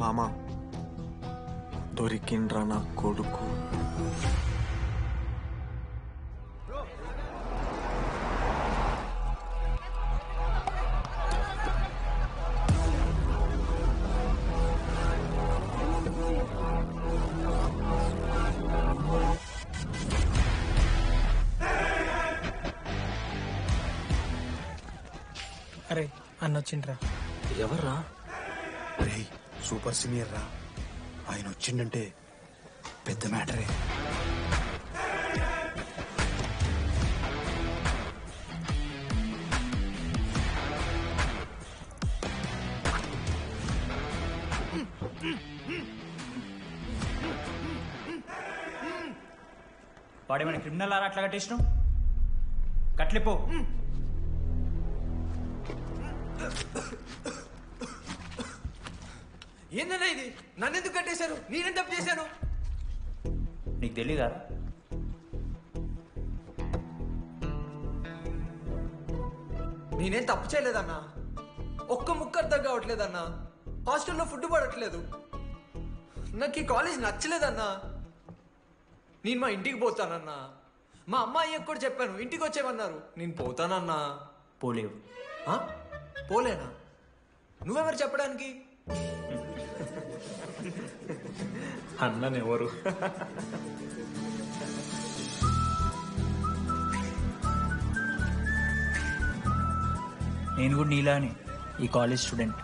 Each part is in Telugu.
మామ దొరికిండ్రా నా కొడుకు. అరే అన్న వచ్చిండ్రా. ఎవర్రా? రే సూపర్ సీనియర్ రా, ఆయన వచ్చిండంటే పెద్ద మ్యాటరే. వాడేమైనా క్రిమినల్ ఆరా అట్లా కట్టేసినావు? కట్లిపో. ఏందన్నా ఇది? నన్నెందుకు కట్టేశారు? నేనేం తప్పు చేశాను? నీకు తెలీదా? నేనేం తప్పు చేయలేదన్నా. ఒక్క ముక్క అర్థం కావట్లేదన్నా. హాస్టల్లో ఫుడ్ పడట్లేదు. నాకు ఈ కాలేజ్ నచ్చలేదన్నా. నేను మా ఇంటికి పోతానన్నా. మా అమ్మాయికి కూడా చెప్పాను, ఇంటికి వచ్చేవన్నారు. నేను పోతానన్నా. పోలేవు. పోలేనా? నువ్వెవరు చెప్పడానికి? అన్ననెవరు? నేను కూడా నీలానే ఈ కాలేజ్ స్టూడెంట్,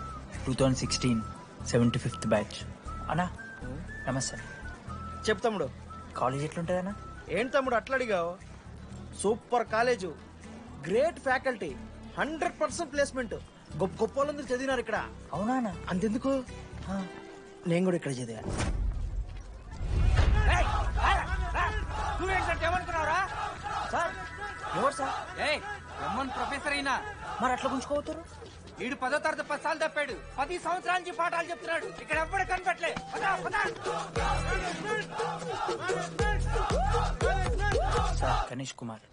2016 75th బ్యాచ్. అన్నా నమస్తే. చెప్పు తమ్ముడు. కాలేజ్ ఎట్లుంటుంది అన్న? ఏంటి తమ్ముడు అట్లా అడిగావు? Super college, great faculty, 100% placement. గొప్ప గొప్ప వాళ్ళందరూ చదివినారు ఇక్కడ. అవునా అన్న? అంతెందుకు, నేను కూడా ఇక్కడ చదివా. ఏమనుకున్నావురా సార్? ఎవరు సార్? ప్రొఫెసర్ అయినా మరి అట్లా గుంజుకోవతారు? వీడు 10వ తరగతి 10 సార్లు తప్పాడు. 10 సంవత్సరాల నుంచి పాఠాలు చెప్తున్నాడు. ఇక్కడ ఎవ్వడు కనిపెట్టలే. సార్ గణేష్ కుమార్,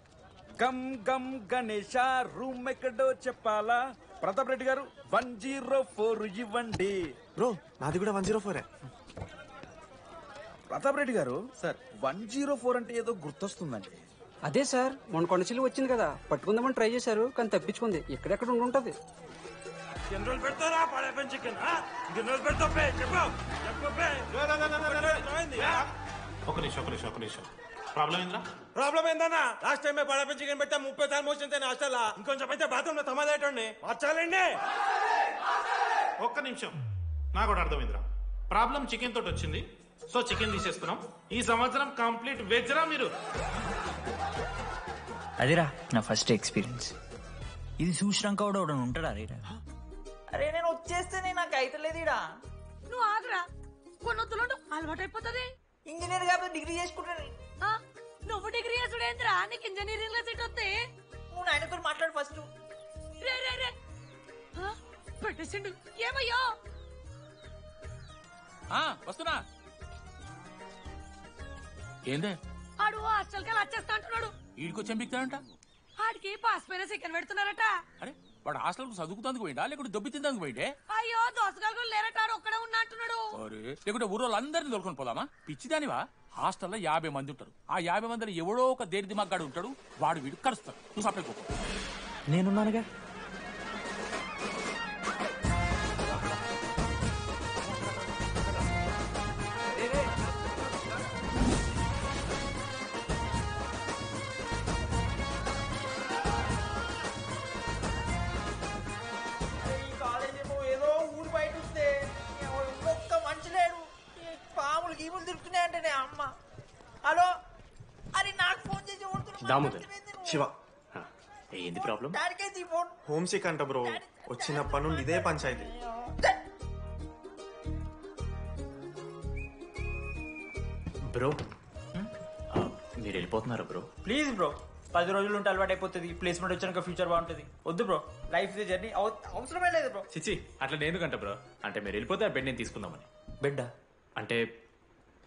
గమ్ గమ్ గణేష రూమ్ ఎక్కడో చెప్పాలా? ప్రతాప్ రెడ్డి గారు 104 ఇవ్వండి. బ్రో నాది కూడా 104. ప్రతాప్ రెడ్డి గారు సార్ 104 అంటే ఏదో గుర్తొస్తుందండి. అదే సార్ మొన్న కొండచిల్లు వచ్చింది కదా, పట్టుకుందామని ట్రై చేశారు కానీ తప్పించుకుంది. ఎక్కడెక్కడ ఉండుంటది. ఒక నిమిషం ప్రాబ్లం ఏంద్రా? ప్రాబ్లం ఏందన్నా? లాస్ట్ టైం పడప చికెన్ పెట్టా 30 సార్లు మోసింది హాస్టల్. ఇంకొంచెం అయితే బాత్రూమ్ లో తమాదేటండి మార్చాలండి. ఒక్క నిమిషం, నాకు కూడా అర్థమైందిరా. ప్రాబ్లం చికెన్ తోటి వచ్చింది, సో చికెన్ తీసేస్తున్నాం. ఈ సంవత్సరం కంప్లీట్ వెజ్ రా మీరు. అదిరా నా ఫస్ట్ ఎక్స్పీరియన్స్. ఇది చూసినాక కూడా ఒకడు ఉంటాడా రేరా? అరే నేను వచ్చేస్తేనే నాకు అయితలేదు ఇడా. నువ్వు ఆగరా, కొన్నొత్తులు అలవాటు అయిపోతుంది. ఇంజనీర్ కాబట్టి డిగ్రీ చేసుకుంటాను. నువ్వు డిగ్రీ చేసుడేంద్రా, నీకు ఇంజనీరింగ్ లో సీట్ వస్తే నువ్వు నాయనతో మాట్లాడు ఫస్ట్. రే రే రే పెట్టేసిండు. ఏమయ్యో వస్తున్నా. ఏందే ఆడు హాస్టల్ కి వచ్చేస్తా అంటున్నాడు. ఈడికో చెంపిస్తాడంట. ఆడికి పాస్ పైన చికెన్ పెడుతున్నారట. అరే వాడు హాస్టల్ కు చదువుకుతానికి పోయిండా లేకుంటే దొబ్బి తిందానికి పోయిండే? అయ్యో దోసగాలు లేరట, ఆడు ఒక్కడే ఉన్నా అంటున్నాడు. అరే లేకుంటే ఊరోళ్ళు అందరిని దొరుకుని పోదామా? పిచ్చిదానివా? హాస్టల్లో 50 మంది ఉంటారు. ఆ 50 మందిలో ఎవడో ఒక దేరి దిమాగ్గాడు ఉంటాడు, వాడు వీడు కలుస్తాడు. నువ్వు సపరేట్ పో. నేనున్నానుగా. ఏదో ఊరు బయట వస్తే ఒక్క మంచి లేడు. పాములు గీములు తిరుగుతున్నాయంటే అమ్మ. హలో, అది నాకు ఫోన్ చేసి దామోదర్ శివ ఏంది ప్రాబ్లం? డాడీకైతే ఈ ఫోన్. హోమ్ సిక్ అంట బ్రో. వచ్చినప్పటి నుండి ఇదే పంచాయతీ. బ్రో మీరు వెళ్ళిపోతున్నారా బ్రో? ప్లీజ్ బ్రో, 10 రోజులు ఉంటే అలవాటు అయిపోతుంది. ప్లేస్మెంట్ వచ్చాక ఫ్యూచర్ బాగుంటుంది. వద్దు బ్రో, లైఫ్ జర్నీ అవసరమే లేదు బ్రో. చిచ్చి అట్లా ఎందుకంట బ్రో? అంటే మీరు వెళ్ళిపోతే ఆ బెడ్ నేను తీసుకుందామని. బెడ్డా? అంటే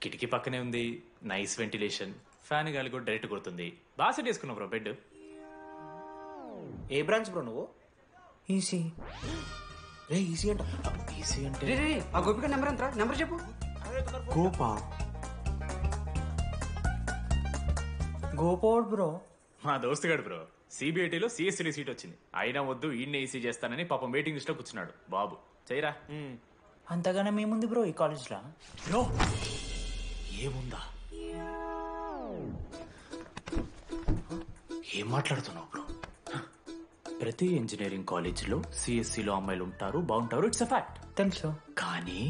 కిటికీ పక్కనే ఉంది, నైస్ వెంటిలేషన్, ఫ్యాన్ గాలి కూడా డైరెక్ట్ కొడుతుంది. బాగా సెట్ చేసుకున్నావు బ్రో బెడ్. ఏ బ్రాంచ్ బ్రో నువ్వు? ఈసీ. రే ఈసీ అంట. ఈసీ అంటే రే రే ఆ గోపిక నెంబర్ ఎంతరా? నెంబర్ చెప్పు. గోపా గోపోడ్ బ్రో. మా దోస్తుగాడు బ్రో. సిబిఐటీలో సిఎస్సీలో సీట్ వచ్చింది. అయినా వద్దు ఈయన్నే ఈసీ చేస్తానని పాపం వెయిటింగ్ లిస్ట్ లో కూర్చున్నాడు. బాబు చేయరా. అంతగానే మేముంది బ్రో ఈ కాలేజ్లో. బ్రో ఏముందా? ఏం మాట్లాడుతున్నావు బ్రో? ప్రతి ఇంజనీరింగ్ కాలేజీలో సిఎస్సిలో అమ్మాయిలు ఉంటారు, బాగుంటారు. It's a fact. తెలుసు. కానీ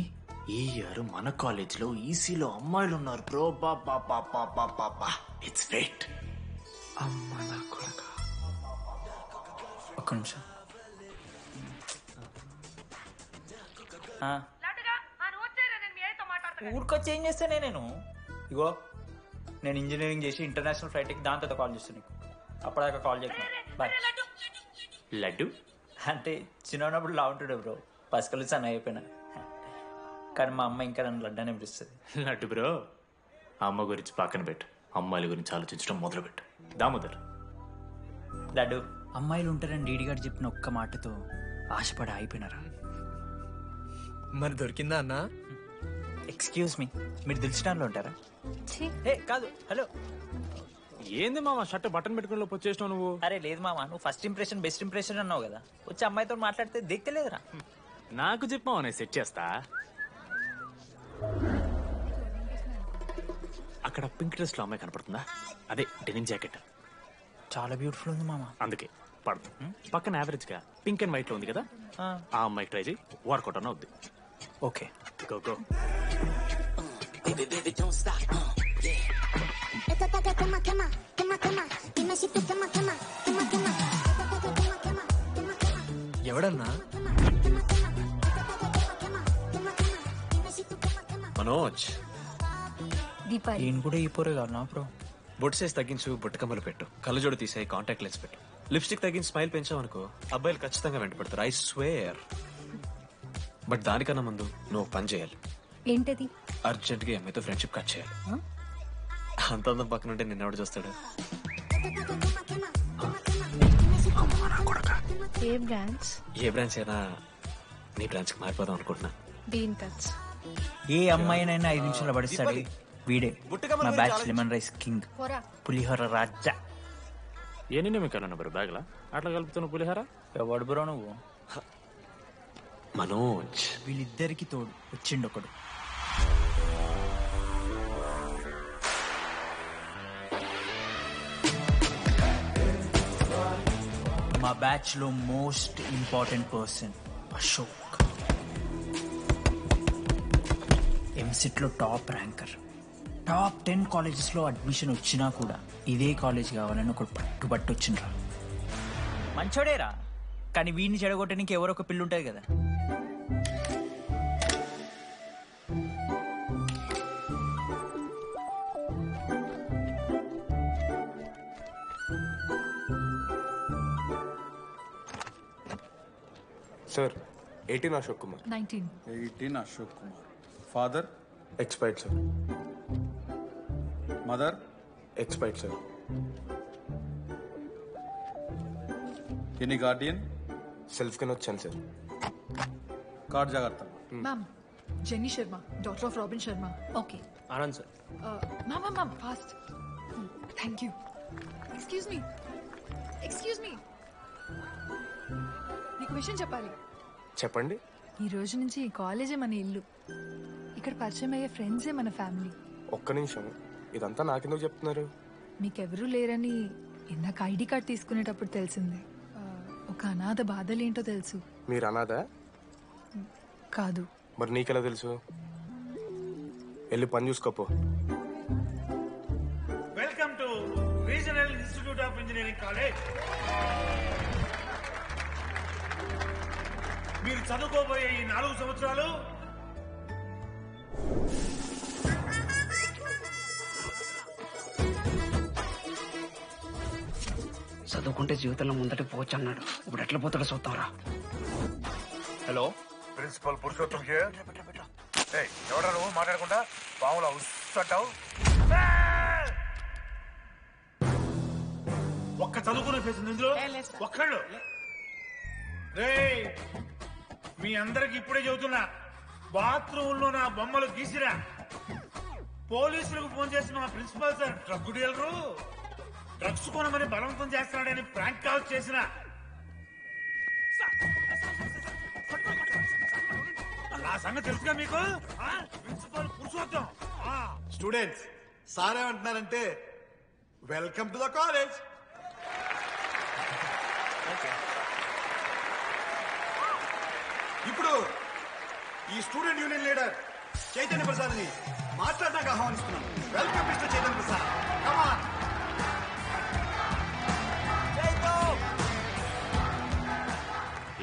ఈ ఇయర్ మన కాలేజీలో ఈసీలో అమ్మాయిలు ఉన్నారు బ్రో. Baba it's fate. అమ్మ నా కొడక. ఒక్క నిమిషం. ఊరికొచ్చి ఏం చేస్తానే నేను? ఇగో నేను ఇంజనీరింగ్ చేసి ఇంటర్నేషనల్ ఫ్లైట్కి దాని తర్వాత కాల్ చేస్తాను నీకు. అప్పటిదాకా కాల్ చేయకు. బాయ్. లడ్డు అంటే చిన్నప్పుడు లా ఉంటుండే బ్రో, పసుకలు సన్న అయిపోయినా. కానీ మా అమ్మ ఇంకా నన్ను లడ్డు అని పిలుస్తుంది. లడ్డు బ్రో, అమ్మ గురించి పక్కన పెట్టు, అమ్మాయిల గురించి ఆలోచించడం మొదలు పెట్టు. దామోదర్ లడ్డు, అమ్మాయిలు ఉంటారని డీడీ గారు చెప్పిన ఒక్క మాటతో ఆశపడి అయిపోయినారా? మరి దొరికిందా అన్నా? ఎక్స్క్యూజ్ మీ, మీరు దిల్చినాల్లో ఉంటారా? ఏ కాదు, హలో. ఏంది మామ షర్ట్ బటన్ పెట్టుకుని లోపు వచ్చేసినావు నువ్వు? అరే లేదు మామ, నువ్వు ఫస్ట్ ఇంప్రెషన్ బెస్ట్ ఇంప్రెషన్ అన్నావు కదా, వచ్చి అమ్మాయితో మాట్లాడితే దిక్కలేదురా. నాకు చెప్పావు, నేను సెట్ చేస్తా. అక్కడ పింక్ డ్రెస్ లో అమ్మాయి కనపడుతుందా? అదే డెనిమ్ జాకెట్. చాలా బ్యూటిఫుల్ ఉంది మామ. అందుకే పడదు. పక్కన యావరేజ్ గా పింక్ అండ్ వైట్ లో ఉంది కదా, ఆ అమ్మాయికి ట్రై చేయి. వర్కౌట్ అన్న వద్దు. Okay go go. ఎవడన్నా? మనోజ్. ఈయన కూడా ఈ పోరే కాదు నా బ్రో. బొట్ సైజ్ తగ్గించు, బుట్టకమ్మలు పెట్టు, కళ్ళజోడు తీసాయి, కాంటాక్ట్ లెన్స్ పెట్టు, లిప్స్టిక్ తగ్గించి స్మైల్ పెంచావనుకో అబ్బాయిలు ఖచ్చితంగా వెంటపడతారు. I swear. బట్ దానికన్నా ముందు నువ్వు పని చేయాలి. ఏంటది? అర్జెంట్ గా అమ్మాయితో ఫ్రెండ్షిప్ కట్ చేయాలి. అంత అందం పక్కన ఉంటే నిన్నెవడు చూస్తాడు? ఏ బ్రాంచ్? ఏ బ్రాంచ్ అయినా నీ బ్రాంచ్ కి మారిపోదాం అనుకుంటున్నా. Been touch. ఏ అమ్మాయినైనా 5 నిమిషాలు పడిస్తాడు వీడే. మా బ్యాచ్ లెమన్ రైస్ కింగ్, పులిహోర రాజా. ఏ నిన్న మీకు బ్రో బ్యాగ్లా అట్లా కలుపుతున్న పులిహోర? ఎవడు బ్రో నువ్వు? మనోజ్. వీళ్ళిద్దరికి తోడు వచ్చిండు ఒకడు. మా బ్యాచ్ లో most important person Ashok. EAMCET లో టాప్ ర్యాంకర్. టాప్ 10 కాలేజెస్ లో అడ్మిషన్ వచ్చినా కూడా ఇదే కాలేజ్ కావాలని ఒకడు పట్టుబట్టి వచ్చిండ్రా. మంచోడేరా, కానీ వీడిని చెడగొట్టడానికి ఎవరో ఒక పిల్లు ఉంటుంది కదా. Sir, 18 Ashok Kumar. 19. 18 Ashok Kumar. Father? Expired, sir. Mother? Expired, sir. Any guardian? Self can వచ్చాను సార్. కార్డ్ జాగ్రత్త. Ma'am, Jenny Sharma, daughter of Robin Sharma. Okay. Anand sir. Ma'am, fast. Thank you. Excuse me. నీకు విషయం చెప్పాలి. చెప్పండి. ఈ రోజు నుంచి ఈ కాలేజే మన ఇల్లు. ఇక్కడ పరిచయం అయ్యే ఫ్రెండ్సే మన ఫ్యామిలీ. ఒక్క నిమిషం, ఇదంతా నాకెందుకు చెప్తున్నారు? మీకెవరూ లేరని ఇందాక ఐడి కార్డ్ తీసుకునేటప్పుడు తెలిసింది. ఒక అనాథ బాధలేంటో తెలుసు. మీరు అనాదా? కాదు. మరి నీకెలా తెలుసు? వెళ్ళి పని చూసుకోపో. Welcome to regional institute of engineering college. మీరు చదువుకోబోయే ఈ 4 సంవత్సరాలు చదువుకుంటే జీవితంలో ముందటికి పోవచ్చు అన్నాడు. ఇప్పుడు ఎట్లా పోతాడో చూద్దాంరా. Hello, principal Purushottam here. ఎవడా నువ్వు మాట్లాడకుండా పాములా ఉస్సంటావు? ఒక్క చదువుకునే ఫేస్ ఇందులో ఒక్కళ్ళు. రేయ్, మీ అందరికి ఇప్పుడే చెబుతున్నా, బాత్రూమ్ లో నా బొమ్మలు గీసిరా. పోలీసులకు ఫోన్ చేసిన మా principal sir drug dealer drugs కొనమని బలవంతం చేస్తున్నాడని ప్రాంక్ కాల్ చేసిన. ఆ సంగతి తెలుసుగా మీకు? ప్రిన్సిపల్ పురుషోత్తం. స్టూడెంట్స్, సార్ ఏమంటున్నారంటే వెల్కమ్ టు ద కాలేజ్. ఇప్పుడు ఈ student union leader Chaitanya Prasad ని మాట్లాడడానికి ఆహ్వానిస్తున్నాం. Welcome mister Chaitanya Prasad. Come on.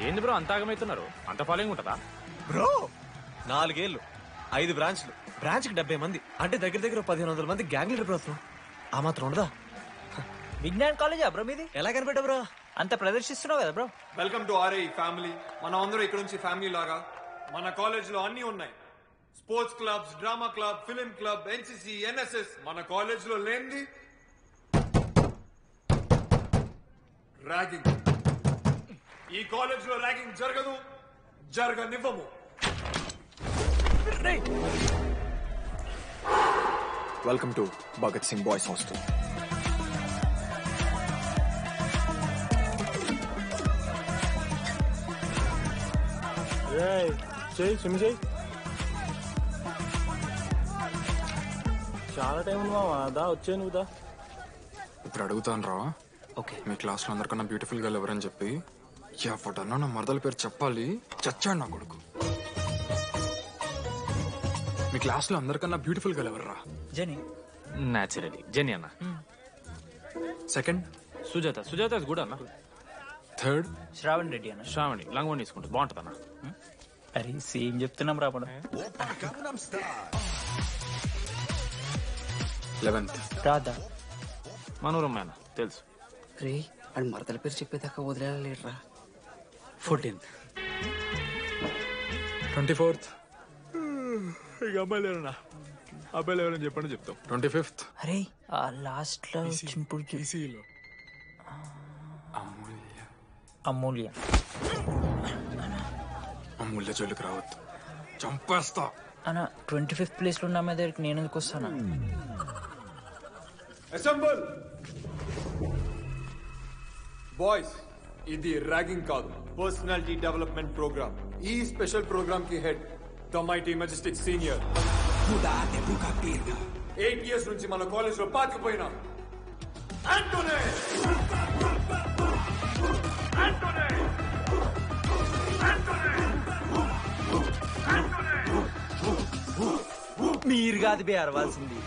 ఏంది బ్రో అంత ఆగమవుతున్నారు? అంత ఫాలోయింగ్ ఉంటుందా బ్రో? 4 ఏళ్ళు, 5 బ్రాంచ్లు, బ్రాంచ్ కి 70 మంది, అంటే దగ్గర దగ్గర 1500 మంది గ్యాంగ్ లీడర్ బ్రో. ఆ మాత్రం ఉండదా? విజ్ఞాన్ కాలేజా బ్రో మీది? ఎలా కనిపెట్టా బ్రో? అంత ప్రదర్శిస్తున్నావు కదా bro. Welcome to RI family. మనం అందరూ ఇక్కడ నుంచి ఫ్యామిలీ లాగా. మన కాలేజ్ లో అన్ని ఉన్నాయి. Sports clubs, drama club, film club, NCC, NSS. మన కాలేజ్ లో లేనిది ర్యాగింగ్. ఈ కాలేజ్ లో ర్యాగింగ్ జరగదు, జరగనివ్వము. Welcome to Bhagat Singh boys hostel. చాలా టైం ఉంది మావా. దా వచ్చే నువ్వు దా. ఇప్పుడు అడుగుతాను రా. ఓకే. మీ క్లాస్ లో అందరికన్నా బ్యూటిఫుల్ గర్ల్ ఎవరని చెప్పి ఎవడన్నా నా మరదల పేరు చెప్పాలి. చచ్చాడు నా కొడుకు. మీ క్లాస్ లో అందరికన్నా బ్యూటిఫుల్ గర్ల్ ఎవర్రా? జెనీ. న్యాచురలీ జెనీ అన్న. సెకండ్ సుజాత. సుజాత గుడ్ అన్న. థర్డ్ శ్రావణ్ రెడ్డి అన్న. శ్రావణి లంగోని తీసుకుంటుంది, బాగుంటుంది అన్న. అరే సేమ్ చెప్తున్నాం రాపడం. 11th రాధా. మనోరమ్మ అన్న తెలుసు. రే, అది మరదల పేరు చెప్పేదాకా వదిలేరా. 14th 24th ఇక అమ్మాయిలు ఎవరన్నా అబ్బాయిలు ఎవరని చెప్పండి చెప్తాం. 25th అరే ఆ లాస్ట్ లో చింపుడు ఈసీలో అమూల్య అమూల్య జోలికి రావద్దు, చంపేస్తా. అన్న 25th ప్లేస్లో ఉన్న అమ్మాయి దగ్గరికి నేను ఎందుకు వస్తాను? అసెంబుల్ బాయ్స్, ఇది ర్యాగింగ్ కాదు, పర్సనాలిటీ డెవలప్మెంట్ ప్రోగ్రామ్. ఈ స్పెషల్ ప్రోగ్రామ్ కి head the mighty Majestic senior. 8 years నుంచి మన కాలేజ్ లో పాతిపోయినా ఆంటోనీ. మీరు కాదు బే అరవాల్సింది.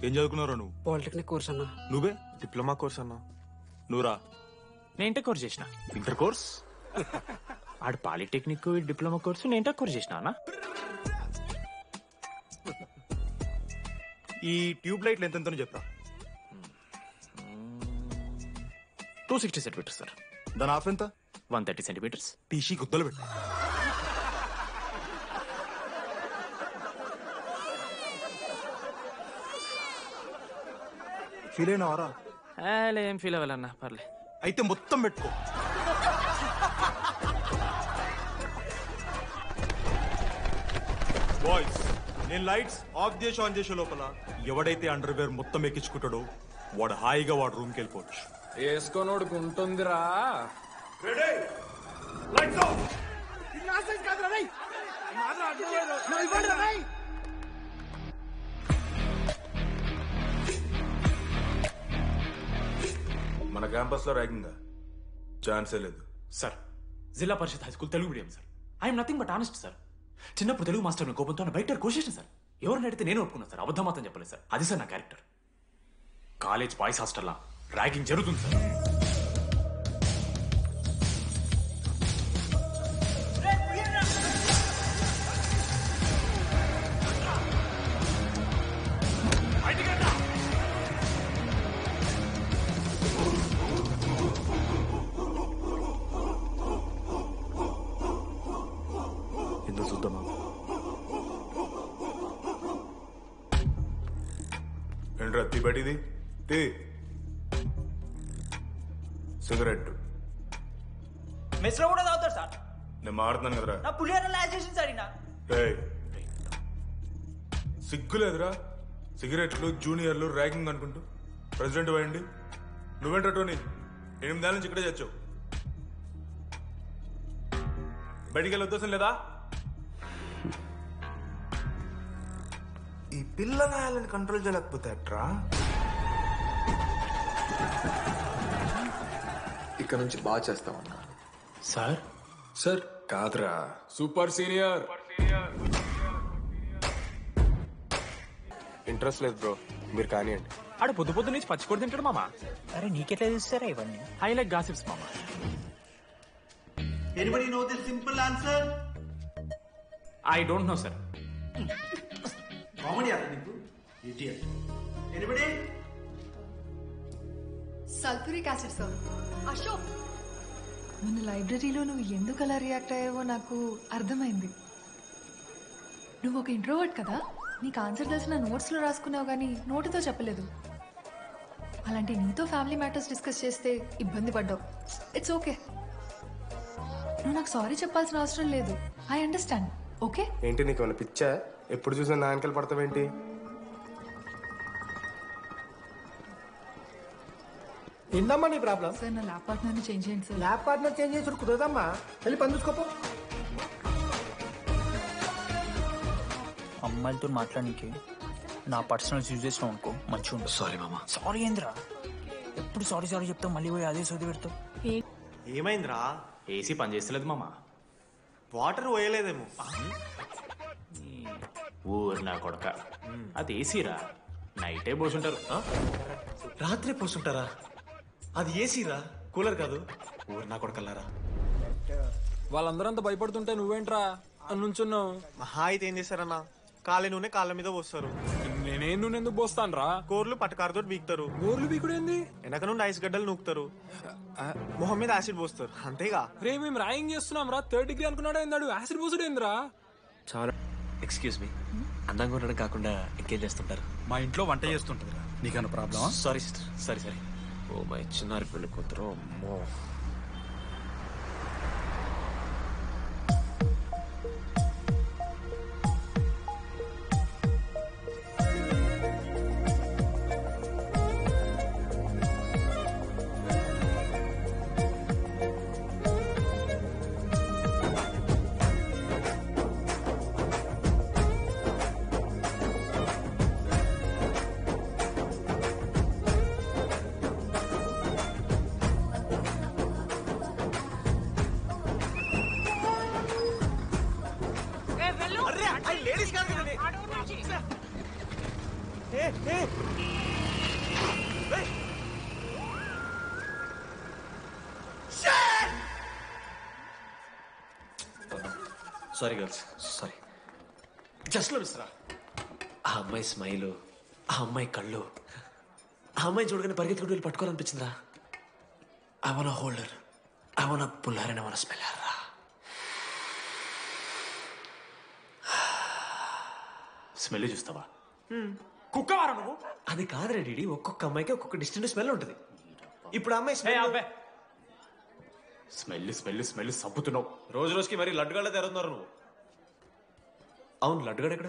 ఏం చదువుకున్నారా నువ్వు? పాలిటెక్నిక్ కోర్స్ అన్నా. నువ్వే? డిప్లొమా కోర్స్ అన్నా. నువ్వురా? నేను ఇంటర్ కోర్స్ చేసిన. ఇంటర్ కోర్స్ ఆడు పాలిటెక్నిక్ డిప్లొమా కోర్సు, నేను ఇంటర్ కోర్స్ చేసిన అన్న. ఈ ట్యూబ్ లైట్లు ఎంతెంతనో చెప్తా. 260 సెంటీమీటర్స్ సార్. దాని హాఫ్ ఎంత? 130 సెంటీమీటర్స్. టీసీ గుద్దలు పెట్టు. ఫీల్ అయినావారా? ఏం ఫీల్ అవ్వాలన్నా, పర్లే. అయితే మొత్తం పెట్టుకో. బాయ్స్, నేను లైట్స్ ఆఫ్ చేసి ఆన్ చేసే లోపల ఎవడైతే అండర్వేర్ మొత్తం ఎక్కించుకుంటాడో వాడు హాయిగా వాడు రూమ్కి వెళ్ళిపోవచ్చు. వేసుకోనోడుకు ఉంటుందిరా. Ready, lights off. మన క్యాంపస్ లో ర్యాగింగ్ ఛాన్సే లేదు sir. Zilla Parishad high school Telugu medium sir. I'm nothing but honest sir. చిన్నప్పుడు తెలుగు మాస్టర్ కోపంతో బయట కోసేసిన సార్. ఎవరిని అడిగితే నేను ఒప్పుకున్నాను సార్. అబద్ధం మాత్రం చెప్పలేదు సార్. అది సార్ నా క్యారెక్టర్. కాలేజ్ బాయ్స్ హాస్టల్లా ర్యాగింగ్ జరుగుతుంది సార్. ఎందుకు చూద్దామా? ఏంట్రా తిబడిది? సిగరెట్ మెస్లో కూడా తాగుతారు సార్. నేను మారుతున్నాను కదరా. నా పులిహోర లాస్ట్ చేసింది సార్ ఈయన. సిగ్గులేదురా? సిగరెట్లు జూనియర్లు ర్యాగింగ్ అనుకుంటూ ప్రెసిడెంట్ అయ్యండి. నువ్వేంట్రా టోనీ? 8 ఏళ్ళ నుంచి ఇక్కడే చచ్చావు. బయటికి వెళ్ళే ఉద్దేశం లేదా? ఈ పిల్లగాయలని కంట్రోల్ చేయలేకపోతే అట్రా. ఇక్కడ నుంచి బాగా చేస్తామన్నా. సార్ సార్ కాదురా, సూపర్ సీనియర్. ఇంట్రెస్ట్ లేదు బ్రో, మీరు కానివ్వండి. ఆడు పొద్దు పొద్దు నుంచి పచ్చికొడి తింటాడు మామ. అరే నీకెట్లా తెలుస్తారా ఇవన్నీ? ఐ లైక్ గాసిప్స్ మామ. Anybody know the simple answer? I don't know, sir. Comedy aata niku? Idiot. Anybody? Sulphuric acid sir. Ashok, మన లైబ్రరీలో నువ్వు ఎందుకు అలా రియాక్ట్ అయ్యావో నాకు అర్థమైంది. నువ్వు ఒక ఇంట్రోవర్ట్ కదా, నీకు ఆన్సర్ తెలిసిన నోట్స్లో రాసుకున్నావు కానీ నోటితో చెప్పలేదు. అలాంటి నీతో ఫ్యామిలీ మ్యాటర్స్ డిస్కస్ చేస్తే ఇబ్బంది పడ్డావు. It's okay. నువ్వు నాకు సారీ చెప్పాల్సిన అవసరం లేదు. I understand. ఓకే? ఏంటి నీకు ఏమైనా పిచ్చా? ఎప్పుడు చూసినా నా వెనకాల పడతావేంటి? ఏందమ్మా నీ ప్రాబ్లం? సార్ నా ల్యాబ్ పార్ట్నర్ని చేంజ్ చేయండి సార్. ల్యాబ్ పార్ట్నర్ చేంజ్ చేసి కుదరదమ్మా. వెళ్ళి పని చూసుకోపో. అమ్మాయిలతో మాట్లాడానికి నా పర్సనల్స్ యూజ్ చేసినావు అనుకో మంచిగా ఉంటుంది. సారీ మామా. సారీ ఏంద్రా? ఎప్పుడు సారీ సారీ చెప్తావు, మళ్ళీ పోయి అదే సోది పెడతావు. ఏమైందిరా? ఏసీ పని చేస్తలేదు మామా. వాటర్ పోయలేదేమో. ఊరు నా కొడక, అది ఏసీరా. నైటే పోసుంటారు. రాత్రి పోసుంటారా? అది ఏసీరా, కూలర్ కాదు. ఊరు నా కొడకల్లారా. వాళ్ళందరూ అంత భయపడుతుంటే నువ్వేంట్రా నుంచున్నావు? మహా అయితే ఏం చేస్తారన్నా, కాళ్ళ నూనె కాళ్ళ మీద పోస్తారు. నేనేం నూనె ఎందుకు పోస్తాను రా? కోర్లు పట్టకారుతో బీకుతారు. గోర్లు బీకుడు ఏంది? వెనక నుండి ఐస్ గడ్డలు నూకుతారు. మొహం మీద యాసిడ్ పోస్తారు. అంతేగా. రే మేము ర్యాగింగ్ చేస్తున్నాం రా. 3rd degree అనుకున్నాడా ఏందాడు? యాసిడ్ పోసుడు ఏందిరా? చాలా ఎక్స్క్యూజ్ మీ, అందంగా ఉండడం కాకుండా ఇంకేం చేస్తుంటారు? మా ఇంట్లో వంట చేస్తుంటుందిరా, నీకన్నా ప్రాబ్లమా? Sorry sister, sorry. Oh my చిన్నారి పెళ్లి కూతురు, అమ్మో. Sorry girls, sorry. జస్ట్ లో మిస్రా. ఆ అమ్మాయి స్మైలు, ఆ అమ్మాయి కళ్ళు, ఆ అమ్మాయి చూడగానే పరిగెత్తుకుంటూ వెళ్ళి పట్టుకోవాలనిపించిందిరా. I wanna hold her, I wanna pull her and I wanna smell her రా. స్మెల్ చూస్తావా? కుక్కవారా నువ్వు? అది కాదురా డీడీ, ఒక్కొక్క అమ్మాయికి ఒక్కొక్క డిస్టెంట్ స్మెల్ ఉంటుంది. ఇప్పుడు అమ్మాయి స్మెల్ సబ్బుతున్నావు. రోజు రోజుకి మరి లడ్డుగాళ్ళ తెరుతున్నారు నువ్వు. అవును, లడ్డుగాడు ఎక్కడ?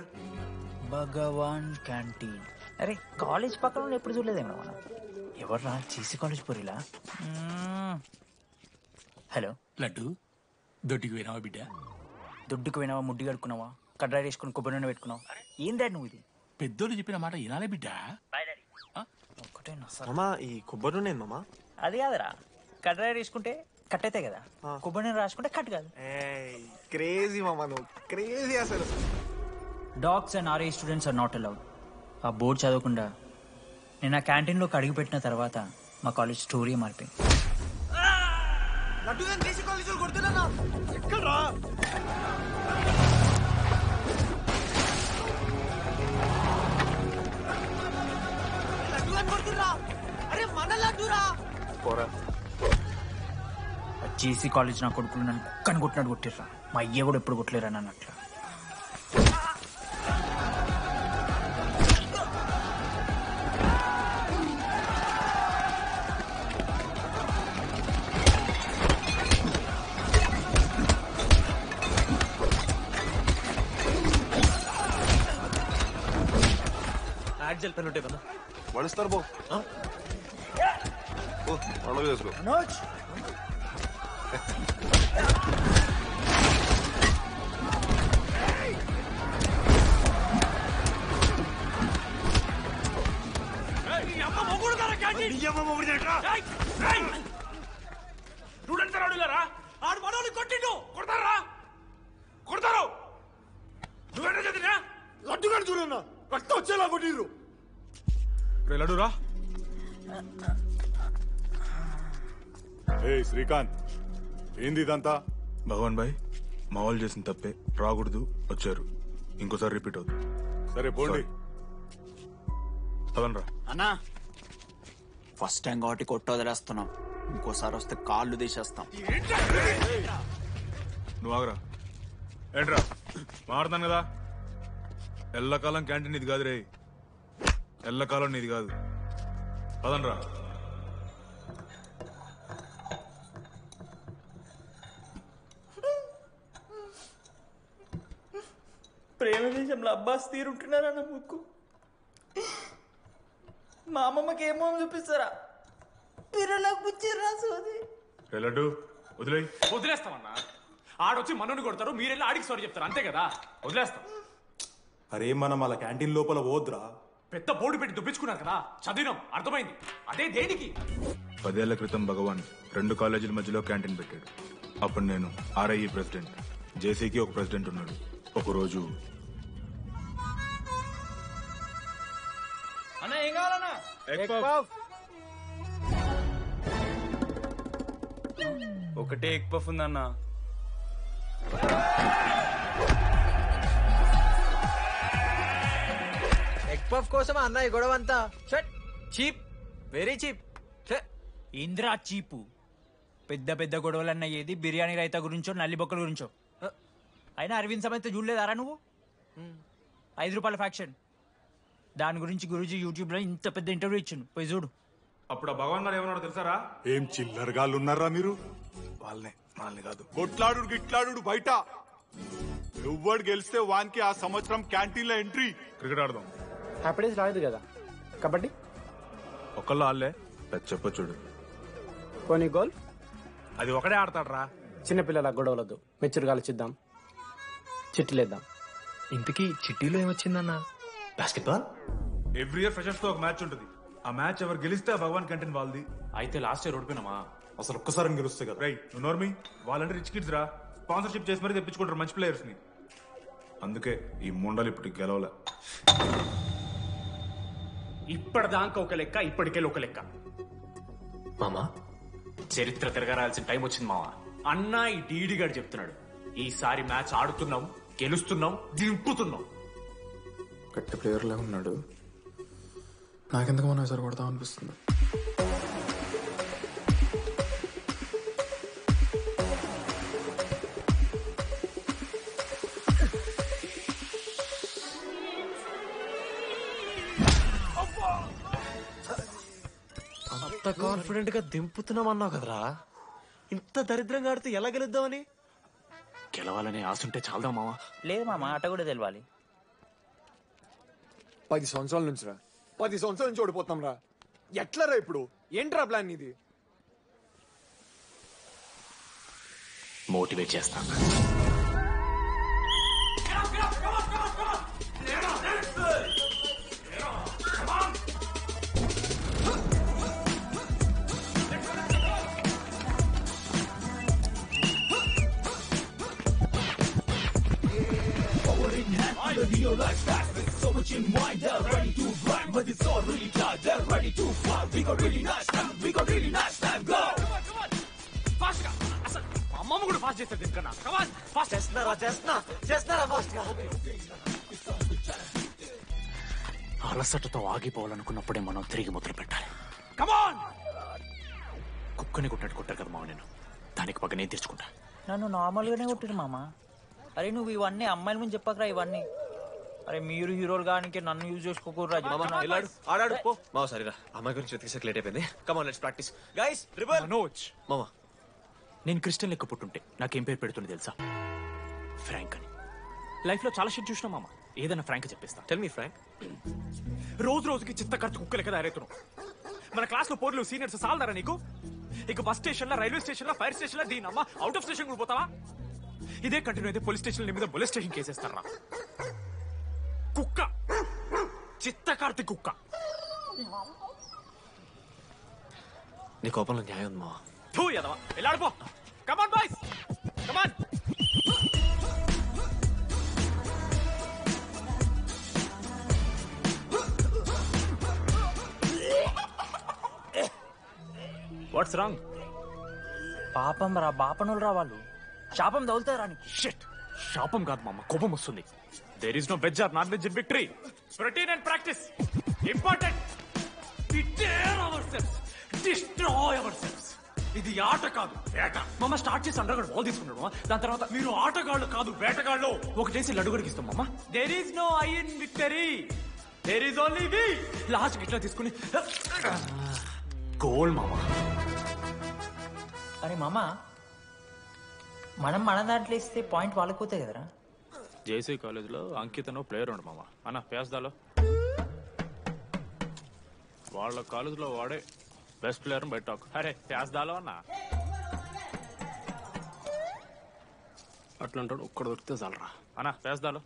భగవాన్ క్యాంటీన్. అరే కాలేజ్ పక్కన ఎప్పుడు చూడలేదేమో మనం. ఎవర్రా చేసి కాలేజ్ పోరిలా? హలో లడ్డు, దొడ్డికి పోయినావా బిడ్డ? దొడ్డుకు పోయినావా, ముడ్డి కడుక్కున్నావా, కడ్రా వేసుకుని కొబ్బరి నూనె పెట్టుకున్నావు? ఏం డాడ్ నువ్వు ఇది? పెద్దోళ్ళు చెప్పిన మాట వినాలే బిడ్డ. మామా, ఈ కొబ్బరి నూనె మామా? అది కాదురా, కడ్రా వేసుకుంటే కట్ అవుతాయి కదా, కొబ్బరి నూనె రాసుకుంటే కట్ కాదు. క్రేజీ మామా, నువ్వు క్రేజీ అసలు. Dogs and RA students are not allowed. ఆ బోర్డు చదవకుండా నేను ఆ క్యాంటీన్లోకి అడుగు పెట్టిన తర్వాత మా కాలేజ్ స్టోరీ మారిపోయింది. జేసీ కాలేజ్ నా కొడుకులు నన్ను కుక్కని కొట్టినట్టు కొట్టిర్రా. మా అయ్య కూడా ఎప్పుడు కొట్టలేరా నన్ను అట్లా. యాడ్జల్ పెన్ ఉంటే కదా వడిస్తారు బో. పండుగ చేసుకో. ఆడు మనోని కొట్టిండు, కొడతారా? కొడతారు. నువ్వేంటో చదివినా లడ్డుగాని చూడన్నా, రక్తం వచ్చేలా కొట్టిర్రు. లడ్డురా. ఏ శ్రీకాంత్, ఏంది ఇదంతా? భగవాన్ భాయ్, మా వాళ్ళు చేసిన తప్పే, రాకూడదు, వచ్చారు, ఇంకోసారి రిపీట్ అవుతుంది. సరే పోండి. పదనరా. అన్నా, ఫస్ట్ టైం కాబట్టి కొట్టు వదిలేస్తున్నాం, ఇంకోసారి వస్తే కాళ్ళు తీసేస్తాం. నువ్వు ఆగరా. ఏంట్రా మారుతాను కదా. ఎల్లకాలం క్యాంటీన్ ఇది కాదు రే, ఎల్లకాలం నీది కాదు. పదనరా. ప్రేమ దేశంలో అబ్బాస్ తీరుంటున్నారా నా ముక్కు? మా అమ్మమ్మకి ఏమో చూపిస్తారా? పిల్లలకు పుచ్చిర్రా సోది. లడ్డు వదిలే. వదిలేస్తామన్నా. ఆడొచ్చి మనోని కొడతారు, మీరెళ్ళి ఆడికి సారీ చెప్తారు, అంతే కదా. వదిలేస్తాం. అరే మనం అలా క్యాంటీన్ లోపల పోద్రా. పెద్ద బోర్డు పెట్టి దుబ్బించుకున్నారు కదా, చదివినాం, అర్థమైంది. అదే దేనికి? 10 ఏళ్ల క్రితం భగవాన్ 2 కాలేజీల మధ్యలో క్యాంటీన్ పెట్టాడు. అప్పుడు నేను ఆర్ఐఈ ప్రెసిడెంట్, జేసీకి ఒక ప్రెసిడెంట్ ఉన్నాడు. ఒకరోజు అన్న ఏం కావాలన్నా? ఒకటే ఎగ్ పఫ్ ఉందన్నా. ఎగ్ పఫ్ కోసం అన్న ఈ గొడవ అంతా. Cheap, very cheap. ఇంద్రా చీపు. పెద్ద పెద్ద గొడవలన్న ఏది బిర్యానీ రైతా గురించో నల్లి బొక్కల గురించో. అయినా అరవింద్ సమేత చూడలేదారా నువ్వు? ₹5 ఫ్యాక్షన్. దాని గురించి గురూజీ యూట్యూబ్ లో ఇంత పెద్ద ఇంటర్వ్యూ ఇచ్చిండు, పోయి చూడు. అప్పుడు ఆ భగవాన్ గారు ఏమన్నాడు తెలుసారా? ఏం చిల్లరగాళ్ళు ఉన్నారా మీరు? వాళ్ళని కాదు, కొట్లాడు గిట్లాడు బయట. ఎవ్వడు గెలిస్తే వానికి ఆ సంవత్సరం క్యాంటీన్ లో ఎంట్రీ. క్రికెట్ ఆడదాం. హ్యాపీ డేస్ రాలేదు కదా. కబడ్డీ ఒకళ్ళు ఆడలే, చెప్పొచ్చుడు. కొన్ని గోల్ అది ఒకడే ఆడతాడు రా. చిన్నపిల్లల గొడవలద్దు, మెచ్యూర్గా ఆలోచిద్దాం, చిట్టిలేద్దాం. ఇంతకీ చిట్టీలో ఏమొచ్చిందన్న? బాస్కెట్బాల్. ఎవ్రీ ఇయర్ ఫ్రెషర్స్ తో ఒక మ్యాచ్ ఉంటుంది. ఆ మ్యాచ్ ఎవరు గెలిస్తే ఆ భగవాన్ కంటెంట్ వాళ్ళది. అయితే లాస్ట్ ఇయర్ ఓడిపోయినామా? అసలు ఒక్కసారి గెలుస్తే కదా. రై నువ్వు నోర్మి, వాళ్ళంటే రిచ్ కిడ్స్ రా, స్పాన్సర్షిప్ చేసి మరీ తెప్పించుకుంటారు మంచి ప్లేయర్స్ ని. అందుకే ఈ ముండలు ఇప్పుడు గెలవలే. ఇప్పటిదాకా ఒక లెక్క, ఇప్పటికెళ్ళి ఒక లెక్క. మామా చరిత్ర తిరగరాల్సిన టైం వచ్చింది మావా. అన్నా ఈ డీడీ గారు చెప్తున్నాడు, ఈసారి మ్యాచ్ ఆడుతున్నాం, గెలుస్తున్నాం, దింపుతున్నాం. గట్టి ప్లేయర్లే ఉన్నాడు. నాకెందుకు మనం ఎసరు కొడతాం అనిపిస్తుంది. అంత కాన్ఫిడెంట్ గా దింపుతున్నాం అన్నావు కదరా, ఇంత దరిద్రంగా ఆడితే ఎలా గెలుద్దామని? గెలవాలనే ఆశుంటే చాలదా మావా? లేదు మామ, ఆట కూడా తెలవాలి. 10 సంవత్సరాల నుంచి రా, 10 సంవత్సరాల నుంచి ఓడిపోతాం రా. ఎట్లరా ఇప్పుడు? ఏంట్రా ప్లాన్ ఇది? మోటివేట్ చేస్తాను. అమ్మమ్మ కూడా ఫాస్ట్ చేస్తారు దీనికన్నా. ఫాస్ట్ చేస్తున్నారా ఫాస్ట్ గా? అలసటతో ఆగిపోవాలనుకున్నప్పుడే మనం తిరిగి మొదలు పెట్టాలి. కమాన్! కుక్కని కొట్టాడు కొట్టారు కదా మావ, నేను దానికి పక్క నేను తెచ్చుకుంటా. నన్ను నార్మల్గానే కొట్టిరు మామ. అరే నువ్వు ఇవన్నీ అమ్మాయిల ముందు చెప్పకరా ఇవన్నీ. అరే మీరు హీరోలు కానీ నన్ను యూజ్ చేసుకోకూడరా. ఆడాడు పో మావ. సరిరా, అమ్మాయి గురించి వెతికేసరికి లేట్ అయిపోయింది. Come on let's practice guys. Manoj మామ, నేను క్రిస్టియన్ లెక్క పుట్టుంటే నాకేం పేరు పెడుతుంది తెలుసా? ఫ్రాంక్ అని. లైఫ్ లో చాలా షిట్ చూసినా మామ, ఏదైనా ఫ్రాంక్ చెప్పేస్తా. Tell me frank. రోజు రోజుకి చిత్త ఖర్చు కుక్క లెక్క తయారవుతున్నావు. మన క్లాస్ లో పోర్లు సీనియర్స్ సాలదారా నీకు? ఇక బస్ స్టేషన్ లో, రైల్వే స్టేషన్ లో, ఫైర్ స్టేషన్ లో దీని అమ్మ అవుట్ ఆఫ్ స్టేషన్ కూడా పోతావా? ఇదే కంటిన్యూ అయితే పోలీస్ స్టేషన్ మీద పోలీస్ స్టేషన్ కేసేస్తారా? కుక్క, చిత్త కార్తీ కుక్క. నీ కోపంలో న్యాయం ఉంది మావా. తూ ఎదవా, వెళ్ళాడిపో. Come on boys, come on. What's wrong? పాపం రా, బాపనులు రా వాళ్ళు. శాపం తగులుతారా నీకు? షిట్, శాపం కాదు మామ, కోపం వస్తుంది. There is no veg or non veg in victory. Routine and practice important. Deter ourselves, destroy ourselves. ఇది ఆట కాదు, వేట. మామ స్టార్ట్ చేసి అండర్ బాల్ తీసుకున్నాడు. దాని తర్వాత మీరు ఆటగాళ్ళు కాదు వేటగాళ్ళు. ఒకటేసి లడ్డు గడిగిస్తాం మామ. There is no I in victory, there is only V. Last ఇట్లా తీసుకుని గోల్ మామ. అరే మామ, మనం మన దాంట్లో ఇస్తే పాయింట్ వాళ్ళకి పోతాయి కదరా. జేసీ కాలేజ్లో అంకితను ప్లేయర్ ఉండు మామ. అన్న పేస్దాలో వాళ్ళ కాలేజ్లో వాడే బెస్ట్ ప్లేయర్ బయట. అరే పేస్దాలో అన్న అట్లా అంటాడు. ఒక్కడ దొరికితే చాలరా అన్న. పేస్దాలో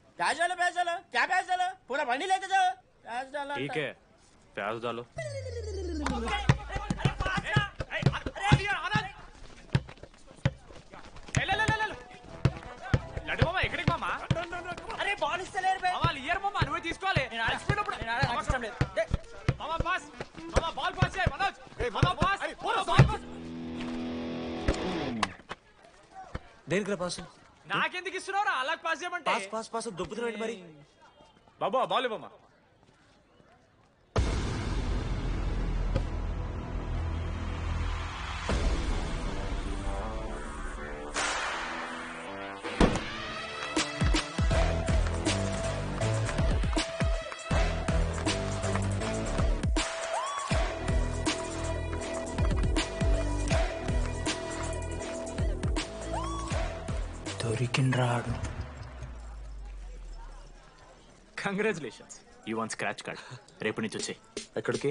పూరా బండి లేక జాओ. ఠీకే పేస్దాలో. లడ్డు మామ ఎక్కడికి మామ? అరే బాల్ ఇస్తలేరు బే. వాళ్ళు ఇయర్ మామ, నువ్వే తీసుకోవాలి. నేను అలసిపోయినప్పుడు నాకు ఇష్టం లేదు. మామ పాస్, మామ బాల్ పాస్ చేయి మనోజ్. మామ పాస్, బాల్ పాస్. దేనికి పాస్? నాకెందుకు ఇస్తున్నావురా? అలా పాస్ చేయమంటే. పాస్ పాస్ పాస్ దొబ్బుతున్నాడు మరి. బాబా బాల్ మామ. దొరికిండ్రాడు. Congratulations, you won scratch card. రేపు నుంచి వచ్చే ఎక్కడికి?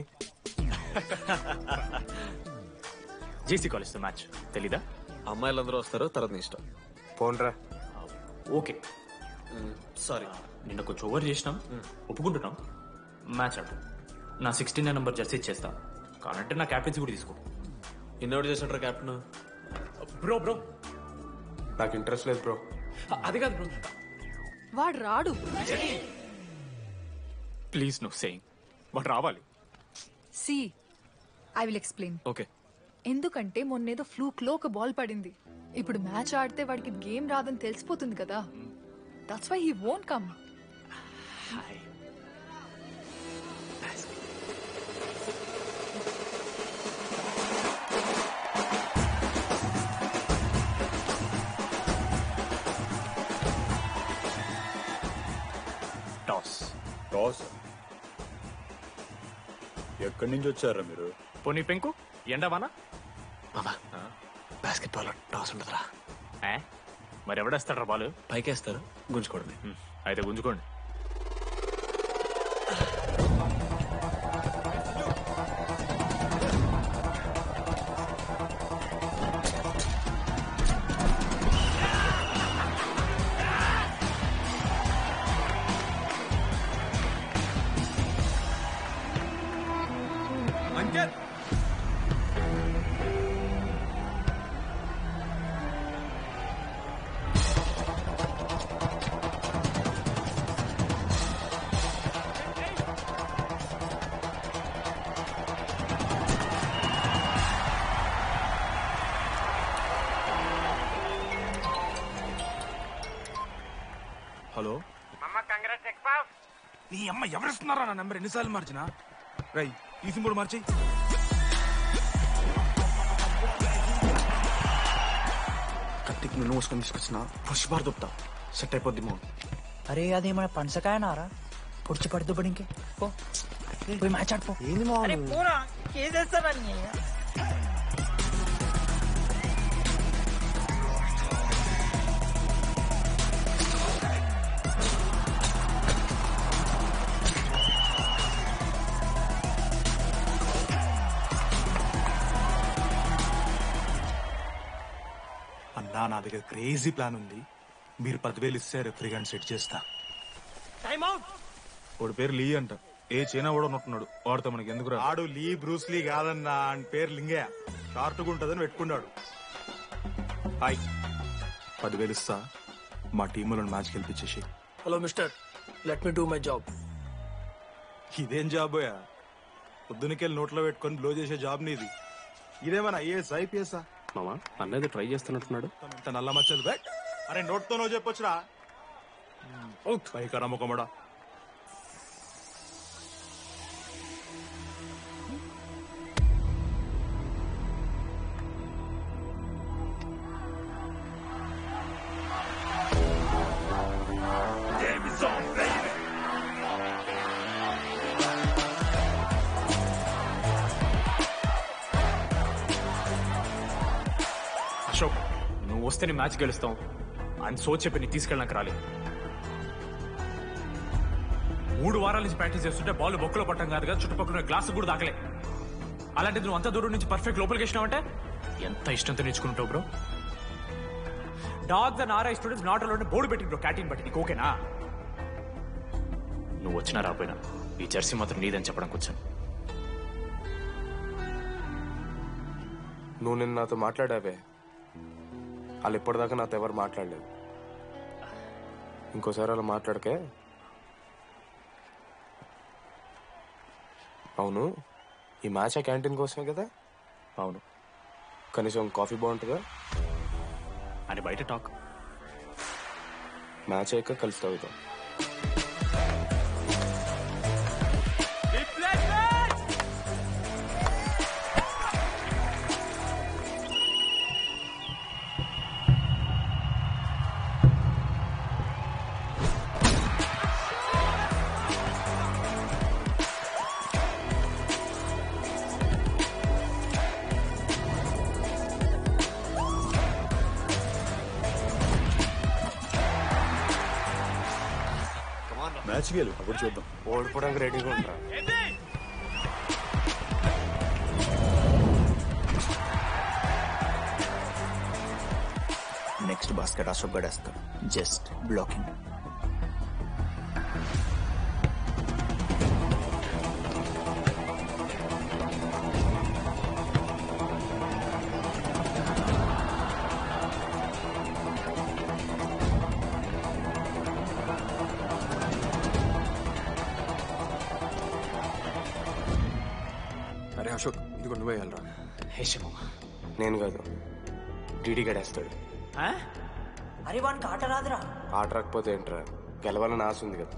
జేసీ కాలేజ్తో మ్యాచ్ తెలీదా? అమ్మాయిలందరూ వస్తారు, తర్వాత నీ ఇష్టం. పోన్రా. ఓకే సారీ, నిన్న కొంచెం ఓవర్ చేసినాం, ఒప్పుకుంటున్నాం. మ్యాచ్ ఆడు. నా 69 నెంబర్ జెర్సీ ఇచ్చేస్తా, కానంటే నా క్యాప్టెన్సీ కూడా తీసుకో. ఇన్నోటి చేసినట్రా క్యాప్టెన్. బ్రో బ్రో నాకు ఇంట్రెస్ట్ లేదు బ్రో. అది కాదు బ్రో, వాడు రాడు. ప్లీజ్ నో సేయింగ్, వాడు రావాలి. See I will explain. Okay. ఎందుకంటే మొన్నేదో ఫ్లూక్ లో ఒక బాల్ పడింది. ఇప్పుడు మ్యాచ్ ఆడితే వాడికి గేమ్ రాదని తెలిసిపోతుంది కదా. That's why he won't come. Toss. Toss? ఎక్కడి నుంచి వచ్చారా మీరు? పోనీ పెంకు ఎండవానా? బాస్కెట్ బాల్ టాస్ ఉండదురా. మరి ఎవడేస్తాడ్రా బాల్? పైకేస్తారు, గుంజుకోవడమే. అయితే గుంజుకోండి. హలో, నీ అమ్మ ఎవరిస్తున్నారా నా నెంబర్? ఎన్నిసార్లు మార్చినా? రై ఈ సిమ్ కూడా మార్చి. కత్తికి నువ్వు మోసుకొని తీసుకొచ్చిన పుష్ బార్ దొప్తా, సెట్ అయిపోద్ది మో. అరే అదేమైనా పనసకాయ నారా? పొడిచి పడుతూ పడి ఇంకే పోయి మ్యాచ్ ఆడిపో. ఏంది మా చేసేస్తానని. అన్నా, నా దగ్గర క్రేజీ ప్లాన్ ఉంది. మీరు 10,000 ఇస్తే రెఫరీ గాని సెట్ చేస్తా. వాడి పేరు లీ అంట. ఏ చైనా కూడా ఉన్నట్టున్నాడు. వాడితో మనకి ఎందుకు రా? ఆడు లీ బ్రూస్ లీ కాదన్నా, అని పేరు లింగయ్య. షార్ట్గా ఉంటుందని పెట్టుకున్నాడు. హాయ్, 10,000 ఇస్తా, మా టీంలో మ్యాచ్ గెలిపించేసి. Hello mister, let me do my job. ఇదేం జాబోయా? పొద్దునకెళ్ళి నోట్లో పెట్టుకొని బ్లో చేసే జాబ్ నీది. ఇదేమన్నా ఐఏఎస్ ఐపీఎస్? మామా అన్నది ట్రై చేస్తున్నట్టున్నాడు. నల్ల మచ్చలు బెట్. అరే నోట్తో నువ్వు చెప్పొచ్చురా. పైకరా ముఖమడా. అశోక్, నువ్వు వస్తే నీ మ్యాచ్ గెలుస్తాం అని సోచ్ చెప్పి నీ తీసుకెళ్ళడానికి రాలేదు. 3 వారాల నుంచి ప్రాక్టీస్ చేస్తుంటే బాల్ బొక్కలో పట్టం కాదు కదా, చుట్టుపక్కల గ్లాస్ కూడా దాకలే. అలాంటిది నువ్వు అంత దూరం నుంచి పర్ఫెక్ట్ లోపలికి వేసినావంటే ఎంత ఇష్టంతో నేర్చుకుంటావు bro. Dogs and RI students not allowed board పెట్టి బ్రో, క్యాటీన్ బట్టి. నీకు ఓకేనా? నువ్వు వచ్చినా రాపోయినా ఈ జెర్సీ మాత్రం నీదని చెప్పడానికి వచ్చాను. నువ్వు నిన్న నాతో మాట్లాడావే, వాళ్ళు ఇప్పటిదాకా నాతో ఎవరు మాట్లాడలేదు. ఇంకోసారి అలా మాట్లాడకే. అవును, ఈ మ్యాచ్ ఆ క్యాంటీన్ కోసమే కదా? అవును. కనీసం కాఫీ బాగుంటుందా అని బయట టాక్. మ్యాచ్ అయ్యాక కలిసి తాగుతాం. మ్యాచ్కి వెళ్ళు అప్పుడు చూద్దాం. ఓడిపోవడానికి రెడీగా ఉంటా. నెక్స్ట్ బాస్కెట్ అశోక్ గడేస్తాడు. Just blocking. అరే అశోక్, ఇదిగో నువ్వే వెళ్ళరా. నేను కాదు, డీడీ గడేస్తాడు. అరే వానికి ఆట రాదురా. ఆట రాకపోతే ఏంట్రా, గెలవాలని ఆశ ఉంది కదా.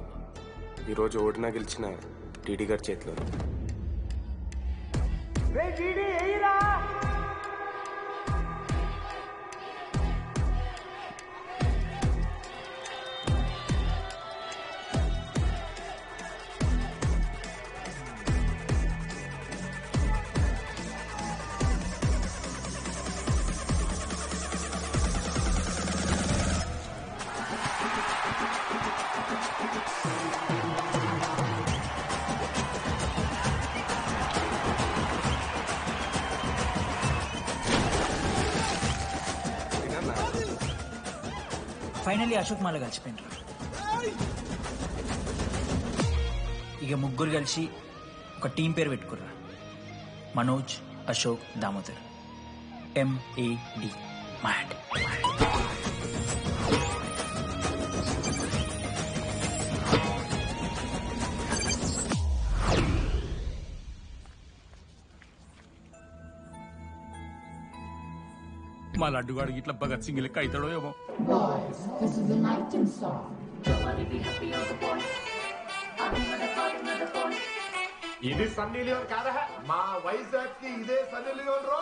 ఈరోజు ఓడినా గెలిచిన డీడీ గారి చేతిలో. ఫైనల్లీ అశోక్ మాల కలిసిపోయినరా. ఇక ముగ్గురు కలిసి ఒక టీం పేరు పెట్టుకుర్రా. మనోజ్, అశోక్, దామోదర్. MAD. మ్యాడ్. మా లడ్డుగాడికి ఇట్లా భగత్ సింగ్ లెక్క అవుతాడో ఏమో. ఇది సన్నీ లియోన్ కాదా? మా వైజాగ్ కి ఇదే సన్నీ లియోన్ రో.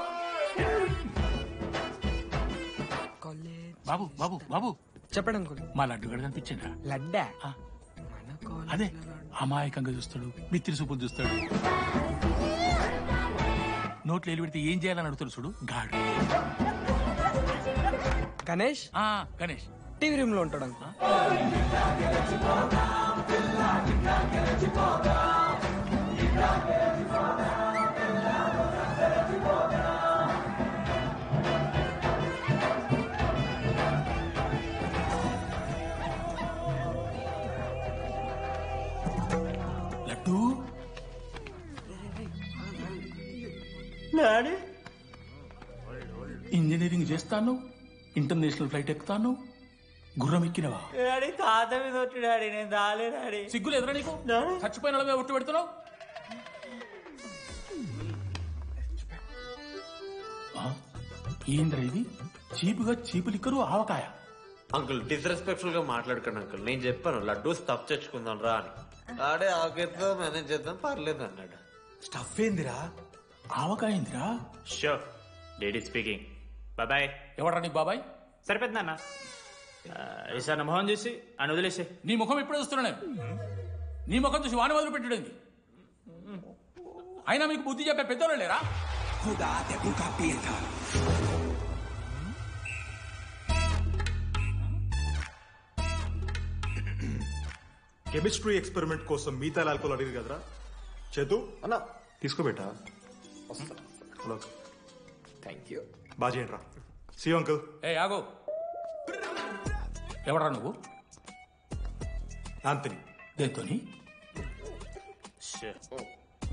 బాబు బాబు బాబు చెప్పండి అంకుల్. మా లడ్డుగాడు కనిపించిందా? లడ్డా అదే అమాయకంగా చూస్తాడు, మిత్రి చూపులు చూస్తాడు, నోట్లు ఎల్లు పెడితే ఏం చేయాలని అడుగుతాడు చూడు గాడు. గణేష్ గణేష్ టీవీ రూమ్ లో ఉంటాడు అంకుల్. లడ్డు ఇంజనీరింగ్ చేస్తాను, ఇంటర్నేషనల్ ఫ్లైట్ ఎక్కుతాను, గుర్రం ఎక్కినవా? డాడీ తాత మీద ఒట్టు డాడీ, నేను దాలే డాడీ. సిగ్గులు ఎదురా నీకు? చచ్చిపోయిన వాళ్ళ మీద ఒట్టు పెడుతున్నావు. ఏంద్రా ఇది? చీపుగా చీపు లిక్కరు ఆవకాయ. అంకుల్ డిస్రెస్పెక్ట్ఫుల్ గా మాట్లాడకండి అంకుల్. నేను చెప్పాను లడ్డూ స్టఫ్ తెచ్చుకుందాం రా అని. ఆడే ఆకేతో మేనేజ్ చేద్దాం పర్లేదు అన్నాడు. స్టఫ్ ఏందిరా? ఆవకాయ ఏందిరా? Sure daddy speaking. బాబాయ్. ఎవరా నీకు బాబాయ్? సరిపోతుంది అన్న. ఈసారి నా మొహం చూసి అని వదిలేసే. నీ ముఖం ఎప్పుడే చూస్తున్నా నేను. నీ ముఖం చూసి వాణి వదిలి పెట్టడండి. అయినా మీకు బుద్ధి చెప్పే పెద్దోళ్ళు లేరా? కెమిస్ట్రీ ఎక్స్పెరిమెంట్ కోసం మిగతా ఆల్కహాల్ అడిగారు కదరా చేతు అన్న తీసుకోబెట్టా. Thank you. బాగా చేయండి రా. See uncle. ఏ ఆగో, ఎవరా నువ్వు? ఆంథనీ. దేంతోని?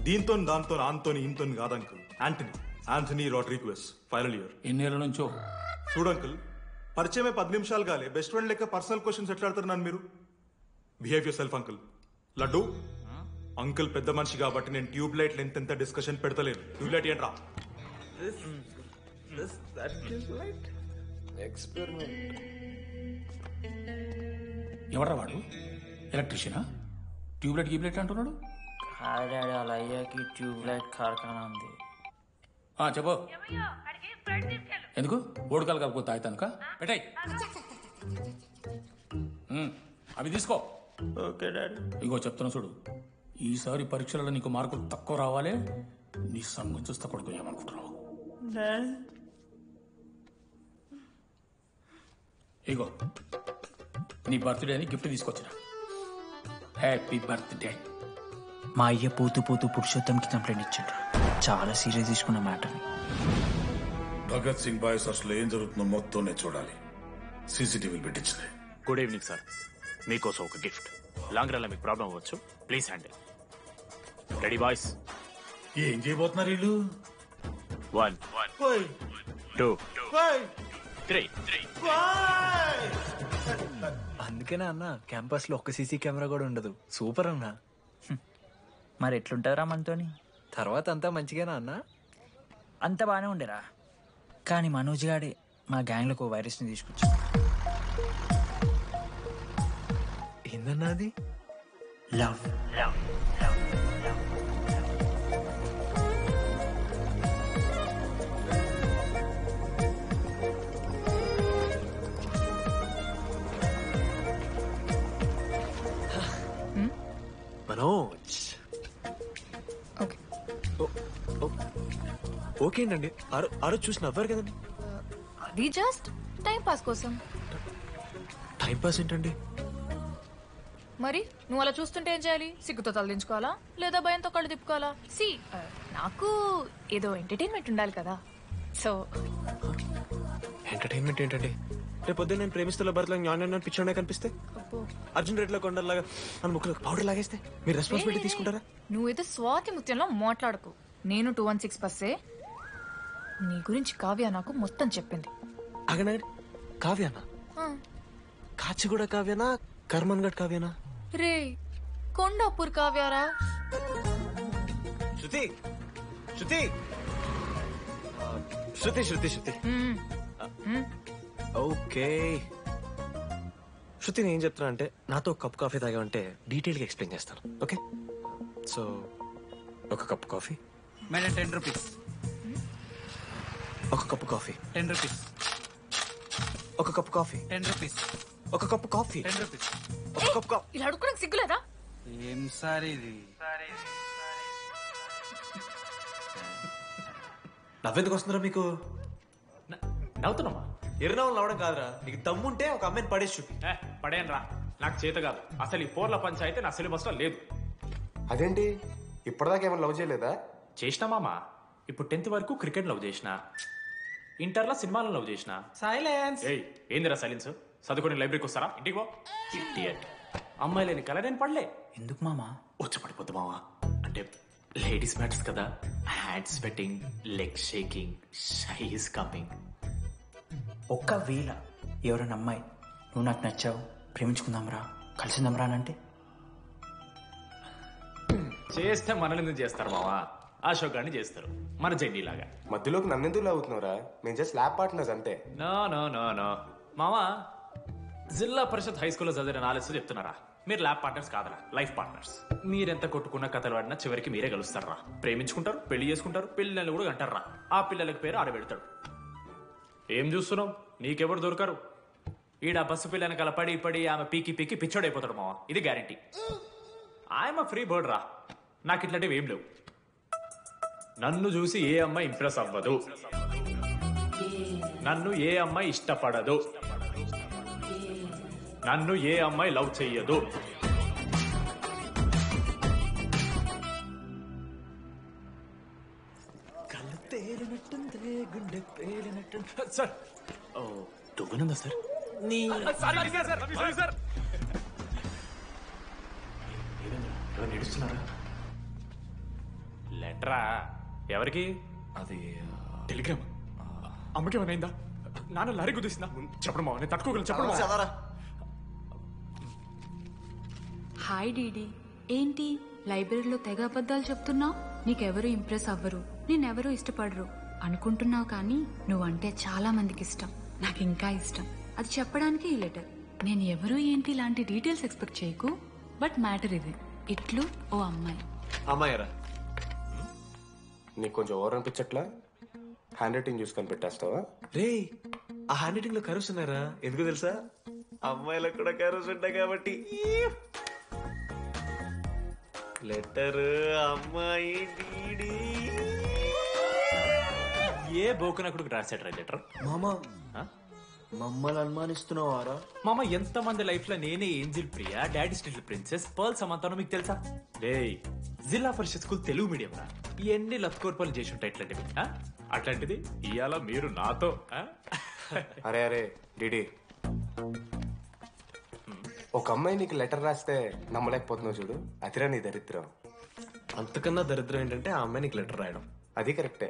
దీంతో దాంతో ఆంతోని ఇంతో కాదు uncle. Anthony Rodrigues, final year. ఎన్నేళ్ళ నుంచో? చూడు అంకుల్, పరిచయమే 10 నిమిషాలు కాలే బెస్ట్ ఫ్రెండ్ లెక్క పర్సనల్ క్వశ్చన్స్ ఎట్లా ఆడతారు నన్ను మీరు? Behave yourself uncle. Laddu uncle పెద్ద మనిషి కాబట్టి నేను ట్యూబ్ లైట్ లెంత్ ఎంత డిస్కషన్ పెడతలేను. ట్యూబ్ లైట్ ఏంట్రా? ఎవరా వాడు? ఎలక్ట్రీషియనా? ట్యూబ్లైట్ గీబ్లైట్ అంటున్నాడు. డాడీ అలా అయ్యాకి ట్యూబ్ లైట్ కార్ఖానా ఉంది. చెప్పు. ఎందుకు ఓడికాలు కలుపుకో తాగుతానుక? పెట్టాయి అవి తీసుకో. Okay daddy. ఇగో చెప్తున్నా చూడు, ఈసారి పరీక్షలలో నీకు మార్కులు తక్కువ రావాలి. నీ సంగం చూస్తా కొడుకు ఏమనుకుంటున్నావు? ఇగో నీ బర్త్డే అని గిఫ్ట్ తీసుకొచ్చిన. Happy birthday. మా అయ్య పోతూ పోతూ పురుషోత్తంకి కంప్లైంట్ ఇచ్చాడు. చాలా సీరియస్ తీసుకున్న మ్యాటర్ని. భగత్ సింగ్ బాయ్స్ అసలు ఏం జరుగుతుందో మొత్తం నేను చూడాలి. సీసీటీవీలు పెట్టించినాయి. గుడ్ ఈవినింగ్ సార్, మీకోసం ఒక గిఫ్ట్. లాంగ్ రన్ లో మీకు ప్రాబ్లం అవ్వచ్చు, ప్లీజ్ హ్యాండిల్. Ready boys? ఏం చేయబోతున్నారు వీళ్ళు? 1 2 3. అందుకేనా అన్న క్యాంపస్ లో ఒక్క సీసీ కెమెరా కూడా ఉండదు. సూపర్ అన్న. మరి ఎట్లుంటారా మనతోని? తర్వాత అంతా మంచిగానా అన్న? అంత బాగానే ఉండేరా, కానీ మనోజ్ గాడే మా గ్యాంగ్లోకి ఓ వైరస్ని తీసుకొచ్చి. ఏందన్నా అది? లవ్. మనోజ్ ఓకే అండి. ఆ రోజు చూసి నవ్వారు కదండి. అది జస్ట్ టైం పాస్ కోసం. టైం పాస్ ఏంటండి? మరి నువ్వు అలా చూస్తుంటే ఏం చేయాలి? సిగ్గుతో తలదించుకోవాలా లేదా భయంతో కళ్ళు తిప్పుకోవాలా? నాకు ఏదో ఎంటర్టైన్మెంట్ ఉండాలి కదా. సో ఎంటర్టైన్మెంట్ ఏంటండి? రేపు పొద్దున్న నేను ప్రేమిస్తున్న భర్తలో జ్ఞానం పిచ్చోనే కనిపిస్తే, అర్జున్ రెడ్డిలో కొండలాగా మన ముక్కలు పౌడర్ లాగేస్తే మీరు రెస్పాన్సిబిలిటీ తీసుకుంటారా? నువ్వేదో స్వాతి ముత్యంలో మాట్లాడకు. నేను 216 బస్సే. నీ గురించి కావ్య నాకు మొత్తం చెప్పింది. అగనగడి కావ్యానా? కాచిగూడ కావ్యానా? కర్మన్ గడ్ కావ్యానా? రే కొండాపూర్ కావ్యారా? శృతి శృతి శృతి శృతి శృతి ఓకే. శృతి నేను ఏం చెప్తున్నా అంటే, నాతో కప్ కాఫీ తాగామంటే డీటెయిల్గా ఎక్స్ప్లెయిన్ చేస్తాను. ఓకే, సో ఒక కప్ కాఫీ. Madam 10 rupees. ఒక కప్పు కాఫీ 10 రూపీస్. ఒక కప్పు కాఫీ 10 రూపీస్. ఒక కప్పు కాఫీ 10 రూపీస్. ఒక కప్పు కాఫీ. ఇలా అడుగుకోవడానికి సిగ్గులేదా? ఏం సార్ ఇది? నవ్వెందుకు వస్తున్నారా మీకు? నవ్వుతున్నామా? ఎర్రనవ్వులు నవ్వడం కాదురా, నీకు దమ్ముంటే ఒక అమ్మాయిని పడేసి చూపి. పడేయను రా, నాకు చేత కాదు. అసలు ఈ పోర్ల పంచాయితీ నా సిలబస్ లో లేదు. అదేంటి ఇప్పటిదాకా ఏమైనా లవ్ చేయలేదా? చేసినా మామా. ఇప్పుడు 10th వరకు క్రికెట్ లవ్ చేసిన, ఇంటర్లో సినిమాలో లవ్ చేసిన. సైలెన్స్. ఏయ్ ఏందిరా సైలెన్స్? చదువుకొని లైబ్రరీకి వస్తారా? ఇంటికి పో. ఇడియట్. అమ్మాయి లేని కల నేను పడలే. ఎందుకు మామా? వచ్చపడిపోద్దు మావా. అంటే లేడీస్ మ్యాటర్స్ కదా. Hand sweating, leg shaking, shy is coming. ఒక్కవేళ ఎవరైనా అమ్మాయి నువ్వు నాకు నచ్చావు, ప్రేమించుకుందాంరా, కలిసిందాంరా అని అంటే చేస్తే మనల్ని ఎందుకు చేస్తారు మావా? అశోక్ గారిని చేస్తారు, మన జెండీ లాగా. మధ్యలోకి నన్నెందుకు లాగుతున్నారా? మేము జస్ట్ ల్యాబ్ పార్ట్నర్స్ అంతే. నో నో నో నో మావా, జిల్లా పరిషత్ హై స్కూల్లో చదివిన నాలెడ్జ్ చెప్తున్నారా? మీరు ల్యాబ్ పార్ట్నర్స్ కాదరా, లైఫ్ పార్ట్నర్స్. మీరెంత కొట్టుకున్న కథలు పడినా చివరికి మీరే కలుస్తారా. ప్రేమించుకుంటారు, పెళ్లి చేసుకుంటారు, పిల్లల్ని కూడా అంటారా. ఆ పిల్లలకి పేరు ఆడబెడతాడు. ఏం చూస్తున్నావు? నీకెవరు దొరకరు. ఈడ బస్సు పిల్లని కల పడి పడి ఆమె పీకి పీకి పిచ్చోడైపోతాడు మావా. ఇది గ్యారంటీ. ఆయమ ఫ్రీ బర్డ్ రా. నాకు ఇట్లాంటివి ఏం లేవు. నన్ను చూసి ఏ అమ్మాయి ఇంప్రెస్ అవ్వదు, నన్ను ఏ అమ్మాయి ఇష్టపడదు, నన్ను ఏ అమ్మాయి లవ్ చెయ్యదు. సార్ దువ్వనుందా సార్? నడుస్తున్నారా? లెటరా? ఎవరికి? అది టెలిగ్రామ్. అమ్మకి ఏమైనా నాన్న లారీ కుదిసిందా? చెప్పడం మావా, నేను తట్టుకోగలను. చెప్పడం. Hi DD. ఏంటి లైబ్రరీలో తెగ అబద్ధాలు చెప్తున్నావు? నీకెవరూ ఇంప్రెస్ అవ్వరు, నేనెవరూ ఇష్టపడరు అనుకుంటున్నావు, కానీ నువ్వంటే చాలా మందికి ఇష్టం. నాకు ఇంకా ఇష్టం. అది చెప్పడానికి ఈ లెటర్. నేను ఎవరు ఏంటి ఇలాంటి డీటెయిల్స్ ఎక్స్పెక్ట్ చేయకు, బట్ మ్యాటర్ ఇది. ఇట్లు ఓ అమ్మాయి. అమ్మాయిరా? నీకు కొంచెం ఓవర్ అనిపించట్లా? హ్యాండ్ రైటింగ్ చూసి కనిపెట్టేస్తావా? రే, ఆ హ్యాండ్ రైటింగ్ లో కర్వ్స్ ఉన్నారా? ఎందుకు తెలుసా? అమ్మాయిలకు కూడా కర్వ్స్ ఉంటాయి కాబట్టి. లెటర్ అమ్మాయి డీడీ. ఏ బోకనకుడికి రాశాడు రా లెటర్? మామా మమ్మల్ని అనుమానిస్తున్నావారా? మామ ఎంతమంది లైఫ్ లో నేనే angel Priya, daddy still princess, pearl సమంతానో మీకు తెలుసా? డే జిల్లా పరిషత్ స్కూల్ తెలుగు మీడియం రా. ఎన్ని లత్కోర్పాలు చేసి ఉంటాయి ఇట్లాంటివి. అట్లాంటిది ఇవాళ మీరు నాతో. అరే అరే డిడి, ఒక అమ్మాయి నీకు లెటర్ రాస్తే నమ్మలేకపోతున్నావు చూడు, అదిరా నీ దరిద్రం. అంతకన్నా దరిద్రం ఏంటంటే ఆ అమ్మాయి నీకు లెటర్ రాయడం. అది కరెక్టే.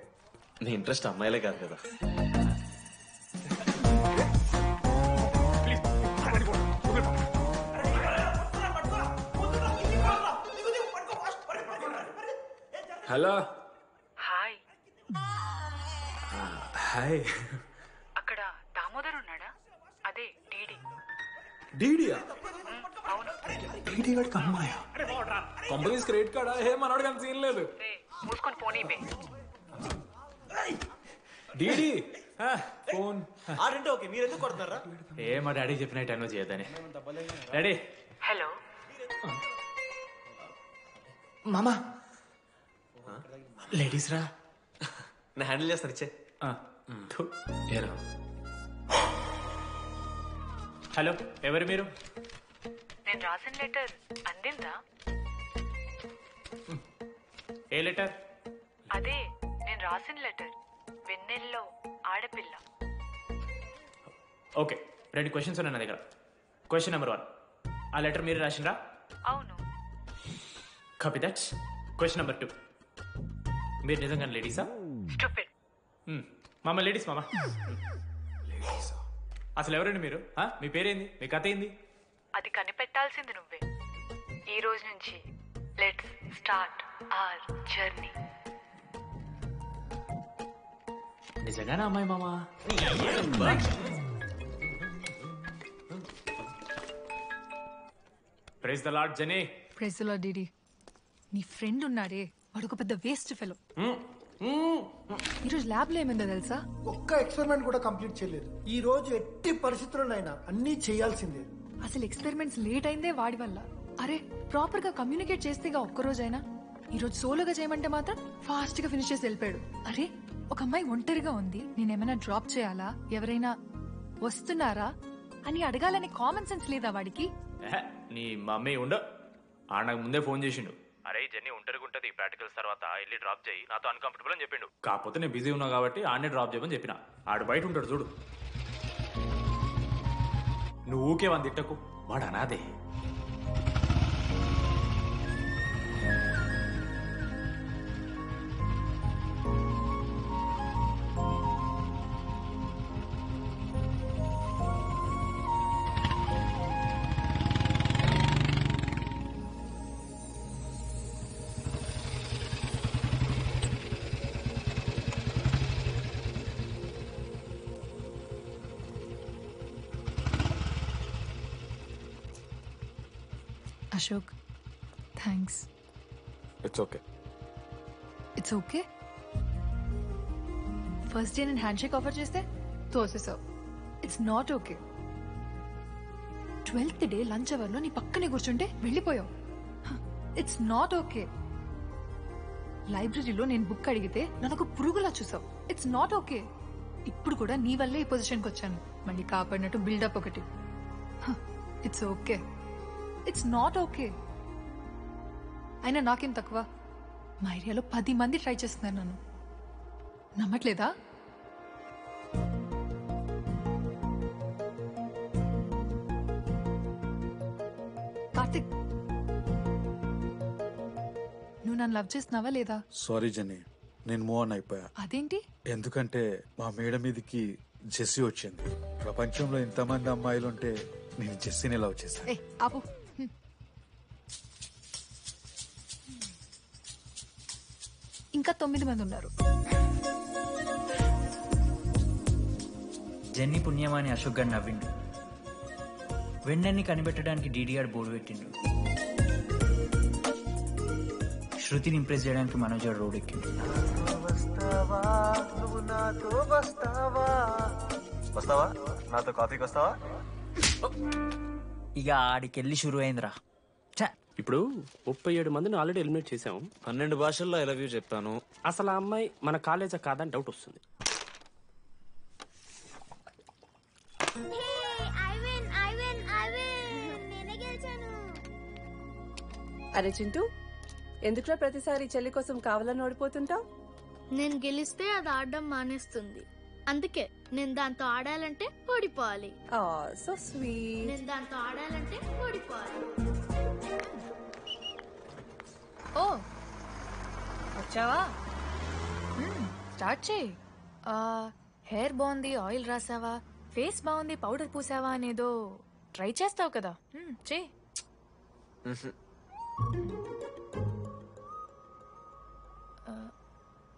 నీ ఇంట్రెస్ట్ అమ్మాయిలే కాదు కదా. హలో. హాయ్. హాయ్. అక్కడ దామోదర్ ఉన్నాడా? అదే డీడీ. డీడీయా? అవును. డీడీ వాడికి అమ్మాయా? Companies credit కార్డా? ఏ మనోడు కానీ సీన్ లేదు. మూసుకొని పోనీ బే. DD phone. ఆడంటే ఓకే, మీరు ఎందుకు కొడుతున్నారా? మా డాడీ చెప్పిన టైంలో చేయదని. డాడీ. హలో మామా. లేడీస్ రా. నేను హ్యాండిల్ చేస్తాను, ఇచ్చే. హలో, ఎవరు మీరు? నేను రాసిన లెటర్ అందిందా? ఏ లెటర్? అదే నేను రాసిన లెటర్, వెన్నెల్లో ఆడపిల్ల. ఓకే, 2 క్వశ్చన్స్ ఉన్నాయి నా దగ్గర. క్వశ్చన్ నెంబర్ 1, ఆ లెటర్ మీరు రాసిండ్రా? అవును. Copy that. క్వశ్చన్ నెంబర్ 2, మీరు నిజంగా లేడీసా? స్టూపిడ్. మామ లేడీస్ మామ. అసలు ఎవరండి మీరు? మీ పేరేంది? మీ కథ ఏంది? అది కనిపెట్టాల్సింది నువ్వే. ఈ రోజు నుంచి లెట్స్ స్టార్ట్ అవర్ జర్నీ. నిజంగానే అమ్మాయి మామా? Praise the Lord Jenny. Praise the Lord DD. నీ ఫ్రెండ్ ఉన్నాడే, వాడు ఒక పెద్ద వేస్ట్ ఫెలో. ఈరోజు ల్యాబ్ లో ఏమైందో తెలుసా? ఒక్క ఎక్స్పెరిమెంట్ కూడా కంప్లీట్ చేయలేదు. ఈ రోజు ఎట్టి పరిస్థితుల్లోనైనా అన్ని చేయాల్సిందే. అసలు ఎక్స్పెరిమెంట్స్ లేట్ అయిందే వాడి వల్ల. అరే ప్రాపర్ గా కమ్యూనికేట్ చేస్తేగా ఒక్కరోజైనా. ఈ రోజు సోలోగా చేయమంటే మాత్రం ఫాస్ట్ గా ఫినిష్ చేసి వెళ్ళిపోయాడు. అరే ఒక అమ్మాయి ఒంటరిగా ఉంది, నేనేమైనా డ్రాప్ చేయాలా, ఎవరైనా వస్తున్నారా అని అడగాలనే కామన్ సెన్స్ లేదా వాడికి? నీ మమ్మీ ఉండ నాకు ముందే ఫోన్ చేసిండు. అరే జెన్నీ ఒంటరిగా ఉంటది, ప్రాక్టికల్స్ తర్వాత వెళ్ళి డ్రాప్ చేయి, నాతో అన్కంఫర్టబుల్ అని చెప్పిండు. కాకపోతే నేను బిజీ ఉన్నా కాబట్టి ఆడనే డ్రాప్ చేయమని చెప్పిన. ఆడు బయట ఉంటాడు చూడు. నువ్వు ఊకే వాని తిట్టకు, వాడు అనాదే. Ashok thanks. It's okay. It's okay. First day నేను హ్యాండ్ షేక్ ఆఫర్ చేస్తే తోసేసావు. It's not okay. 12th day lunch hour లో నీ పక్కనే కూర్చుంటే వెళ్ళిపోయావు. It's not okay. లైబ్రరీలో నేను బుక్ అడిగితే నన్ను పురుగులా చూసావు. It's not okay. ఇప్పుడు కూడా నీ వల్లే ఈ పొజిషన్కి వచ్చాను. మళ్ళీ కాపాడినట్టు బిల్డప్ ఒకటి. It's okay. It's not okay. అయినా నాకేం తక్కువ? మా ఏరియాలో 10 మంది ట్రై చేస్తున్నారు నన్ను. నమ్మట్లేదా? కార్తిక్, నువ్వు నన్ను లవ్ చేస్తున్నావా లేదా? సారీ జెన్నీ, నేను మూవ్ ఆన్ అయిపోయా. అదేంటి? ఎందుకంటే మా మేడ మీదకి జెస్సీ వచ్చింది. ప్రపంచంలో ఇంతమంది అమ్మాయిలు ఉంటే నేను జెస్సీని లవ్ చేశాను. ఆపు. ఇంకా 9 మంది ఉన్నారు. జెన్నీ పుణ్యమాని అశోక్ గారు నవ్విండు. వెన్నెన్ని కనిపెట్టడానికి డీడీఆర్ బోర్డు పెట్టిండు. శృతిని ఇంప్రెస్ చేయడానికి మనోజ్ గారు రోడ్ ఎక్కిండు. వస్తావా నాతో కాఫీకి వస్తావా? ఇక ఆడికెళ్ళి షురు అయిందిరా. ఇప్పుడు 37 మందిని ఆల్రెడీ ఎలిమినేట్ చేసాం. 12 భాషల్లో ఐ లవ్ యూ చెప్పాను. అసలు ఆ అమ్మాయి మన కాలేజా కాదని డౌట్ వస్తుంది. అరే చింటూ, ఎందుకురా ప్రతిసారి చెల్లి కోసం కావాలని ఓడిపోతుంటావు? నేను గెలిస్తే అది ఆడడం మానేస్తుంది. అందుకే నేను దాంతో ఆడాలంటే ఓడిపోవాలి. So sweet. నేను దాంతో ఆడాలంటే ఓడిపోవాలి. ఓ వచ్చావా? స్టార్ట్ చేయి. హెయిర్ బాగుంది, ఆయిల్ రాసావా, ఫేస్ బాగుంది, పౌడర్ పూసావా అనేదో ట్రై చేస్తావు కదా, చేయి.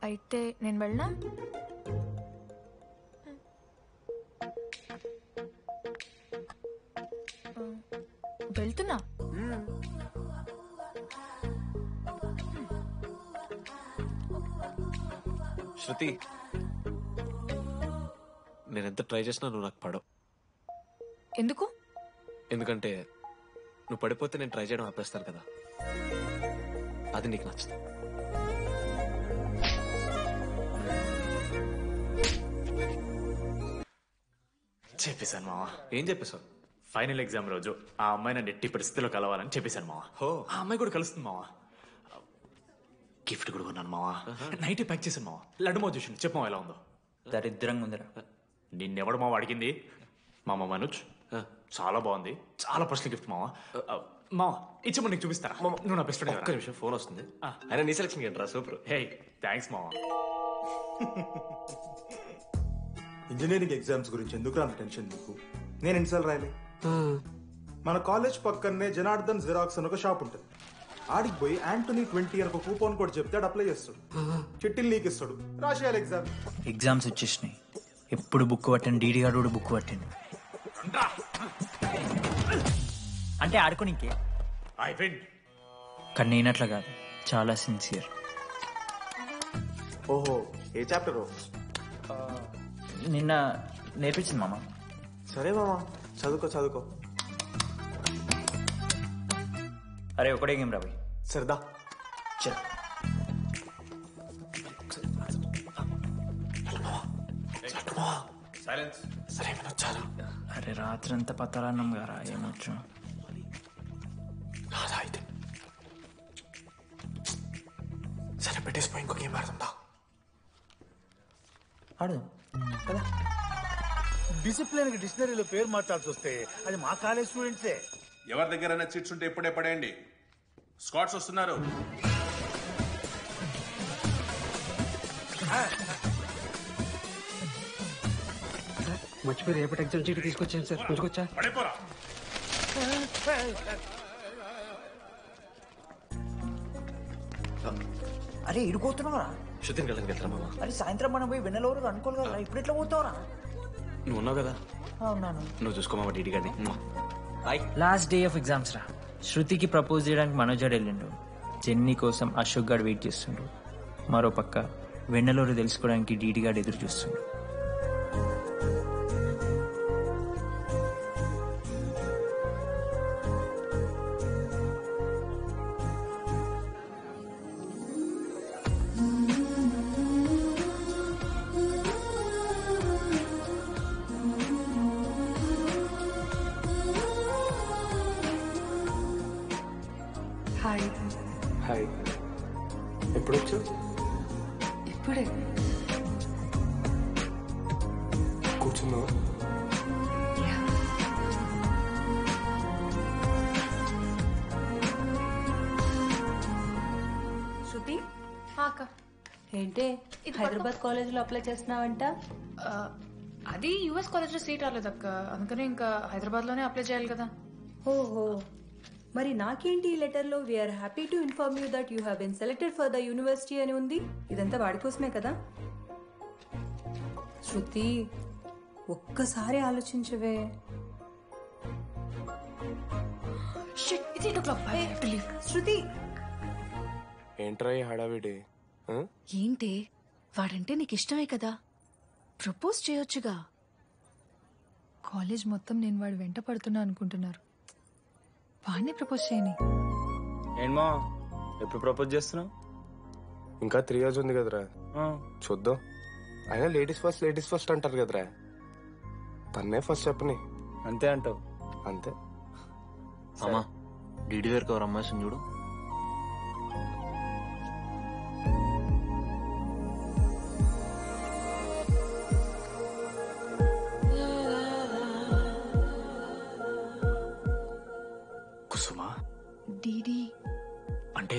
అయితే నేను వెళ్ళనా? వెళ్తున్నా. శృతి, నేను ఎంత ట్రై చేసినా నువ్వు నాకు పడవు. ఎందుకు? ఎందుకంటే నువ్వు పడిపోతే నేను ట్రై చేయడం ఆపేస్తాను కదా, అది నీకు నచ్చదు. చెప్పేశాను మావా. ఏం చెప్పేశావు? ఫైనల్ ఎగ్జామ్ రోజు ఆ అమ్మాయి నన్ను ఎట్టి పరిస్థితిలో కలవాలని చెప్పేశాను మావా. ఆ అమ్మాయి కూడా కలుస్తుంది మావా. గిఫ్ట్ కూడా కొన్నాను మావా. నైట్ ప్యాక్ చేశాను మావా. లడ్డు మావ చూసింది. చెప్పు మావా ఎలా ఉందో. దరిద్రంగా ఉందిరా. నిన్నెవడు మావా అడిగింది? మామ మనోజ్. చాలా బాగుంది, చాలా పర్సనల్ గిఫ్ట్ మావా. మావా ఇచ్చి నీకు చూపిస్తారా? నువ్వు నా బెస్ట్ ఫ్రెండ్. ఒక్క నిమిషం, ఫోన్ వస్తుంది. అయినా నీ సెలక్షన్ ఏంట్రా? సూపర్. హే థ్యాంక్స్ మావా. ఇంజనీరింగ్ ఎగ్జామ్స్ గురించి ఎందుకు అంత టెన్షన్ నీకు? నేను ఎన్నిసార్లు రాయలే. మన కాలేజ్ పక్కనే జనార్దన్ జిరాక్స్ అని ఒక షాప్ ఉంటుంది. ఆడికి పోయి యాంటనీ 20 అని ఒక కూపన్ కోడ్ చెప్తే ఆడు అప్లై చేస్తాడు. చిట్టిల్ నీకు ఇస్తాడు, రాసేయాలి ఎగ్జామ్. ఎగ్జామ్స్ వచ్చేసినాయి. ఎప్పుడు బుక్ పట్టాను, డీడీ గారు కూడా బుక్ పట్టాను. అంటే ఆడుకోనికే. కానీ నేనట్లా కాదు, చాలా సిన్సియర్. ఓహో, ఏ చాప్టర్? నిన్న నేర్పించింది మామ. సరే మామ, చదువుకో చదువుకో. అరే ఒకటే గేమ్ రాబోయ్. సరదా చల్. సరే వినొచ్చాను. అరే రాత్రంతా పతరాన్నం గారా, ఏమొచ్చు. అయితే సరే పెట్టేసిపోయి ఇంకో గేమ్ ఆడుతుందా? ఆడు. డిసిప్లిన్ కి డిక్షనరీలో పేరు మార్చాల్సి వస్తే అది మా కాలేజ్ స్టూడెంట్సే. ఎవరి దగ్గర చిట్స్ ఉంటే ఇప్పుడే పడేయండి. స్కాట్స్ వస్తున్నారు. మర్చిపోయి రేపటి ఎగ్జామ్ చీటి తీసుకొచ్చాను సార్, కొంచెం పడిపోరా. అరే ఇరుకోతున్నావురా. శృతిని వెళ్ళని వెళ్తారా మామ? అరే సాయంత్రం మనం పోయి వెన్నెలవరు అనుకోవాలి కదా, ఇప్పుడు ఎట్లా పోతావురా? నువ్వు ఉన్నావు కదా. అవునాను. నువ్వు చూసుకో మామ డీడీ గారిని. లాస్ట్ డే ఆఫ్ ఎగ్జామ్స్ రా. శృతికి ప్రపోజ్ చేయడానికి మనోజాడు వెళ్ళిండు. జెన్నీ కోసం అశోక్ గాడు వెయిట్ చేస్తుండు. మరో పక్క వెన్నెలూరు తెలుసుకోవడానికి డీడీ గాడు ఎదురు చూస్తుండు. హాయ్. హాయ్. ఎప్పుడు వచ్చావు? ఇప్పుడే. కూర్చున్నావు? శృతి, అక్క ఏంటి హైదరాబాద్ కాలేజ్ లో అప్లై చేస్తున్నావంట? అది యుఎస్ కాలేజ్ లో సీట్ రాలేదు అక్క, అందుకని ఇంకా హైదరాబాద్ లోనే అప్లై చేయాలి కదా. ఓహో, మరి నాకేంటి ఈ లెటర్లో we are happy to inform you that you have been selected for the university అని ఉంది. ఇదంతా వాడి కోసమే కదా. శృతి, ఒక్కసారి ఆలోచించవే. శృతి, ఏంట్రా ఈ హడావిడి? ఏంటి వాడంటే నీకు ఇష్టమే కదా, ప్రపోజ్ చేయొచ్చుగా. కాలేజ్ మొత్తం నేను వాడు వెంట పడుతున్నా అనుకుంటున్నారు. వాడిని ప్రపోజ్ చేయని. ఏంటమ్మా ఎప్పుడు ప్రపోజ్ చేస్తున్నావు? ఇంకా 3 years ఉంది కదరా, చూద్దాం. అయినా లేడీస్ ఫస్ట్ అంటారు కదరా, తన్నే ఫస్ట్ చెప్పని. అంతే అంటావు? అంతే. అమ్మా డీడీ గారికి ఎవరు అమ్మాయి చూడు. అంటే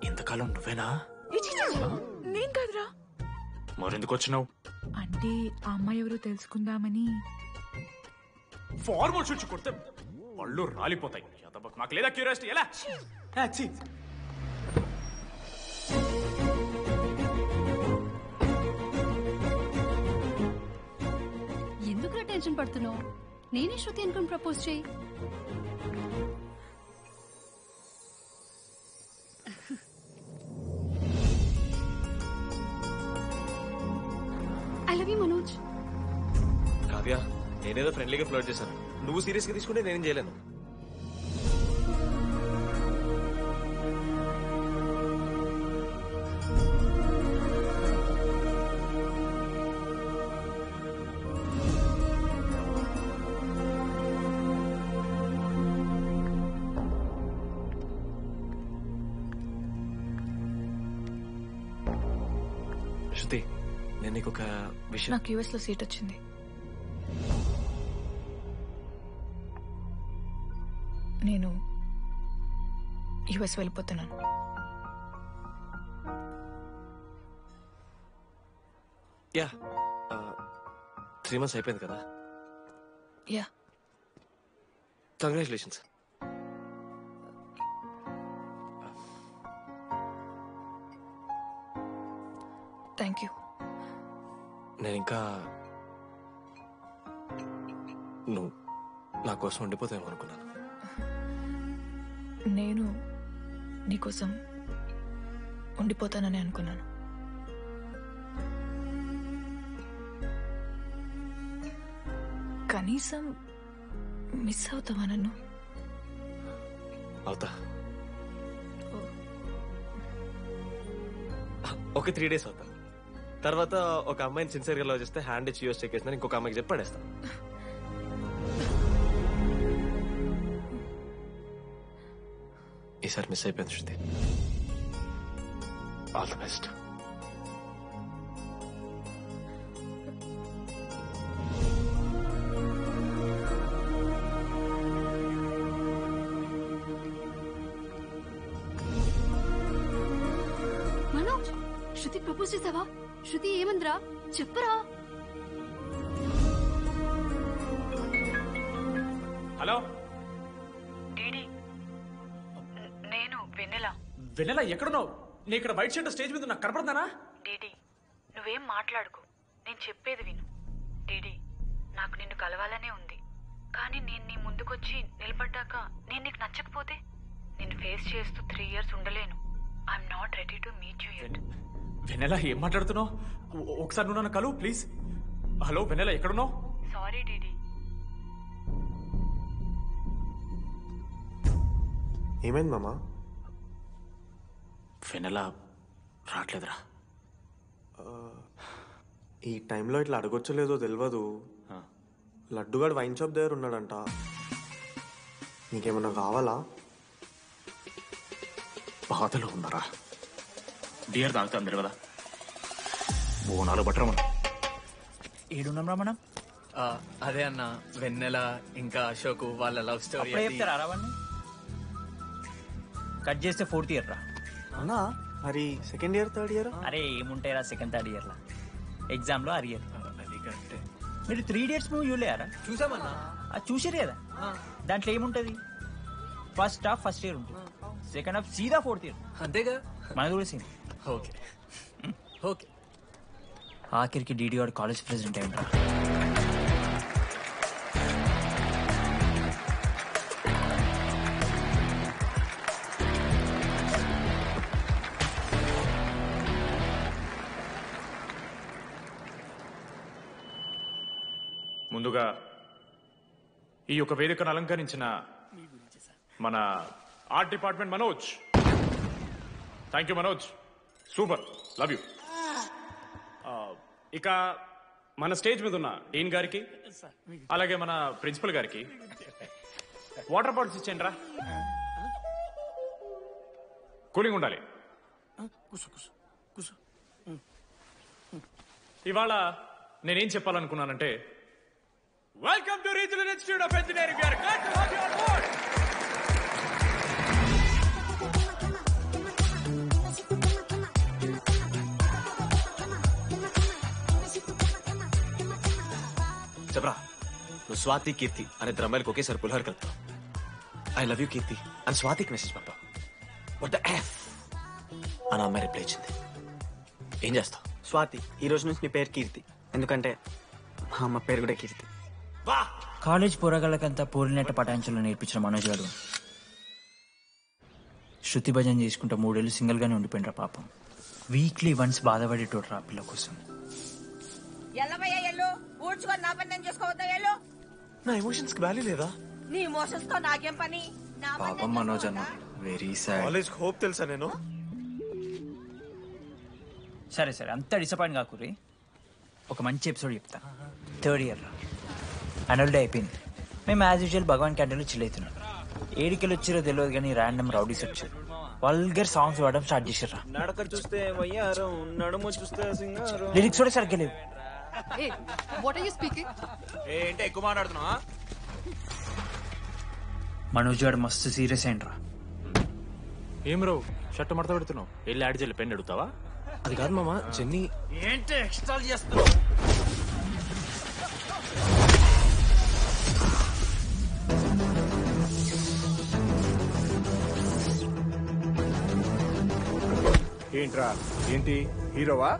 ఇంతకాలం నువ్వేనా? నేను కాదురా. మరెందుకు వచ్చినావు? అంటే ఆ అమ్మాయి ఎవరో తెలుసుకుందామని. ఫార్మల్ షూట్ కొడితే పళ్ళు రాలిపోతాయి. నాకు లేదా క్యూరియాసిటీ? ఎలా? ఎందుకు టెన్షన్ పడుతున్నావు? నేనే శృతి అనుకుని ప్రపోజ్ చేయి. I love you Manoj. Kavya, నేనేదో ఫ్రెండ్లీగా ఫ్లోట్ చేశాను. నువ్వు సీరియస్ గా తీసుకుంటే నేనేం చేయలేను. శృతి, నేను నీకు ఒక విషయం. నాకు యూఎస్ లో సీట్ వచ్చింది. నేను యుఎస్ వెళ్ళిపోతున్నాను. యా, 3 months అయిపోయింది కదా. Yeah, congratulations. Thank you. నేను ఇంకా నువ్వు నా కోసం ఉండిపోతావేమో అనుకున్నాను. నేను నీకోసం ఉండిపోతానని అనుకున్నాను. కనీసం మిస్ అవుతావా నన్ను? అవుతా. ఒక 3 days అవుతా. తర్వాత ఒక అమ్మాయిని సిన్సియర్ గా లవ్ చేస్తే హ్యాండ్ ఇచ్చి యూస్ చెక్ చేసిన ఇంకొక అమ్మాయికి చెప్పి పడేస్తా. ఈసారి మిస్ అయిపోయింది Shruti. All the best. Manoj, Shruti propose చేసావా? శృతి ఏమందిరా చెప్పరా? హలో డీడీ, నేను వెన్నెల. వెన్నెల ఎక్కడున్నావు? నీ ఇక్కడ వైట్ షర్ట్ స్టేజ్ మీద నాకు కనపడతానా? డీడీ, నువ్వేం మాట్లాడుకో, నేను చెప్పేది విను. డీడీ, నాకు నిన్ను కలవాలనే ఉంది. కానీ నేను నీ ముందుకొచ్చి నిలబడ్డాక నేను నీకు నచ్చకపోతే నిన్ను ఫేస్ చేస్తూ 3 years ఉండలేను. I'm not ready to meet you yet. Vennela ఏం మాట్లాడుతున్నావు? ఒకసారి నువ్వు నన్ను కలువు ప్లీజ్. హలో వెన్నెల ఎక్కడున్నావు? Sorry DD. ఏమైంది మామా? వెన్నెల రావట్లేదురా. ఈ టైంలో ఇట్లా అడగొచ్చో లేదో తెలియదు. లడ్డుగాడు వైన్ షాప్ దగ్గర ఉన్నాడంట. నీకేమన్నా కావాలా? బాధలో ఉన్నారా? బియర్ తాగుతా అందరు కదా. బోనాలు బట్టరా మనం. ఏడున్నాం రా మనం? అదే అన్న, వెన్నెల ఇంకా అశోక్ వాళ్ళ లవ్ స్టోరీ చెప్తారా రావని? కట్ చేస్తే 4th year రా. అవునా? మరి 2nd year 3rd year? అరే ఏముంటాయిరా 2nd 3rd year లా. ఎగ్జామ్ లో అరియర్. అది కరెక్టే. మీరు 3 dates మూవీ చూడలేరా? చూసామన్నా. అది చూసారు కదా. దాంట్లో ఏముంటది? ఫస్ట్ హాఫ్ ఫస్ట్ ఇయర్ ఉంటుంది, సెకండ్ హాఫ్ సీదా 4th year. అంతేగా? మనది కూడా సేమ్. Okay okay. ఆఖరికి డీడీ వాడు కాలేజ్ ప్రెసిడెంట్ అయిందా? ముందుగా ఈ యొక్క వేదికను అలంకరించిన మన art department Manoj. Thank you Manoj, super, love you. ఇక మన స్టేజ్ మీద ఉన్న డీన్ గారికి అలాగే మన ప్రిన్సిపల్ గారికి వాటర్ బాటిల్స్ ఇచ్చేయండి రా. కూలింగ్ ఉండాలి. ఇవాళ నేనేం చెప్పాలనుకున్నానంటే, welcome to regional institute of engineering. చెప్పరా నువ్వు స్వాతి కీర్తి అనే ఇద్దరు అమ్మాయిలకు ఒకేసారి పులిహోర కలుపుతావు. ఐ లవ్ యూ కీర్తి అని స్వాతికి మెసేజ్ పంపావు. వాట్ ద ఎఫ్ అని అమ్మాయి రిప్లై ఇచ్చింది. ఏం చేస్తావు? స్వాతి, ఈ రోజు నుంచి నీ పేరు కీర్తి, ఎందుకంటే మా అమ్మ పేరు కూడా కీర్తి. కాలేజ్ పోరగాళ్ళకంతా పోరినట్ట పటాంచలు నేర్పించిన మనోజ్ గారు శృతి భజన చేసుకుంటా 3 ఏళ్ళు సింగిల్ గానే ఉండిపోయినరా పాపం. వీక్లీ వన్స్ బాధపడేటోడు రా పిల్ల కోసం. ఊడ్చుకొని నా పని నేను చేసుకోవద్దా? ఎల్లు. నా ఎమోషన్స్ కి వాల్యూ లేదా? నీ ఎమోషన్స్ తో నాకేం పని? పాపం మనోజ్ అన్న వెరీ సాడ్. కాలేజ్ హోప్ తెలుసా నేను? సరే సరే అంత డిసప్పాయింట్ కాకురి. ఒక మంచి ఎపిసోడ్ చెప్తా. 3rd ఇయర్ యాన్యువల్ డే అయిపోయింది. మేము యాజ్ యూజువల్ భగవాన్ క్యాంటీన్లో చిల్ అవుతున్నాం. ఏడికెళ్ళి వచ్చారో తెలియదు కానీ ర్యాండమ్ రౌడీస్ వచ్చారు. వల్గర్ సాంగ్స్ పాడడం స్టార్ట్ చేశారు. నడక చూస్తే వయ్యారం, నడుము చూస్తే సింగారం. లిరిక్స్ కూడా సరిగ్గా లేవు. Hey, what are you speaking? ఏంటి ఎక్కువ మాట్లాడుతున్నావా? మనోజ్ గారు మస్తు సీరియస్ అయిండ్రా. ఏం రావు షర్ట్ మడత పెడుతున్నావు? వెళ్ళి యాడ్ చేయాలి పెన్ అడుగుతావా? అది కాదు మామ, జెన్నీ. ఏంటి ఎక్స్ట్రా చేస్తున్నావు? ఏంట్రా ఏంటి హీరోవా?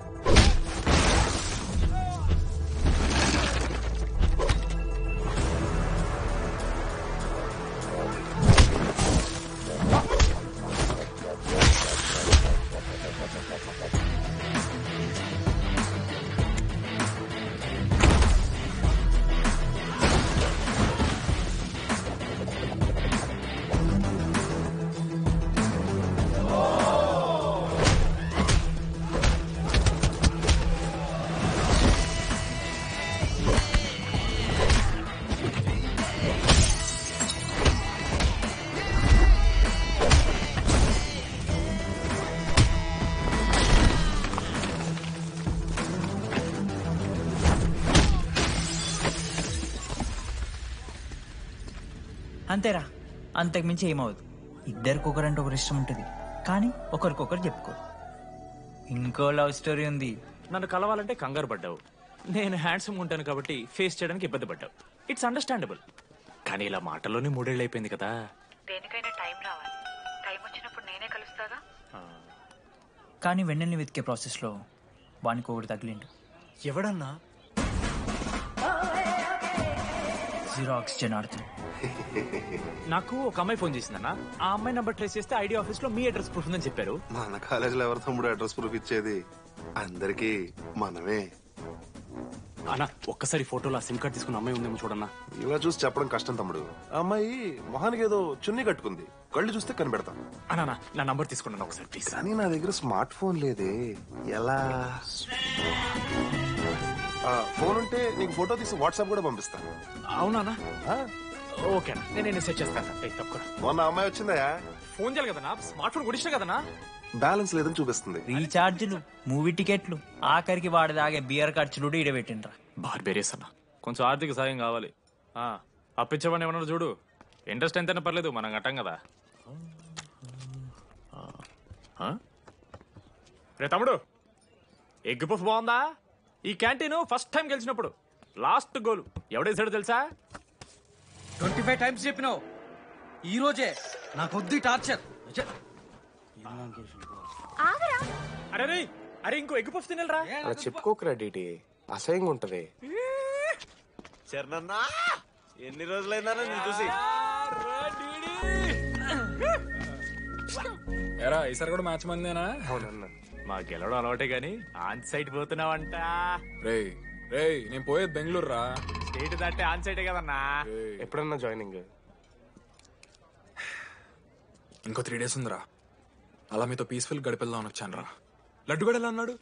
అంతేరా, అంతకుమించి ఏమవుదు. ఇద్దరికి ఒకరంటే ఒకరు ఇష్టం ఉంటుంది, కానీ ఒకరికొకరు చెప్పుకో. ఇంకో లవ్ స్టోరీ ఉంది. నన్ను కలవాలంటే కంగారు పడ్డావు. నేను హ్యాండ్సమ్ ఉంటాను కాబట్టి ఫేస్ చేయడానికి ఇబ్బంది పడ్డావు. It's understandable. కానీ ఇలా మాటల్లోనే 3 ఏళ్ళు అయిపోయింది కదా. దేనికైనా టైం రావాలి. టైం వచ్చినప్పుడు నేనే కలుస్తాగా. కానీ వెన్నెల్ని వెతికే ప్రాసెస్లో వానికి ఒకటి తగిలిండు. ఎవడన్నా? జీరో ఆక్సిజన్ ఆడుతుంది. నాకు ఒక అమ్మాయి ఫోన్ చేసిందన్న. ఆ అమ్మాయి నంబర్ ట్రేస్ చేస్తే ఐడి ఆఫీస్ లో మీ అడ్రస్ ప్రూఫ్ ఉందని చెప్పారు. మన కాలేజీలో ఎవరి తమ్ముడు అడ్రస్ ప్రూఫ్ ఇచ్చేది? అందరికి మనమే. అన్న ఒక్కసారి ఫోటోలో సిమ్ కార్డ్ తీసుకున్న అమ్మాయి ఉందేమో చూడన్నా. ఇలా చూసి చెప్పడం కష్టం తమ్ముడు. ఆ అమ్మాయి మొహానికి ఏదో చున్నీ కట్టుకుంది, కళ్ళు చూస్తే కనిపెడతాం. అన్నా నా నంబర్ తీసుకున్నాను ఒకసారి ప్లీజ్. కానీ నా దగ్గర స్మార్ట్ ఫోన్ లేదే, ఎలా? ఫోన్ ఉంటే నీకు ఫోటో తీసి వాట్సాప్ కూడా పంపిస్తాను. అవునా? ఓకే నేను సెట్ చేస్తాను. తక్కువ మొన్న అమ్మాయి వచ్చిందా? ఫోన్ చేయాలి కదన్నా, స్మార్ట్ ఫోన్ కూడా ఇష్టం కదన్నా. బ్యాలెన్స్ లేదని చూపిస్తుంది. రీఛార్జ్లు, మూవీ టికెట్లు, ఆఖరికి వాడి దాగే బియర్ ఖర్చులు ఈడబెట్టిండ్రా. బార్బేరియస్ అన్న, కొంచెం ఆర్థిక సాయం కావాలి. అప్పించమని ఏమన్నారు చూడు. ఇంట్రెస్ట్ ఎంతైనా పర్లేదు, మనం కట్టాం కదా. రే తమ్ముడు, ఎగ్ పఫ్ బాగుందా? ఈ క్యాంటీన్ ఫస్ట్ టైం గెలిచినప్పుడు లాస్ట్ గోల్ ఎవడేసాడో తెలుసా? 25 టైమ్స్ చెప్పినావు. ఈ రోజే నా కొద్ది టార్చర్. అరే అరే ఇంకో ఎగ్ పఫ్ తినరా? అలా చెప్పుకోకరా డీటీ, అసహ్యంగా ఉంటది. చరణన్నా ఎన్ని రోజులైనా నేను చూసి. ఎరా ఈసారి కూడా మ్యాచ్ మందేనా? అవునన్నా. మా గెలవడం అలవాటే గానీ ఆన్ సైడ్ పోతున్నావంట. రే రే నేను పోయేది బెంగళూరు రా. స్టేట్ దాటే ఆన్ సైడే కదన్నా. ఎప్పుడన్నా జాయినింగ్? ఇంకో 3 days ఉందిరా. అలా మీతో పీస్ఫుల్ గడిపెళ్దామని వచ్చాను రా. లడ్డు కూడా ఎలా అన్నాడు?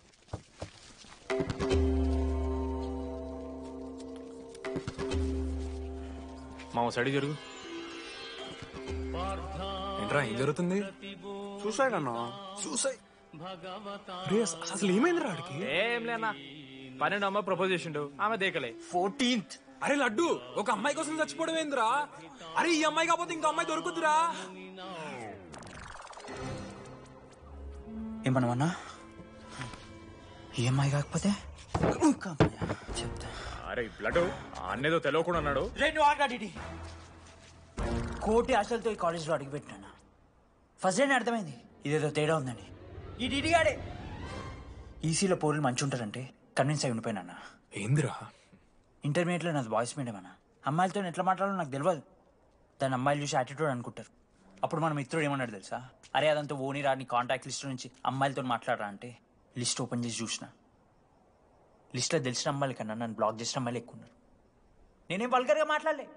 మా సైడ్ జరుగు. ఏంట్రా ఏం జరుగుతుంది? సూసైడ్ అన్నా. సూసైడ్? అసలు ఏమైందిరా ఆడికి? ఏం లేనా, 12 అమ్మాయి ప్రపోజ్ చేసిండు, ఆమె దేకలే. 14th. అరే లడ్డు, ఒక అమ్మాయి కోసం చచ్చిపోవడం ఏందిరా? అరే ఈ అమ్మాయి కాకపోతే ఇంకో అమ్మాయి దొరుకుతురా? ఏమన్నా ఈ అమ్మాయి కాకపోతే చెప్తా. అరే బ్లడ్ అన్నేదో తెలియకుండా అన్నాడు. రెండు ఆగాడి కోటి ఆశలతో ఈ కాలేజ్లో అడుగుపెట్టినా. ఫస్ట్ డే అర్థమైంది ఇదేదో తేడా ఉందని. ఈ డిడిగాడే ఈసీలో పౌరులు మంచి ఉంటారంటే కన్విన్స్ అయి ఉండిపోయినా. ఏందిరా? ఇంటర్మీడియట్లో నాది బాయ్స్ మీడియం అన్న. అమ్మాయిలతో ఎట్లా మాట్లాడాలో నాకు తెలియదు. దాని అమ్మాయిలు చూసి యాటిట్యూడ్ అనుకుంటారు. అప్పుడు మన మిత్రుడు ఏమన్నాడు తెలుసా? అరే అదంతా ఓనిరా, నీ కాంటాక్ట్ లిస్ట్ నుంచి అమ్మాయిలతో మాట్లాడరా అంటే లిస్ట్ ఓపెన్ చేసి చూసిన. లిస్ట్లో తెలిసిన అమ్మాయిల కన్నా నన్ను బ్లాక్ చేసిన అమ్మాయిలు ఎక్కువ ఉన్నారు. నేనేం వల్గర్గా మాట్లాడలే.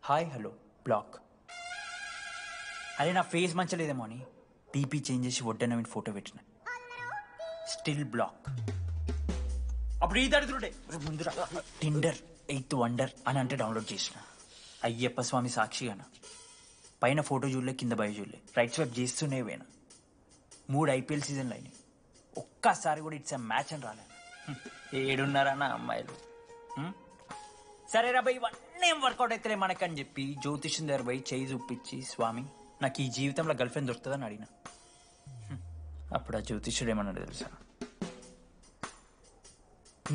Hi hello block. అరే నా ఫేస్ మంచలేదేమో అని టీపీ చేంజ్ చేసి వడ్డన ఫోటో పెట్టిన. Still block. అప్పుడు ఈ దరిద్రుడే ముందురా టిండర్ 8th వండర్ అని అంటే డౌన్లోడ్ చేసిన. అయ్యప్ప స్వామి సాక్షిగాన పైన ఫోటో చూడలే, కింద బయ చూడలే, రైట్ స్వైప్ చేస్తూనే పోయినా. 3 IPL సీజన్లు అయినాయి. ఒక్కసారి కూడా ఇట్స్ మ్యాచ్ అని రాలేదు. ఏడున్నారన్న అమ్మాయిలు. సరే రా భయ్, ఇవన్నీ ఏం వర్కౌట్ అవుతలే మనకని చెప్పి జ్యోతిష్యం దగ్గర పోయి చేయి చూపించి, స్వామి నాకు ఈ జీవితంలో గర్ల్ ఫ్రెండ్ దొరుకుతుందని అడిగిన. అప్పుడు ఆ జ్యోతిష్యుడు ఏమన్నాడు తెలుసా?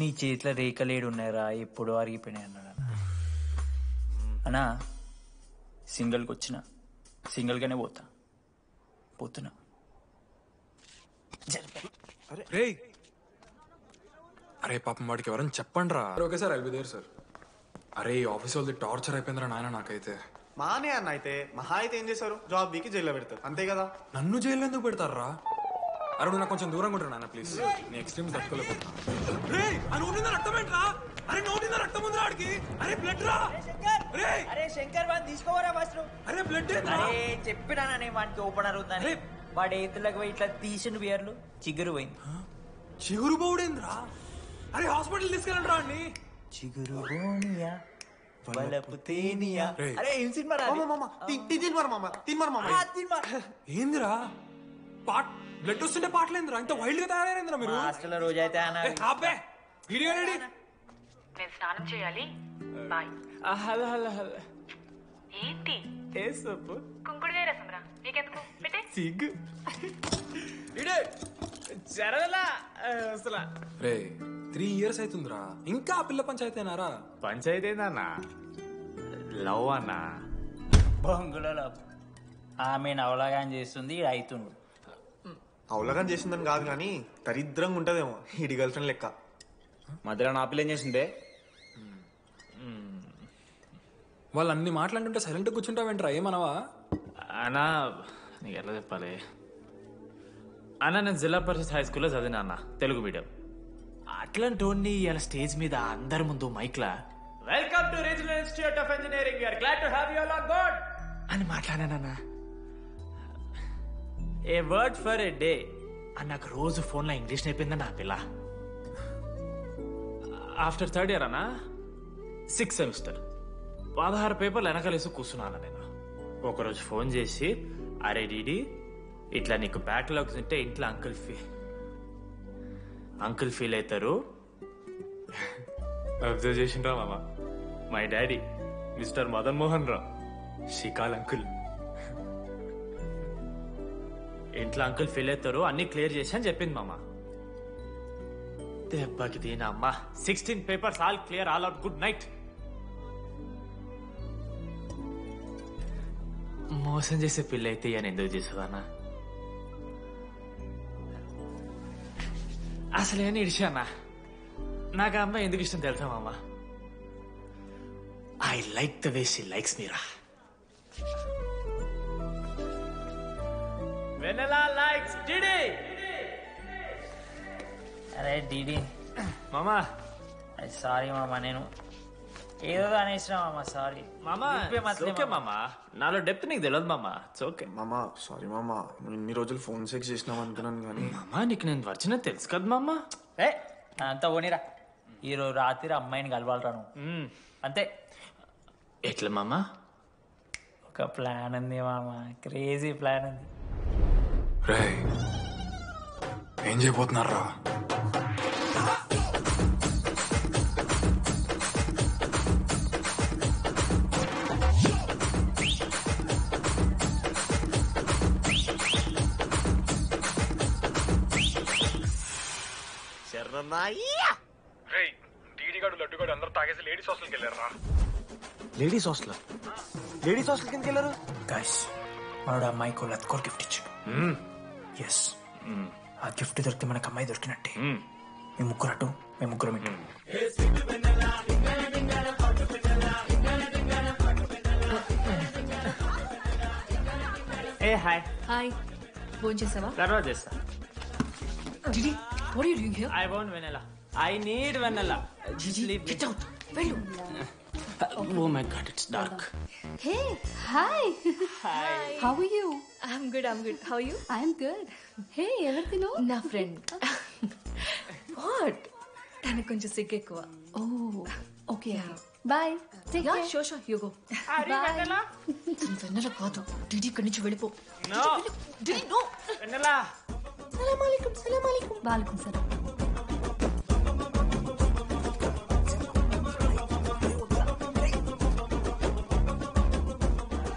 నీ చేతిలో రేఖలేడు ఉన్నాయరా, ఎప్పుడో అరిగిపోయినాయి అన్నాడు. అన్నా సింగిల్కి వచ్చిన సింగిల్గానే పోతున్నా. రేయ్ అరే పాపం వాడికి ఎవరైనా చెప్పండి రా. Okay sir, I'll be there sir. అరే ఈ ఆఫీస్ వాళ్ళది టార్చర్ అయిపోయిందిరా నాయన నాకైతే. మానే అన్న అయితే మహా అయితే ఏం చేశారు, జాబ్ వీకి జైల్లో పెడతారు అంతే కదా. నన్ను జైల్లో ఎందుకు పెడతారా? అరే నువ్వు నాకు కొంచెం దూరంగా ఉంటాను నాన్న ప్లీజ్. నీ ఎక్స్ట్రీమ్స్ తట్టుకోలేకపోతున్నా. అరే శంకర్ వాడిని తీసుకోవరా ఫస్ట్. అరే బ్లడ్ అరే చెప్పినానే వాడికి ఓపెనర్ ఉందని. వాడు ఎత్తులకు పోయి ఇట్లా తీసిన బియర్లు చిగురు పోయింది. చిగురు బౌడేంద్రా? అరే హాస్పిటల్ తీసుకెళ్ళండి రా అండి. చిగురు బోనియా వలపు తేనియా. అరే ఏం సినిమా రా? ఏందిరా పాట్ బ్లడ్ వస్తుంటే పాటలేందిరా? ఇంత వైల్డ్ గా తయారైందిరా మీరు. హాస్టల్ రోజు అయితే అబ్బే వీడియో రెడీ. నేను స్నానం చేయాలి. బాయ్. Hello hello hello. ఏంటి ఏ సోపు? కుంకుడుగాయ రసం రా. నీకెందుకు పెట్టే సిగ్గు. జరగలా అసలు. రే 3 years అవుతుందిరా, ఇంకా ఆ పిల్ల పంచాయతీనారా? పంచాయతీ ఏందన్నా? లవ్ అన్నా. బొంగులో లవ్. ఆమె నవలాగాని చేస్తుంది, ఇది అవుతుండు. అవలగం చేసిందని కాదు కానీ దరిద్రంగా ఉంటదేమో ఇడి గర్ల్ ఫ్రెండ్ లెక్క. మధ్యలో నా పిల్ల ఏం చేసిందే? వాళ్ళు అన్ని మాట్లాడుతుంటే సైలెంట్ కూర్చుంటావేంట్రా? ఏమనవా? అన్నా నీకు ఎట్లా చెప్పాలి అన్న, నేను జిల్లా పరిషత్ హై స్కూల్లో చదివినా అన్న, తెలుగు మీడియం. అట్లాంటి ఇలా స్టేజ్ మీద అందరి ముందు మైక్లా welcome to regional institute of engineering, we are glad to have you all on board అని మాట్లాడానన్నా. A word for a day అని నాకు రోజు ఫోన్లో ఇంగ్లీష్ నేర్పిందన్న ఆ పిల్ల. ఆఫ్టర్ 3rd year అన్నా 6th semester 16 పేపర్లు వెనకాలేసి కూర్చున్నాను నేను. ఒకరోజు ఫోన్ చేసి, అరే డీడీ ఇట్లా నీకు బ్యాక్లాగ్స్ ఉంటే ఇంట్లో అంకుల్ ఫీల్ అవుతారు. అబ్జర్వ్ చేసిండ్రా మామ, my daddy mister Madan Mohan Rao షికాల్ అంకుల్. ఇంట్లో అంకుల్ ఫీల్ అవుతారు, అన్ని క్లియర్ చేసి అని చెప్పింది మామ. దెబ్బకి దీని అమ్మ 16 papers all clear, all out, good night. మోసం చేసే పిల్ల అయితే అని ఎందుకు చేసేదానా? అసలు ఏమని ఇడిచానా? నాకు ఆ అమ్మాయి ఎందుకు ఇష్టం తెలుసా మామ? I like the way she likes me రా. Vennela likes DD. అరే డిడి మామా, సారీ మామా, నేను ఏదో అనేసిన మామా, సారీ మామా. ఓకే మామా, నాలో డెప్త్ నీకు తెలియదు మామా. ఇట్స్ ఓకే మామా. సారీ మామా, నువ్వు ఇన్ని రోజులు ఫోన్ సెక్స్ చేసినావు అనుకున్నాను కానీ. మామా నీకు నేను వచ్చిన తెలుసు కదా మామా. ఏ అంతా ఓనిరా, ఈరోజు రాత్రి అమ్మాయిని కలవాలరా నువ్వు అంతే. ఎట్లా మామా? ఒక ప్లాన్ ఉంది మామా, క్రేజీ ప్లాన్ ఉంది. రేయ్ ఏం చేయబోతున్నారా? డీడీ గాడు లడ్డు గాడు అందరూ తాగేసి లేడీస్ హాస్టల్కి వెళ్ళారా? లేడీస్ హాస్టల్ కిందకి వెళ్ళారు. గైస్ వాడు అమ్మాయికి లత్కోర్ గిఫ్ట్ ఇచ్చాడు. ఎస్, ఆ గిఫ్ట్ దొరికితే మనకు అమ్మాయి దొరికినట్టే. మేము ముగ్గురు అటు, మేము ముగ్గురం ఇటు. ఏ హాయ్. హాయ్, ఫోన్ చేసావా? తర్వాత చేస్తా. Didi, what are you doing here? I want vanilla. I need vanilla. Just leave me. Get out. వెళ్ళు. Oh my god, it's dark. Hey, hi. Hi. How are you? I'm good. How are you? I'm good. Hey, ఎవరిదిను? నా ఫ్రెండ్. What? తనకు కొంచెం సిగ్గు ఎక్కువ. Oh, okay. Bye. Take care. Sure, you go. Bye. వెన్నెల కాదు. డిడి ఇక్కడి నుంచి వెళ్ళిపో. No. DD, no. Vanilla. సలాం అలైకుం. వాలేకుం సలాం.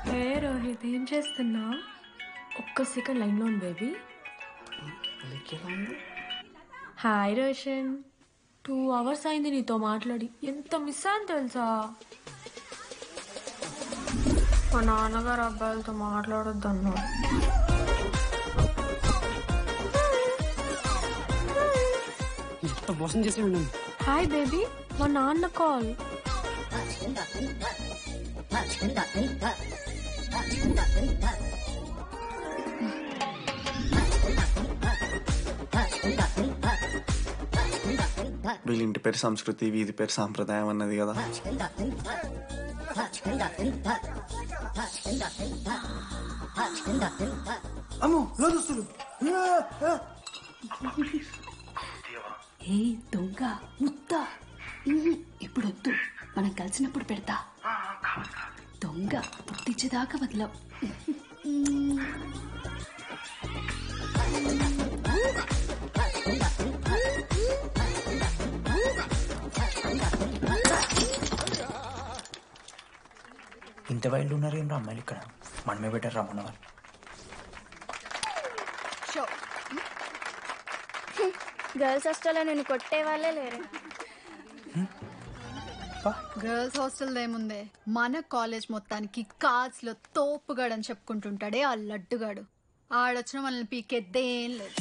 హే రోహిత్, ఏం చేస్తున్నా? ఒక్క సెకండ్ లైన్లో ఉంది బేబీ. హాయ్ రోషన్, 2 hours అయింది నీతో మాట్లాడి. ఎంత మిస్ అని తెలుసా? మా నాన్నగారు అబ్బాయిలతో మాట్లాడొద్దు అన్నారు. మోసం చేసి ఉన్నాను. హాయ్ బేబీ, మా నాన్న కాల్. వీళ్ళ ఇంటి పేరు సంస్కృతి, వీధి పేరు సాంప్రదాయం అన్నది కదా. అమ్మో లోదుస్తులు. ఏ దొంగ ముత్త, ఇప్పుడు వద్దు, మనం కలిసినప్పుడు పెడతా. దొంగ పుట్టించేదాకా వదలవు. ఇంత వైల్డ్ ఉన్నారు ఏం రా అమ్మాయిలు ఇక్కడ. మనమే బెటర్ రా మన వాళ్ళు. గర్ల్స్ హాస్టల్లో నేను కొట్టే వాళ్ళే లేరు. గర్ల్స్ హాస్టల్ ఏముందే, మన కాలేజ్ మొత్తానికి కార్డ్స్ లో తోపుగాడని చెప్పుకుంటుంటాడే ఆ లడ్డుగాడు. ఆడొచ్చిన మనల్ని పీకెద్దేం లేదు.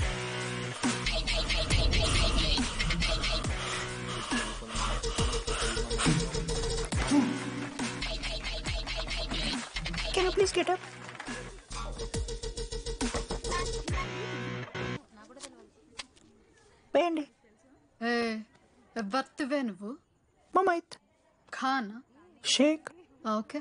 Can you please get up? వేయండి. ఎవరివే నువ్వు? మమైత్ ఖానా షేక్. ఓకే.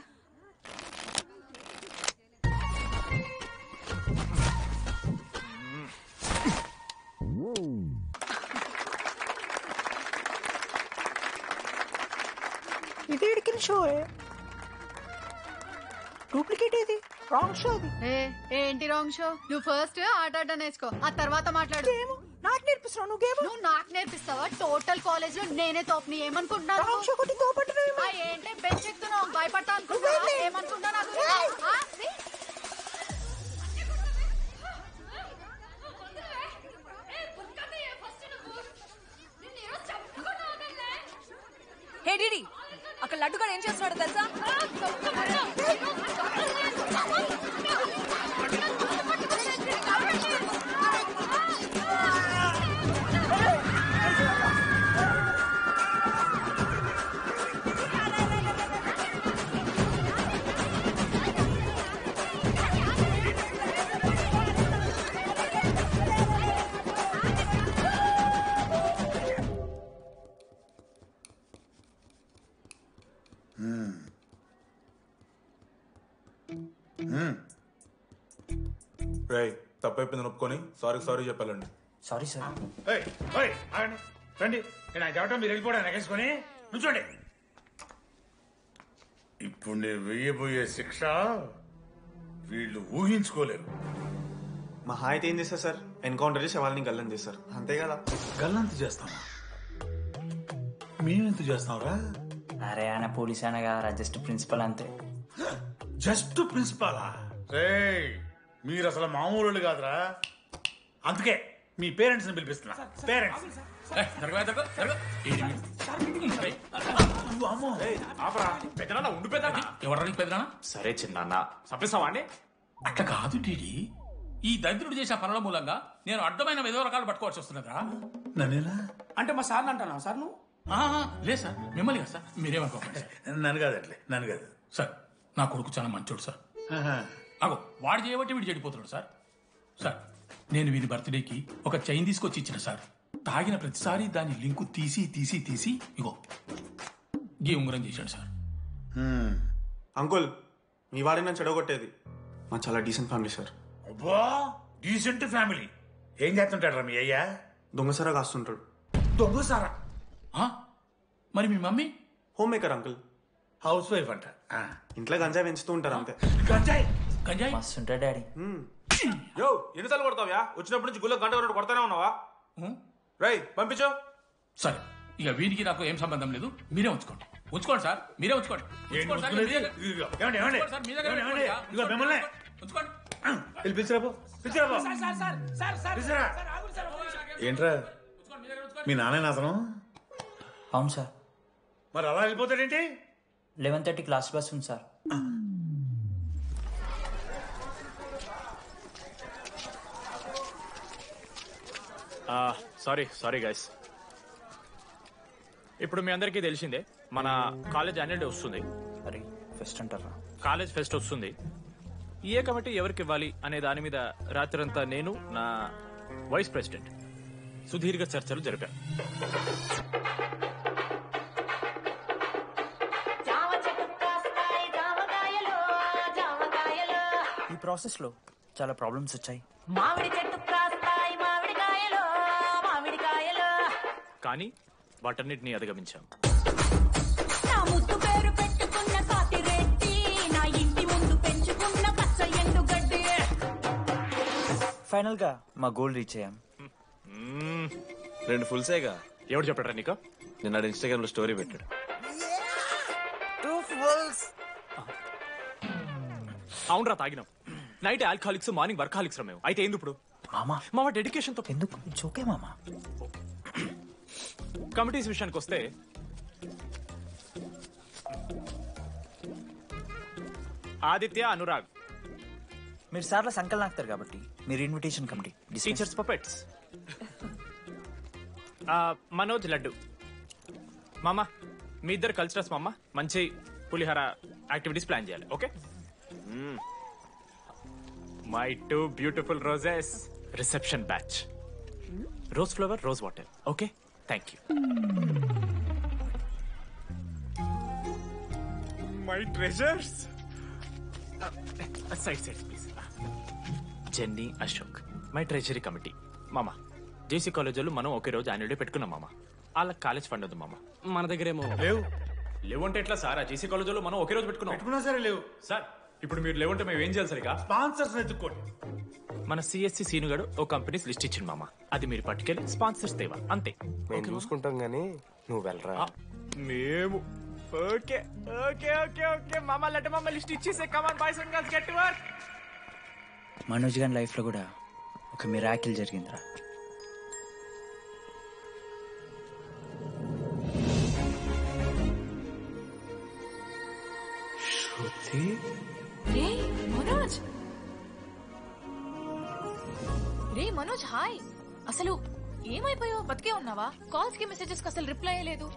ఇది ఎడికిన షో, డూప్లికేట్ ఇది, రాంగ్ షో అది. ఏంటి రాంగ్ షో? నువ్వు ఫస్ట్ ఆట నేర్చుకో, ఆ తర్వాత మాట్లాడు. నాకు నేర్పిస్తున్నావు నువ్వు గేమ్? నువ్వు నాకు నేర్పిస్తావా? టోటల్ కాలేజ్ లో నేనే తోపుని ఏమనుకుంటున్నాను? ఏంటి బెంచ్ ఎక్కుతున్నావు? భయపడతా అనుకుంటున్నా? ఏమనుకుంటా నాకు? హే డిడి, అక్కడ లడ్డుగాడు ఏం చేస్తున్నాడు తెలుసా? రేయ్, తప్పైపోయింది ఒప్పుకొని సారీ చెప్పాలండి. Sorry sir. రండి, నేను చెప్పటం మీరు వెళ్ళిపోవడానికి ఎగేసుకొని నుంచోండి. ఇప్పుడు నేను వెయ్యబోయే శిక్ష వీళ్ళు ఊహించుకోలేరు. మహా అయితే ఏం చేస్తారు సార్? ఎన్కౌంటర్ చేసి వాళ్ళని గల్లం చేస్తారు, అంతే కదా. గల్లంత చేస్తావా? మేమెంత చేస్తావురా? అరే ఆయన పోలీస్ ఆయన కదా, జస్ట్ ప్రిన్సిపల్ అంతే. జస్ట్ ప్రిన్సిపాలా? రేయ్, మీరు అసలు మామూలు కాదురా. అందుకే మీ పేరెంట్స్ ని పిలిపిస్తున్నా. పేరెంట్స్ ఎవరికి పెద్దనా? సరే చిన్న చంపేస్తావా అండి? అట్లా కాదు టీడీ. ఈ దరిద్రుడు చేసిన పనుల మూలంగా నేను అడ్డమైన విధవ రకాలు పట్టుకోవాల్సి వస్తున్నదా? నన్నేనా అంటే మా సార్ని అంటానా సార్ నువ్వు? లేదు సార్, మిమ్మల్ని కదా సార్, మీరేమనుకోకండి. నన్ను కాదు అట్లే, నన్ను కాదు సార్. నా కొడుకు చాలా మంచోడు సార్. అగో వాడు చేయబట్టి వీడు చెడిపోతున్నాడు సార్. సార్ నేను వీడి బర్త్డేకి ఒక చైన్ తీసుకొచ్చి ఇచ్చిన సార్. తాగిన ప్రతిసారి దాని లింకు తీసి తీసి తీసి ఇగో గీ ఉంగరం చేశాడు సార్. అంకుల్ మీ వాడిని నన్ను చెడగొట్టేది. మా చాలా డీసెంట్ ఫ్యామిలీ సార్. అబ్బా డీసెంట్ ఫ్యామిలీ. ఏం చేస్తుంటాడు రా మీ అయ్యా? దొంగసారా కాస్తుంటాడు. దొంగసారా? మరి మీ mummy? Home maker uncle. Housewife అంట. ఇంట్లో గంజాయి పెంచుతూ ఉంటారు అంతే. గంజాయి గంజాయి మస్తుంటాడు డాడీ. యో ఎన్నిసార్లు కొడతావ్యా? వచ్చినప్పటి నుంచి గుళ్ళ గంట కొట్టు కొడతానే ఉన్నావా? రై పంపించు. సరే ఇక వీరికి నాకు ఏం సంబంధం లేదు, మీరే ఉంచుకోండి. ఉంచుకోండి సార్, మీరే ఉంచుకోండి. ఏంట్రా మీ నాన్న అతను? అవును సార్. మరి అలా వెళ్ళిపోతాడేంటి? 11:30 క్లాస్ బస్ ఉంది సార్. Sorry guys. ఇప్పుడు మీ అందరికీ తెలిసిందే మన కాలేజ్ యాన్యువల్ డే వస్తుంది. అరే ఫెస్ట్ అంటారా? కాలేజ్ ఫెస్ట్ వస్తుంది. ఏ కమిటీ ఎవరికి ఇవ్వాలి అనే దాని మీద రాత్రంతా నేను నా వైస్ ప్రెసిడెంట్ సుదీర్ఘ చర్చలు జరిపాను. ఈ ప్రాసెస్ లో చాలా ప్రాబ్లమ్స్ వచ్చాయి. మామిడి చెట్టు కాస్తాయి మామిడికాయలు మామిడికాయలు. కానీ వాటన్నిటిని అధిగమించాం. నా ముద్దు పేరు పెట్టుకున్న కాతిరెడ్డి, నా ఇంటి ముందు పెంచుకున్న పచ్చ ఎండుగడ్డి. ఫైనల్ గా మా గోల్ రీచ్ అయ్యాం. 2 ఫుల్సేగా. ఎవరు చెప్పారా నీకు? నిన్న ఇన్స్టాగ్రామ్ లో స్టోరీ పెట్టాడు. 2 ఫుల్స్. అవునరా తాగినాం. నైట్ ఆల్కహాలిక్స్, మార్నింగ్ వర్కాలిక్స్ రా మేము. అయితే ఏంది ఇప్పుడు? మామ డెడికేషన్ తో ఎందుకు జోకే మామ. కమిటీస్ విషయానికి వస్తే ఆదిత్య, అనురాగ్ మీరు సార్ల సంకలనం ఆగుతారు కాబట్టి మీరు invitation committee. Teachers puppets. Manoj, laddu. మామ మీ ఇద్దరు కల్చరల్స్ మామ. మంచి పులిహార యాక్టివిటీస్ ప్లాన్ చేయాలి. Okay? My 2 beautiful roses. Reception batch. Rose flower, rose water. Okay, thank you. My treasures. Side please. Jenny, Ashok my treasury committee. మామ జేసీ కాలేజ్ వాళ్ళు మనం ఒకే రోజు యాన్యువల్ డే పెట్టుకున్నాం మామ. వాళ్ళకి కాలేజ్ ఫండ్ ఉంది మామ. మన దగ్గర ఏమో లేవు అంటే ఎట్లా సార్? ఆ జేసీ కాలేజ్ వాళ్ళు మనం ఒకే రోజు పెట్టుకున్నా సరే లేవు సార్. ఇప్పుడు మీరు లేవంటే మేము ఏం చేయాలి సరిగా? స్పాన్సర్స్ ఎత్తుకోండి. మన సిఎస్సి సీనుగాడు ఓ కంపెనీస్ లిస్ట్ ఇచ్చింది మామ. అది మీరు పట్టుకెళ్ళి స్పాన్సర్స్ తేవాలి అంతే. మేము చూసుకుంటాం గానీ నువ్వు వెళ్ళరా. మేము ఓకే ఓకే ఓకే ఓకే మామ. లెట్ మామ లిస్ట్ ఇచ్చేసే. Come on boys and girls, get to work. Manoj గారి లైఫ్ లో కూడా ఒక మిరాకిల్ జరిగిందిరా. శృతి. రే మనోజ్, హాయ్. అసలు ఏమైపోయావు? బతికే ఉన్నావా? కాల్స్ కి మెసేజెస్ కి అసలు రిప్లై అయ్యలేదు.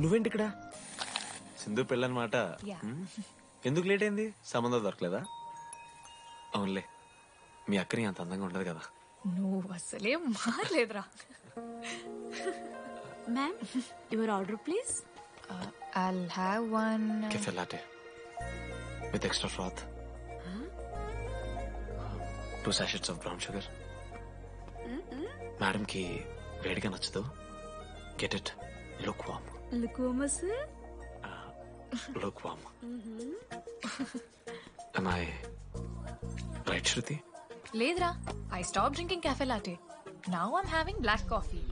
నువ్వేంటి ఇక్కడ? సింధు పెళ్ళనమాట. ఎందుకు లేట్ అయింది? సంబంధం దొరకలేదా? అవునులే, మీ అక్కని అంత అందంగా ఉండదు కదా. నువ్వు అసలే మారలేదురా. Ma'am your order please. I'll have one Cafe latte with extra froth. 2 sachets of brown sugar. Madam కి వేడిగా నచ్చదు. Get it lukewarm. Lukewarm sir. Lukewarm. Am I right, Shruti? లేదురా, I stopped drinking cafe latte. Now I'm having black coffee.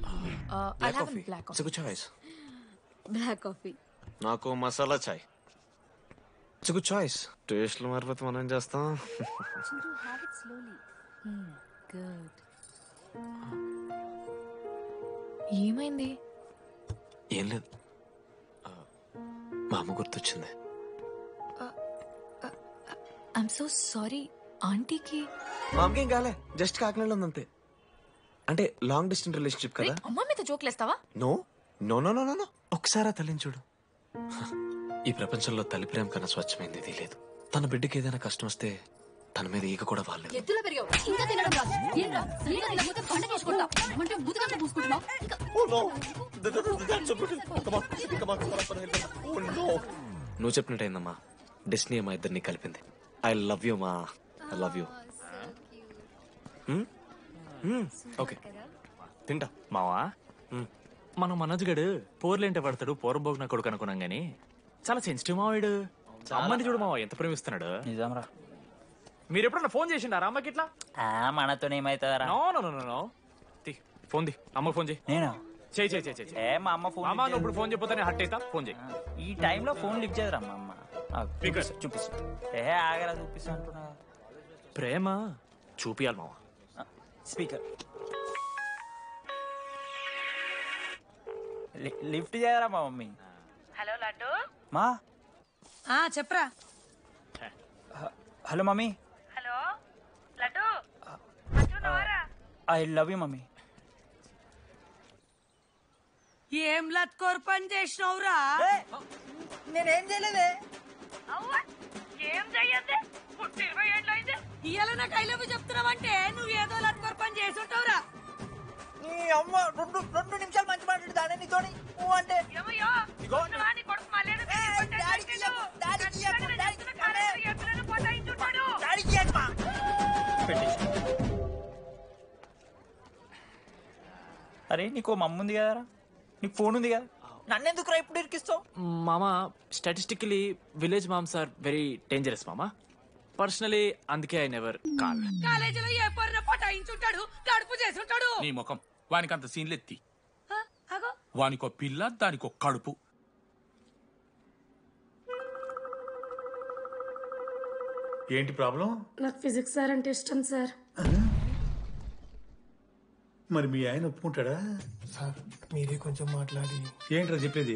I'll have a black It's a coffee. good choice. Black coffee. నాకు మసాలా చాయ్. It's a good choice. టేస్ట్లు మారిపోతే మనం ఏం చేస్తాం? Chintu, have it slowly. Good. ఏమైంది? ఏం లేదు, మా అమ్మ గుర్తొచ్చింది. I'm so sorry. ఆంటీకి మా అమ్మకి ఏం కాలే, జస్ట్ కాకినాడలో ఉంది అంతే. అంటే లాంగ్ డిస్టెన్స్ రిలేషన్షిప్ కదా. అమ్మ మీద జోక్లేస్తావా? No no no no no no ఒకసారి ఆ తల్లిని చూడు. ఈ ప్రపంచంలో తల్లి ప్రేమ కన్నా స్వచ్ఛమైంది ఇది లేదు. తన బిడ్డకి ఏదైనా కష్టం వస్తే తన మీద ఈగ కూడా వాళ్ళలేదు. ఎత్తులో పెరిగావు ఇంకా తినడం రాదు. ఏం రా సరిగా తినకపోతే పంట చేసుకుంటా అంటే ముదుగంటే పూసుకుంటున్నావు. నువ్వు చెప్పినట్టయిందమ్మా, డెస్టినీ మా ఇద్దరిని కలిపింది. ఐ లవ్ యూ మా, ఐ లవ్ యూ. ఓకే తింటా. మావా మనం మనోజ్ గడు పోర్లేంటే పడతాడు, పోరంబోగు నా కొడుకు అనుకున్నాం గానీ చాలా సెన్సిటివ్ మావాడు. అమ్మని చూడు మావా ఎంత ప్రేమిస్తున్నాడు. నిజంరా. మీరు ఎప్పుడన్నా ఫోన్ చేసిండారా అమ్మకి ఇట్లా? మనతో ఏమైతుందరా? No no no no no phone ది, అమ్మకి ఫోన్ చేయి. నేను చేయి చేయి చేయి చేయి. ఏ మా అమ్మ ఫోన్ అమ్మ నువ్వు ఇప్పుడు ఫోన్ చెప్పితే హట్ అవుతా. ఫోన్ చేయి. ఈ టైంలో ఫోన్ లిఫ్ట్ చేయదురా మా అమ్మ. చూపిస్తా. ఏ ఆగరా చూపిస్తా అంటున్నా. ప్రేమ చూపియాలి మావా. స్పీకర్ లిఫ్ట్ చేయరా మా మమ్మీ. హలో లడ్డు. మా చెప్పరా. Hello mummy. హలో లడ్డు, మంచున్నావారా? I love you mummy. ఏం లత్కోర్ పని చేసినవురా? నేనేం చేయలేదే. ఏం చెయ్యద్దే, పుట్టి 20 ఏళ్ళు అయితే ఇవాళ నాకు ఐ లవ్ యూ చెప్తున్నావంటే నువ్వు ఏదో లత్కోర్ పని చేసి ఉంటావురా. నీ అమ్మ రెండు నిమిషాలు మంచి మాట్లాడు దానే నీతోని నువ్వు అంటే ఏమయ్యో నీ కొడుకు మళ్ళీ అరే నీకు మమ్మ ఉంది కదరా, నీకు ఫోన్ ఉంది కదా, నన్నెందుకురా ఇప్పుడు ఇరికిస్తావు? మామా statistically village moms are very dangerous మామా. పర్సనలీ అందుకే ఐ నెవర్ కాల్. కాలేజీలో ఏ పొరిన పటాయించుంటాడు, కడుపు చేసి ఉంటాడు. నీ ముఖం వానికి అంత సీన్లెత్తి. వానికో పిల్ల దానికో కడుపు. ఏంటి ప్రాబ్లం? నాకు ఫిజిక్స్ సార్ అంటే ఇష్టం సార్. మరి మీ ఆయన ఒప్పుకుంటాడా? సార్ మీరే కొంచెం మాట్లాడి. ఏంట్రా చెప్పేది?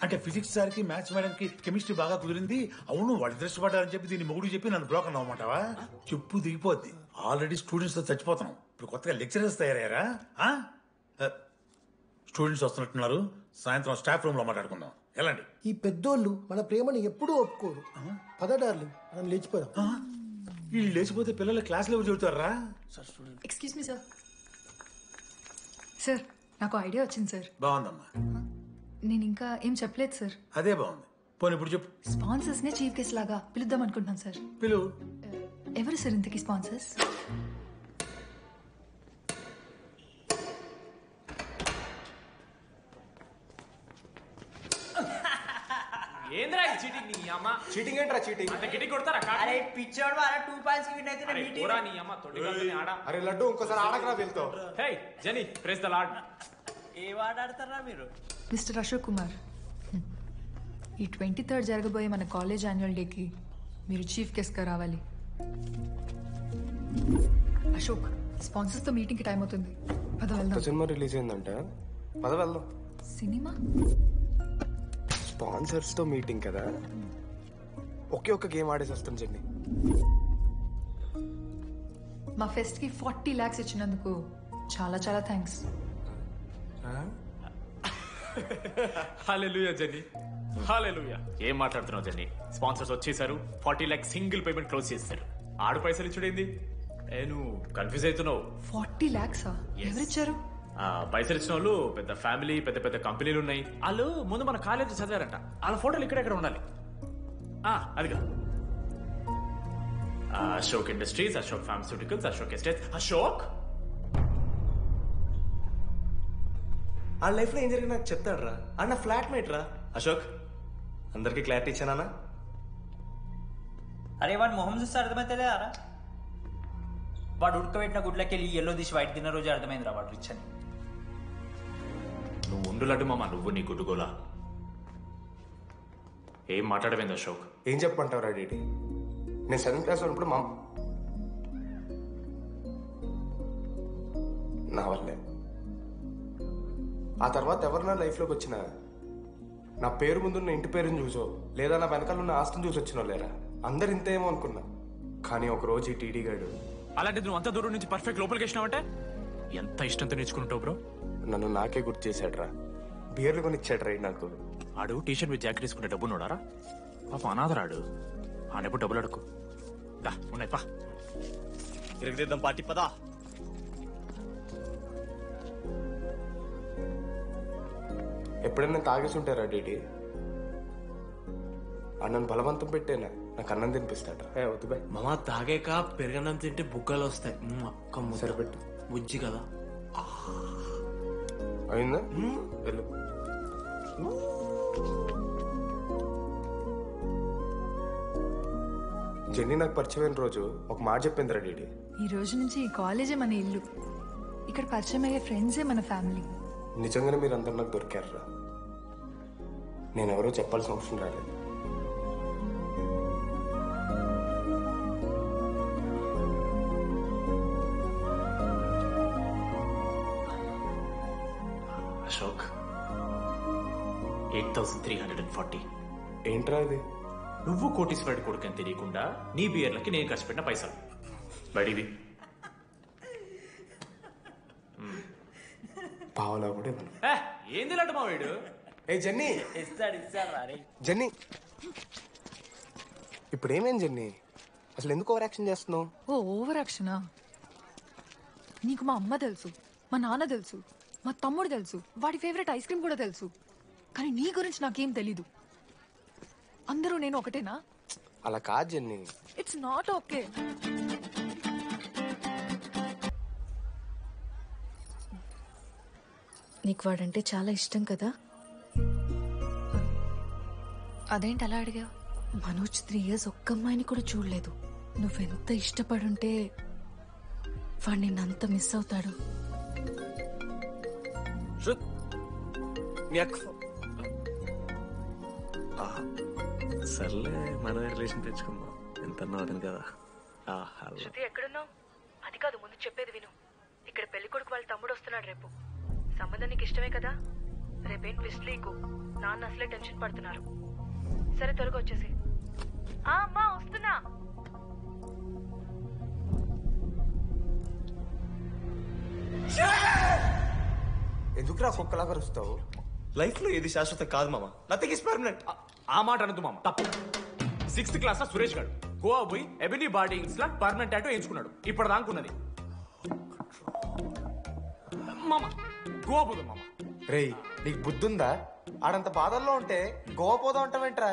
అంటే ఫిజిక్స్ సార్కి మ్యాథ్స్ మేడంకి కెమిస్ట్రీ బాగా కుదిరింది, అవును వాళ్ళు ఇష్టపడ్డారని చెప్పి దీన్ని మొగుడు చెప్పి నన్ను బ్రోకన్ అవ్వమంటావా? చెప్పు దిగిపోద్ది. ఆల్రెడీ స్టూడెంట్స్ తో చచ్చిపోతున్నాం, ఇప్పుడు కొత్తగా లెక్చరర్స్ తయారయ్యారా? స్టూడెంట్స్ వస్తున్నట్టున్నారు, సాయంత్రం స్టాఫ్ రూమ్ లో మాట్లాడుకుందాం. వెళ్ళండి. ఈ పెద్దోళ్ళు మన ప్రేమని ఎప్పుడూ ఒప్పుకోరు. పద డార్లింగ్ మనం లేచిపోదాం. వీళ్ళు లేచిపోతే పిల్లలు క్లాస్ లో చెబుతారా? Excuse me sir. సార్ నాకు ఐడియా వచ్చింది సార్. బాగుందమ్మా. నేను ఇంకా ఏం చెప్పలేదు సార్. అదే బాగుంది. పోనీ ఇప్పుడు చెప్పు. స్పాన్సర్స్ నే చీఫ్ గెస్ట్ లాగా పిలుద్దాం అనుకుంటున్నాను సార్. పిలువు. ఎవరు సార్ ఇంతకీ స్పాన్సర్స్? ఏంద్రా ఈ చీటింగ్? నీ అమ్మ చీటింగ్ ఏంట్రా చీటింగ్? అంత గిటి కొడతారా? అరే పిచ్చోడు వారా 2 పాయింట్స్ విన్ అయితే అరే పోరా నీ అమ్మ తొడిగల్ని ఆడ. అరే లడ్డు ఇంకోసారి ఆడకరా వెళ్తో. Hey Jenny press the lord. ఏ వార్డ్ ఆడతారా మీరు? మిస్టర్ అశోక్ కుమార్, ఈ 23rd జరగబోయే మన కాలేజ్ యాన్యువల్ డేకి మీరు చీఫ్ గెస్ట్గా రావాలి. అశోక్, స్పాన్సర్స్తో మీటింగ్కి టైం అవుతుంది. పద వెళ్దాం. సినిమా రిలీజ్ అయిందంట, పద వెళ్దాం. సినిమా? స్పాన్సర్స్ తో మీటింగ్ కదా, ఒకే ఒక్క గేమ్ ఆడేసి వస్తాం జెన్నీ. మా ఫెస్ట్కి 40 lakhs ఇచ్చినందుకు చాలా చాలా థ్యాంక్స్. హల్లెలూయా జెన్నీ, హల్లెలూయా. ఏం మాట్లాడుతున్నావు జెన్నీ? స్పాన్సర్స్ వచ్చేసారు, 40 lakhs సింగిల్ పేమెంట్ క్లోజ్ చేస్తారు. ఆడు పైసలు ఇచ్చుడేంది? నువ్వు కన్ఫ్యూజ్ అవుతున్నావు. 40 lakhs ఎవరిచ్చారు? పైసలు ఇచ్చిన వాళ్ళు పెద్ద ఫ్యామిలీ, పెద్ద పెద్ద కంపెనీలు ఉన్నాయి. వాళ్ళు ముందు మన కాలేజ్ చదివారంట, వాళ్ళ ఫోటోలు ఇక్కడెక్కడ ఉండాలి. అదిగా Ashok industries, Ashok pharmaceuticals, Ashok estates. Ashok ఆ లైఫ్ లో ఏం జరిగింది నాకు చెప్తాడు రా. అన్న ఫ్లాట్ మేట్ రా అశోక్. అందరికి క్లారిటీ ఇచ్చానా? అరే వాడు మొహం చూస్తే అర్థమైతే అరా. వాడు ఉడకబెట్టిన గుడ్లకి వెళ్ళి ఎల్లో తీసి వైట్ తిన్న రోజు అర్థమైందిరా వాడు రిచ్ అని. నువ్వు ఉండులడ్డు మామ, నువ్వు నీ గుడ్డుగోలా. ఏం మాట్లాడమైంది అశోక్? ఏం చెప్పమంటావు రా డీటీ? నేను 7th క్లాస్ ఉన్నప్పుడు నా వల్లే. ఆ తర్వాత ఎవరు నా లైఫ్లోకి వచ్చినా నా పేరు ముందున్న ఇంటి పేరుని చూసో లేదా నా వెనకాల ఉన్న ఆస్తిని చూసి వచ్చినో లేరా అందరు ఇంతేమో అనుకున్నా. కానీ ఒకరోజు ఈ టీడీ గాడు అలాంటిది నువ్వు అంత దూరం నుంచి పర్ఫెక్ట్ లోపలికి వేసినావంటే ఎంత ఇష్టంతో నేర్చుకుంటావు బ్రో. నన్ను నాకే గుర్తు చేశాడ్రా. బియర్లు కొనిచ్చాడు రా నాకు. ఆడు టీషర్ట్ విత్ జాకెట్ తీసుకుంటే డబ్బు నోడారా పాప అనాథరాడు. ఆడెప్పుడు డబ్బులు అడుకు దా ఉన్నాయి పా ఇరగదిద్దాం పార్టీ పదా. ఎప్పుడైనా తాగేసి ఉంటారా డీడీ? అన్నను బలవంతం పెట్టేనా నాకు అన్నం తినిపిస్తాడు. వద్దు బాయ్ మామ తాగాక పెరగన్నం తింటే బుగ్గలు వస్తాయి. అక్క సరిపెట్టు. బుజ్జి కదా అయిందా? వెళ్ళు. జెన్నీ నాకు పరిచయమైన రోజు ఒక మాట చెప్పిందిరా డీడీ. ఈ రోజు నుంచి ఈ కాలేజే మన ఇల్లు. ఇక్కడ పరిచయం అయ్యే ఫ్రెండ్సే మన ఫ్యామిలీ. నిజంగానే మీరు అందరు నాకు దొరికారురా. నేనెవరో చెప్పాల్సిన అవసరం రాలేదు. అశోక్ 8,340. ఏంట్రా ఇది? నువ్వు కోటీశ్వరుడి కొడుకు అని తెలియకుండా నీ బియర్లకి నేను ఖర్చు పెట్టిన పైసలు బడివి. పావలా కూడా ఇవ్వను. ఏంది లాంటి మా వీడు? ఏ జెన్నీ జెన్నీ ఇప్పుడు ఏమేం జెన్నీ? అసలు ఎందుకు ఓవర్ యాక్షన్ చేస్తున్నావు? ఓవర్ యాక్షనా? నీకు మా అమ్మ తెలుసు, మా నాన్న తెలుసు, మా తమ్ముడు తెలుసు, వాడి ఫేవరెట్ ఐస్ క్రీమ్ కూడా తెలుసు. కానీ నీ గురించి నాకేం తెలీదు. అందరూ నేను ఒకటేనా? అలా కాదు జెన్నీ. It's not okay. నీకు వాడంటే చాలా ఇష్టం కదా? అదేంటి అలా అడిగావు? మనోజ్ 3 years ఒక్క అమ్మాయిని కూడా చూడలేదు. నువ్వెంత ఇష్టపడుంటే వాడు నిన్నంత మిస్ అవుతాడు. సర్లే మనమే రిలేషన్ తెచ్చుకుందాం. ఎంత అన్నది కదా. శృతి ఎక్కడున్నావు? అది కాదు, ముందు చెప్పేది విను. ఇక్కడ పెళ్లి కొడుకు వాళ్ళ తమ్ముడు వస్తున్నాడు రేపు. సంబంధం నీకు ఇష్టమే కదా? రేపేం ట్విస్ట్ లీకు. నాన్న అసలే టెన్షన్ పడుతున్నారు. సరే త్వరగా వచ్చేసి. అమ్మా వస్తున్నా. ఎందుకురా కుక్కలా కరుస్తావు? లైఫ్ లో ఏది శాశ్వతం కాదు మామ. Nothing is permanent. ఆ మాట అనదు మామ, తప్పు. 6th క్లాస్ లో సురేష్ గారు గోవా పోయి ఎబినీ బార్డింగ్స్ లా పర్మనెంట్ టాటూ ఎంచుకున్నాడు. ఇప్పుడు దానుకున్నది మామ గోవా పోదు మామ. రేయ్ నీకు బుద్ధుందా? ఆడంత బాధల్లో ఉంటే గోవా పోదాం అంటావేంట్రా?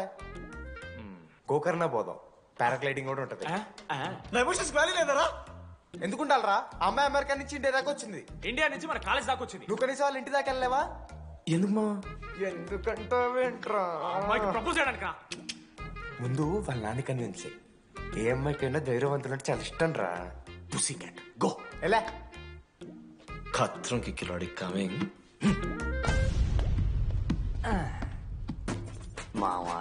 గోకర్ణ పోదాం. పారాగ్లైడింగ్ కూడా ఉంటది. నా ఎమోషన్స్ వాల్యూ లేదరా? ఎందుకుంటారా? అమ్మాయి అమెరికా నుంచి ఇండియా దాకా వచ్చింది. ఇండియా నుంచి మన కాలేజ్ దాకా వచ్చింది. నువ్వు కనీసం వాళ్ళ ఇంటి దాకా వెళ్ళలేవా? ఎందుకు మా? ఎందుకంటావేంట్రా? అమ్మాయికి ప్రపోజ్ చేయడానికి. ముందు వాళ్ళ నాన్న కన్విన్స్. ఏ అమ్మాయికైనా ధైర్యవంతులంటే చాలా ఇష్టం రా. పుసి క్యాట్ గో. ఎలా? ఖత్రం కి కిలాడి కమింగ్. మావా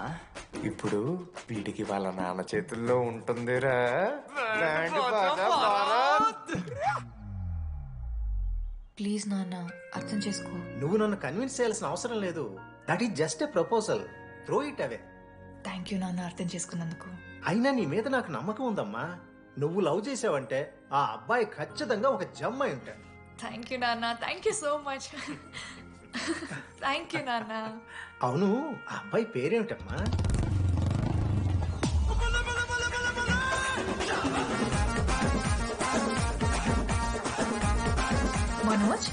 ఇప్పుడు వీడికి వాళ్ళ నాన్న చేతుల్లో ఉంటుందిరా. ప్లీజ్ నాన్న అర్థం చేసుకో. నువ్వు నన్ను కన్విన్స్ చేయాల్సిన అవసరం లేదు. That is just a proposal. Throw it away. Thank you నాన్న అర్థం చేసుకున్నందుకు. అయినా నీ మీద నాకు నమ్మకం ఉందమ్మా. నువ్వు లవ్ చేసావంటే ఆ అబ్బాయి ఖచ్చితంగా ఒక జమ్ అయి ఉంటాడు. థ్యాంక్ యూ నాన్న. Thank you so much. Thank you నాన్న. అవును, ఆ అబ్బాయి పేరేమిటమ్మా? మనోజ్.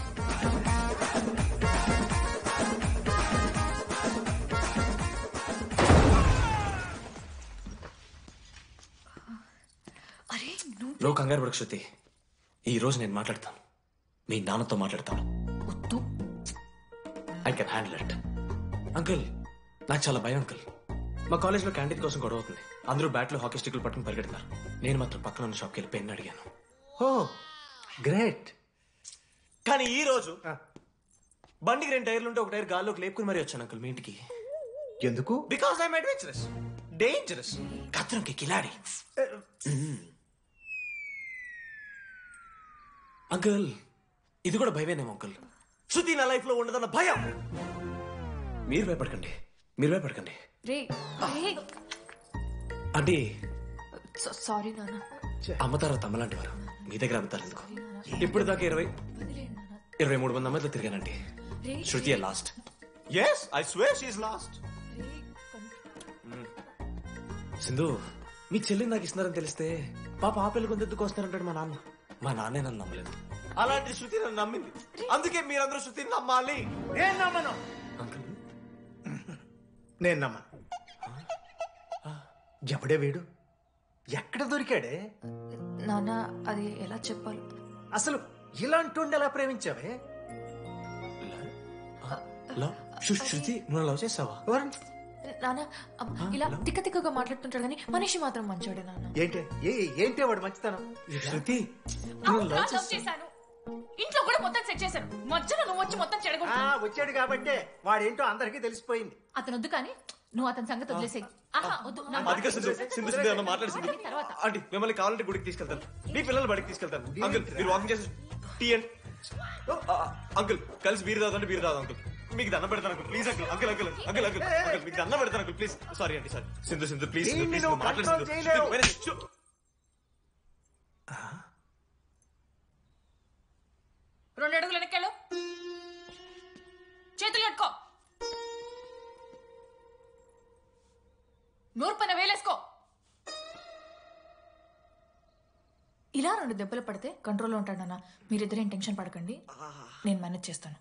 అరే నువ్వు కంగారు పడకు శృతి. ఈ రోజు నేను మాట్లాడతాను. మీ నాన్నతో మాట్లాడతాను. I can handle it. Uncle నాకు చాలా భయం అంకుల్. మా కాలేజ్లో క్యాంటీన్ కోసం గొడవ అవుతుంది. అందరూ బ్యాట్లో హాకీ స్టిక్లు పట్టుకుని పరిగెడుతున్నారు. నేను మాత్రం పక్కన ఉన్న షాప్కి వెళ్ళి పెన్ అడిగాను. ఓ గ్రేట్. కానీ ఈ రోజు బండికి 2 టైర్లు ఉంటే ఒక టైర్ గాల్లోకి లేపుకుని మరీ వచ్చాను అంకుల్ మీ ఇంటికి. ఎందుకు? బికాస్ ఐఎమ్ అడ్వెంచరస్, డేంజరస్, ఖత్రంకి కిలాడి. అంకుల్ ఇది కూడా భయమేనేమో అంకుల్. శృతి నా లైఫ్ లో ఉండదన్న భయం. మీరు భయపడకండి, మీరు భయపడకండి. రే అంటే సారీ నాన్న. అమ్మతారా తమ్మలాంటి వారు మీ దగ్గర అమ్ముతారు ఎందుకు? ఇప్పుడు దాకా 23 మంది అమ్మాయితో తిరిగానండి. Shruti last. Yes I swear she is last. Sindhu, మీ చెల్లిని నాకు ఇస్తున్నారని తెలిస్తే పాప ఆ పెళ్లి కొందెత్తుకు వస్తారంటాడు మా నాన్న. మా నాన్నే నన్ను నమ్మలేదు, అలాంటి శృతి నన్ను నమ్మింది. అందుకే మీరందరూ శృతిని నమ్మాలి. నేను నమ్మను, నేను నమ్మను. ఎవడే వీడు? ఎక్కడ దొరికాడే? నాన్న అది ఎలా చెప్పాలి? అసలు ఇలాంటి ఎలా ప్రేమించావే? శృతి నువ్వు లవ్ చేసావా? నాన్న ఇలా తిక్క తిక్కగా మాట్లాడుతుంటాడు కానీ మనిషి మాత్రం మంచోడే నాన్న. ఏంటి వాడు మంచితనం? శృతి చేశాను, ఇంట్లో కూడా మొత్తం సెట్ చేశాను, మధ్యలో నువ్వు వచ్చి మొత్తం చెడగొట్టా. వచ్చాడు కాబట్టే వాడేంటో అందరికీ తెలిసిపోయింది. అతను వద్దు కానీ నువ్వు అతని సంగతి వదిలేసేయి. ఆంటీ మిమ్మల్ని కావాలంటే గుడికి తీసుకెళ్తాను, మీ పిల్లలు బడికి తీసుకెళ్తాను. అంకుల్ మీరు వాకింగ్ చేసి టీ అండ్ అంకుల్ కలిసి బీరు తాగుతుంటే బీరు తాగు అంకుల్. మీకు దండం పెడతాను uncle please. Uncle uncle uncle uncle uncle uncle మీకు దండం పెడతాను అంకుల్ ప్లీజ్. సారీ అండి సారీ. సింధు ప్లీజ్ ప్లీజ్ మాట్లాడు. 2 అడుగులు వెనక్కెళ్ళు, చేతులు కట్టుకో, నూరు పైన వేలేసుకో. ఇలా 2 దెబ్బలు పడితే కంట్రోల్లో ఉంటాడన్నా. మీరిద్దరేం టెన్షన్ పడకండి, నేను మేనేజ్ చేస్తాను.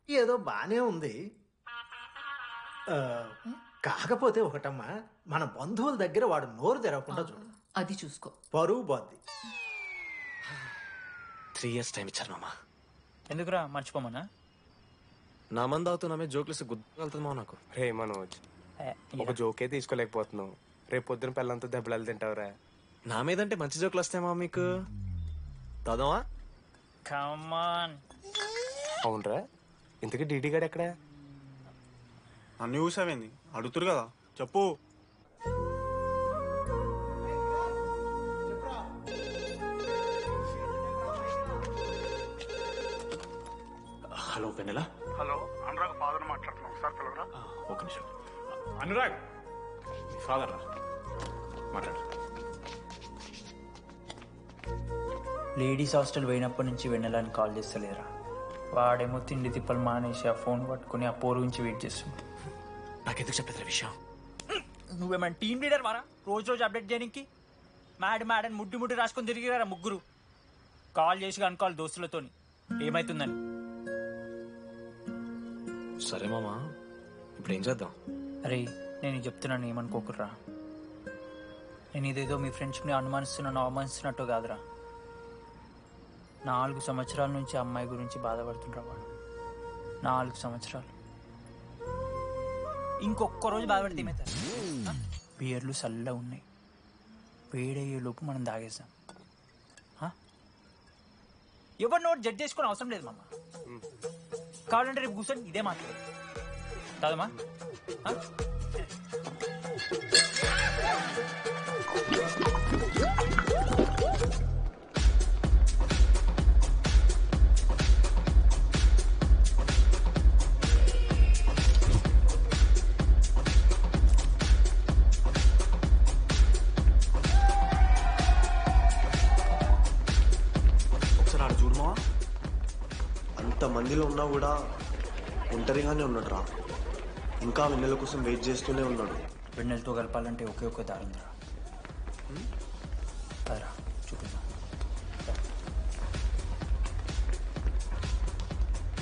ఏదో బానే ఉంది, కాకపోతే ఒకటమ్మా, మన బంధువుల దగ్గర వాడు నోరు తెరవకుండా చూడు. అది చూసుకో, పరువు బాద్ది. 3 years టైం ఇచ్చారు మామ. ఎందుకురా మర్చిపోమన్నా? నా మంది అవుతున్నా మీద జోక్లు గుర్తుకెళ్తుంది మా నాకు. రే మనోజ్, ఒక జోకే తీసుకోలేకపోతున్నావు, రేపు పొద్దున పిల్లలతో దెబ్బలు తింటావురా. నా మీదంటే మంచి జోకులు వస్తాయమా మీకు? దాదావా కమాన్. అవునరా, ఇంతకీ డీడీ గాడు ఎక్కడ? అన్ని చూసావేంది? అడుగుతురు కదా, చెప్పు. హలో వెన్నెలా. హలో, అనురాగ్ ఫాదర్ మాట్లాడుతున్నాం సార్, పిలవరా? ఒక నిమిషం. అనురాగ్ ఫాదర్ రా, మాట్లాడు. లేడీస్ హాస్టల్ పోయినప్పటి నుంచి వెన్నెలని కాల్ చేస్తలేరా? వాడేమో తిండి తిప్పలు మానేసి ఆ ఫోన్ పట్టుకుని ఆ పోరు గురించి వెయిట్ చేస్తుంది. నాకెందుకు చెప్పేది విషయం? నువ్వేమైనా టీమ్ లీడర్ మారా రోజు రోజు అప్డేట్ చేయడానికి? మ్యాడని ముడ్డి రాసుకొని తిరిగిరారా ముగ్గురు. కాల్ చేసి అనుకోవాలి దోస్తులతోని ఏమైతుందని. సరే మామా, ఇప్పుడు ఏం చేద్దాం? అరే నేను చెప్తున్నాను, ఏమనుకోకుర్రా. నేను ఇదేదో మీ ఫ్రెండ్స్ని అవమానిస్తున్నట్టు కాదురా. 4 సంవత్సరాల నుంచి అమ్మాయి గురించి బాధపడుతుండ్రా వాడు. 4 సంవత్సరాలు. ఇంకొక్క రోజు బాధపడితే ఏమవుతారు? బియర్లు చల్లగా ఉన్నాయి, వేడయ్యే లోపు మనం తాగేసాం. ఎవరి నోట్ జడ్జ్ చేసుకుని అవసరం లేదు మామ. కావాలంటే రేపు కూర్చొని ఇదే మాట్లాడు కాదమ్మా. ఒకసారి ఆడ చూడమా, అంత మందిలో ఉన్నా కూడా ఒంటరిగానే ఉన్నాడు రా. ఇంకా వెన్నెల కోసం వెయిట్ చేస్తూనే ఉన్నాడు. వెన్నెలతో కలపాలంటే ఒకే ఒక దారి ఉందిరా. అదరా చూపిద్దాం.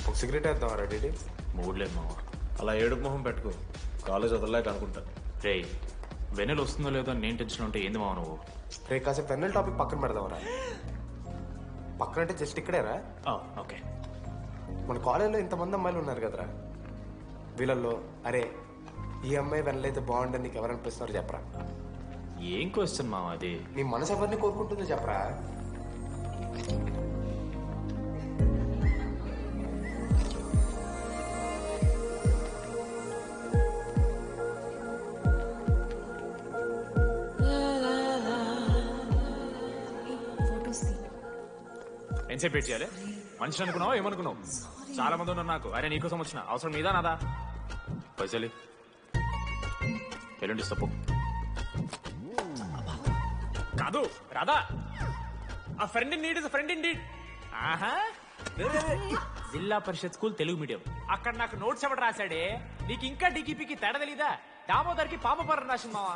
ఒక సిగరెట్ వేద్దాం రా డీడీ. మూడ్ లేదు మామ. అలా ఏడుపు మొహం పెట్టుకో, కాలేజ్ వదలలేక అనుకుంటా. రే వెన్నెల వస్తుందో లేదో నేను టెన్షన్ ఉంటే ఏంది మావ నువ్వు? రే కాసేపు వెన్నెల టాపిక్ పక్కన పెడదాంరా. పక్కన అంటే జస్ట్ ఇక్కడేరా. ఓకే. మన కాలేజ్లో ఇంతమంది అమ్మాయిలు ఉన్నారు కదరా, వీళ్ళల్లో అరే ఈ అమ్మాయి వెనలైతే బాగుండని నీకు ఎవరు అనిపిస్తున్నారు చెప్పరా? ఏం క్వశ్చన్ మామ అది? నీ మనసు ఎవరిని కోరుకుంటుందో చెప్పరా? ఎంతసేపు వెయిట్ చేయాలి? మనిషిని అనుకున్నావు ఏమనుకున్నావు? చాలా మంది ఉన్నారు నాకు. అరే నీకోసం వచ్చిన అవసరం మీదా నాదా? పైసలి ఎల్లుండి తప్పు కాదు రాదా. ఆ friend in need is friend in need. ఆహా జిల్లా పరిషత్ స్కూల్ తెలుగు మీడియం. అక్కడ నాకు నోట్స్ ఎవడు రాశాడే? నీకు ఇంకా డికిపికి తేడా తెలీదా? దామోదర్కి పాపపరం రాసింది మావా.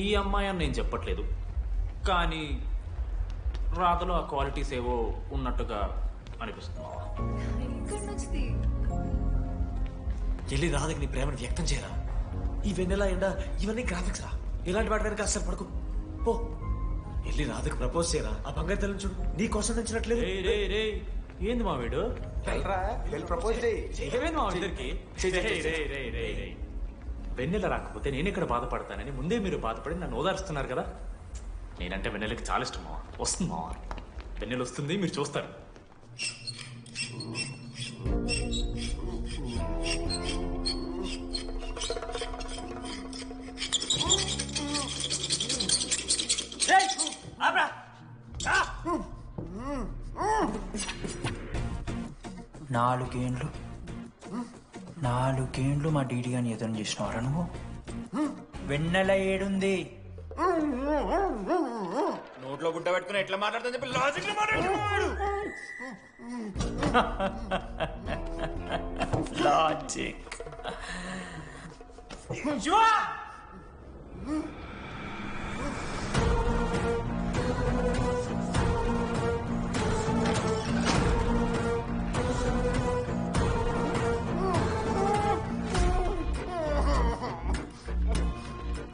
ఈ అమ్మాయి అని నేను చెప్పట్లేదు, కానీ రాధలో ఆ క్వాలిటీస్ ఏవో ఉన్నట్టుగా అనిపిస్తుంది మావా. వెళ్ళి రాధకి నీ ప్రేమను వ్యక్తం చేయరా. ఈ వెన్నెల ఎండ ఇవన్నీ గ్రాఫిక్స్ రా. ఇలాంటి వాటి వెనక అసలు పడుకో పో. వెళ్ళి రాధకు ప్రపోజ్ చేయరా. ఆ బంగారు తల్లిని చూడు నీ కోసం తెచ్చినట్లేదు. ఏంది మా వీడు? ఏమైంది మా ఇద్దరికి? వెన్నెల రాకపోతే నేను ఇక్కడ బాధపడతానని ముందే మీరు బాధపడి నన్ను ఓదారుస్తున్నారు కదా. నేనంటే వెన్నెలకి చాలా ఇష్టం మావా. వస్తుంది మావా, వెన్నెల వస్తుంది, మీరు చూస్తారు. నాలుగేండ్లు మా డీడీ గాని ఎదురు చేసినవారా నువ్వు? వెన్నెల ఏడుంది? నోట్లో గుడ్డ పెట్టుకుని ఎట్లా మాట్లాడుతుంది చెప్పి లాజిక్ లాజిక్.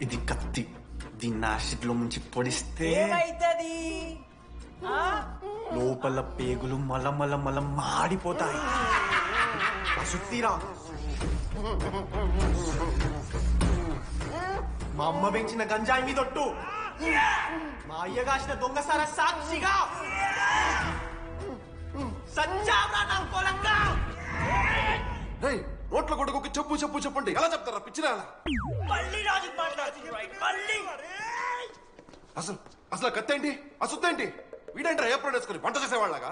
ఇది కత్తి. దీన్ని యాసిడ్లో ముంచి పొడిస్తే ఏమైతది? లోపల పేగులు మల మాడిపోతాయి. సుత్తిరా. మా అమ్మ పెంచిన గంజాయి మీదొట్టు. మా అయ్య కాసిన దొంగసార సాక్షిగా సచ్చావరా నా పొలంగా. నోట్ల కొడుకు చెప్పు చెప్పు చెప్పండి. ఎలా చెప్తారా పిచ్చినా? అసలు కత్తేంటి అసుత్తేంటి? వీడేంట్రా ఏప్రిల్ వేసుకుని వంట చేసేవాళ్ళగా?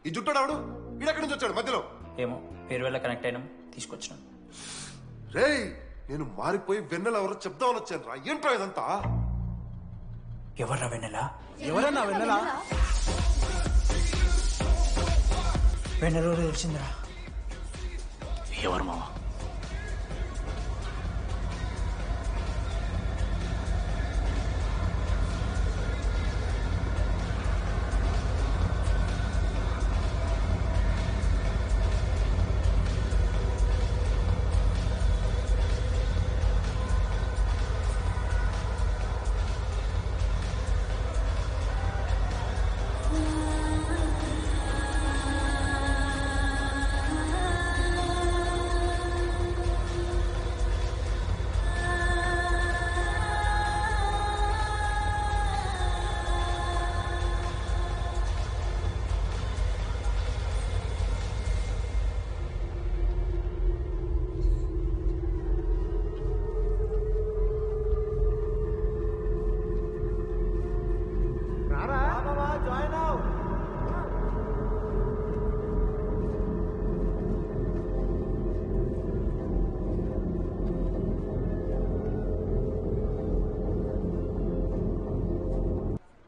ఈ జుట్టాడు వీడెక్కడి నుంచి వచ్చాడు మధ్యలో? ఏమో పేరు వల్ల కనెక్ట్ అయినాం, తీసుకొచ్చినాం. రేయ్ నేను మారిపోయి వెన్నెల ఎవరో చెప్దామని వచ్చాను రా. ఏంట్రా ఇదంతా? ఎవర్రా వెన్నెల? ఎవరన్నా వెన్నెల? వెన్నెల తెలిసిందిరా. ఎవరు మావా?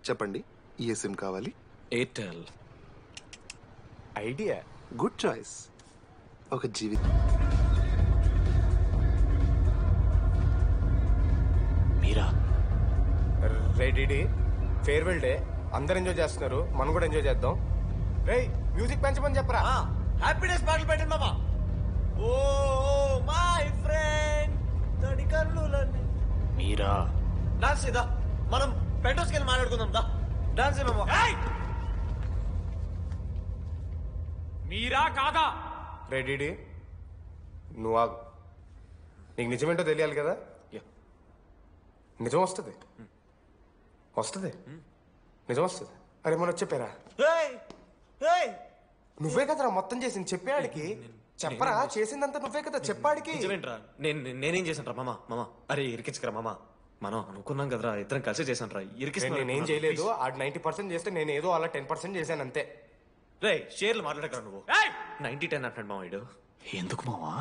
చెప్పండి, ఏ సిమ్ కావాలి? ఎయిర్టెల్. Idea, good choice. ఒక జీవితం. మీరా? రేడి ఫేర్వెల్ డే, అందరు ఎంజాయ్ చేస్తున్నారు, మనం కూడా ఎంజాయ్ చేద్దాం. రేయ్ మ్యూజిక్ పెంచమని చెప్పరా. హ్యాపీనెస్ పాటలు పెట్టండి మామా. ఓ మై ఫ్రెండ్ తడి కన్నులన్నీ. మీరా? డాన్స్ చేద్దాం. మనం పెంటోస్కి వెళ్ళి మాట్లాడుకుందాం. దా డాన్స్ మామా. మీరా కాదా? రేడి నువ్వు ఆగు. నీకు నిజమేంటో తెలియాలి కదా. నిజం వస్తుంది, నిజం వస్తుంది. అరే మొన్న చెప్పారా? నువ్వే కదరా మొత్తం చేసింది, చెప్పాడికి చెప్పరా. చేసిందంతా నువ్వే కదా, చెప్పాడికి. నేనేం చేశాను రా మామా. అరే ఇరికించకరా మామా. మనం అనుకున్నాం కదరా, ఇద్దరం కలిసి చేశాను రా. నేనేం చేయలేదు. ఆడు 90% చేస్తే నేను ఏదో అలా 10% చేశాను అంతే. రే షేర్లు మాట్లాడకరా నువ్వు. 90-10 అంటాడు మా వాడు. ఎందుకు మావా?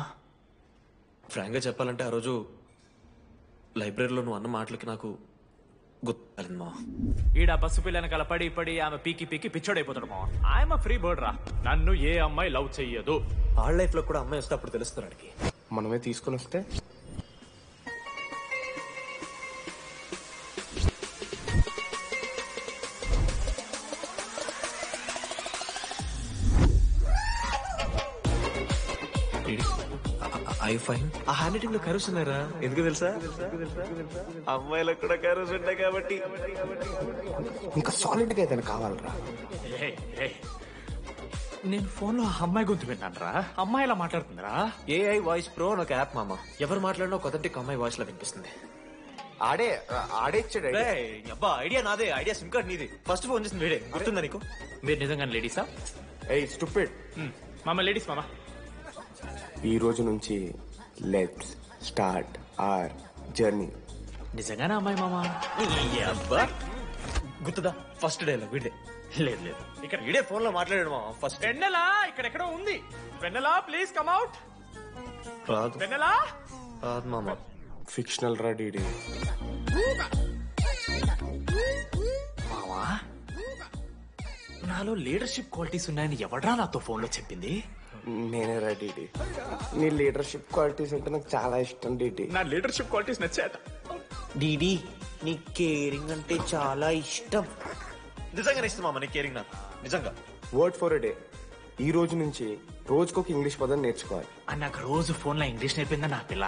ఫ్రాంక్గా చెప్పాలంటే ఆ రోజు లైబ్రరీలో నువ్వు అన్న మాటలకి నాకు గుర్తు మా. ఈడ బస్సు పిల్లని కలపడి పడి ఆమె పీకి పీకి పిచ్చోడైపోతాడు మా. ఆయమ ఫ్రీ బర్డ్ రా. నన్ను ఏ అమ్మాయి లవ్ చెయ్యదు. వాళ్ళ లైఫ్ లో కూడా అమ్మాయి వస్తే అప్పుడు తెలుస్తున్నాడికి. మనమే తీసుకుని వస్తే ఐ ఫైన్. ఆ హ్యాండ్ రైటింగ్ లో కరోస్ ఉన్నారా? ఎందుకు తెలుసా? అమ్మాయిలకు కూడా కరోస్ ఉంటాయి కాబట్టి. ఇంకా సాలిడ్ గా ఏదైనా కావాలరా. నేను ఫోన్ లో అమ్మాయి గొంతు విన్నాను రా. అమ్మాయి ఇలా మాట్లాడుతుందిరా. ఏఐ వాయిస్ ప్రో అని ఒక యాప్ మామ. ఎవరు మాట్లాడినా ఒక అథెంటిక్ అమ్మాయి వాయిస్ లో వినిపిస్తుంది. ఆడే ఇచ్చాడు అబ్బా. ఐడియా నాదే. ఐడియా సిమ్ కార్డ్ నీది. ఫస్ట్ ఫోన్ చేసింది వీడే. గుర్తుందా నీకు? మీరు నిజంగా లేడీసా? స్టూపిడ్. మామ లేడీస్ మామ. ఈ రోజు నుంచి లెట్స్ స్టార్ట్ అవర్ జర్నీ. నిజంగానే అమ్మాయి మామ? గుర్తుదా? ఫస్ట్ డే వీడే. లేదు లేదు, ఇక్కడ వీడే ఫోన్ లో మాట్లాడాడు మా ఫస్ట్. వెన్నెలా ఇక్కడెక్కడో ఉంది. వెన్నెలా ప్లీజ్ కమ్ అవుట్. రాదు. వెన్నెలా రాదు మామ. ఫిక్షనల్ రా డీడీ. మావా నాలో లీడర్షిప్ క్వాలిటీస్ ఉన్నాయని ఎవడ్రా నాతో ఫోన్ లో చెప్పింది? నేనే రా డీడీ. నీ లీడర్షిప్ క్వాలిటీస్ అంటే నాకు చాలా ఇష్టం డీడీ. నా లీడర్షిప్ క్వాలిటీస్ నచ్చాట. డీడీ నీ కేరింగ్ అంటే చాలా ఇష్టం. నిజంగా ఇష్టం మామ నీ కేరింగ్ నాకు. నిజంగా. Word for a day. ఈ రోజు నుంచి రోజుకొక ఇంగ్లీష్ పదం నేర్చుకోవాలి. నాకు రోజు ఫోన్ లో ఇంగ్లీష్ నేర్పిందా నా పిల్ల.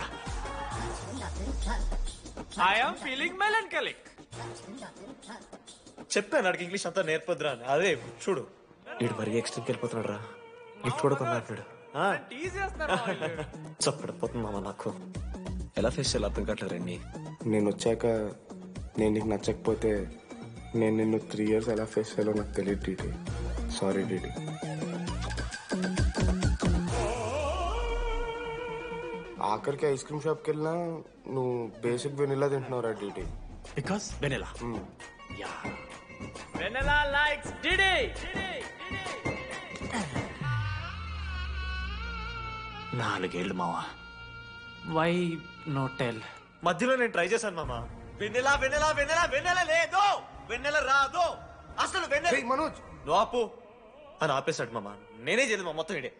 I'm feeling melancholic. చెప్పాను నాకు ఇంగ్లీష్ అంతా నేర్పొద్దురా అని. అదే చూడు వీడు మరీ ఎక్స్ట్రీమ్కి వెళ్ళిపోతున్నాడు రా. గిఫ్ట్ కూడా కొన్నాడు. చప్పడిపోతుంది మామ నాకు. ఎలా ఫేస్ చేయాలి అర్థం కావట్లేదు రండి. నేను వచ్చాక నేను నీకు నచ్చకపోతే నేను నిన్ను 3 years ఎలా ఫేస్ చేయాలో నాకు తెలియదు డీడీ. Sorry DD. ఆఖరికి ఐస్ క్రీమ్ షాప్కి వెళ్ళినా నువ్వు బేసిక్ వెనిలా తింటున్నావు రా DD. Because vanilla. Vanilla likes DD. 4 ఏళ్ళు మావా. Why no tell? మధ్యలో నేను ట్రై చేశాను మామ. వెన్నెలా వెన్నెలా వెన్నెలా వెన్నెల లేదు. వెన్నెల రాదు అసలు. వెన్నెల మనోజ్ నువ్వు ఆపు అని ఆపేశాడు మామ. నేనే చేయలేదు మా మొత్తం ఇడే.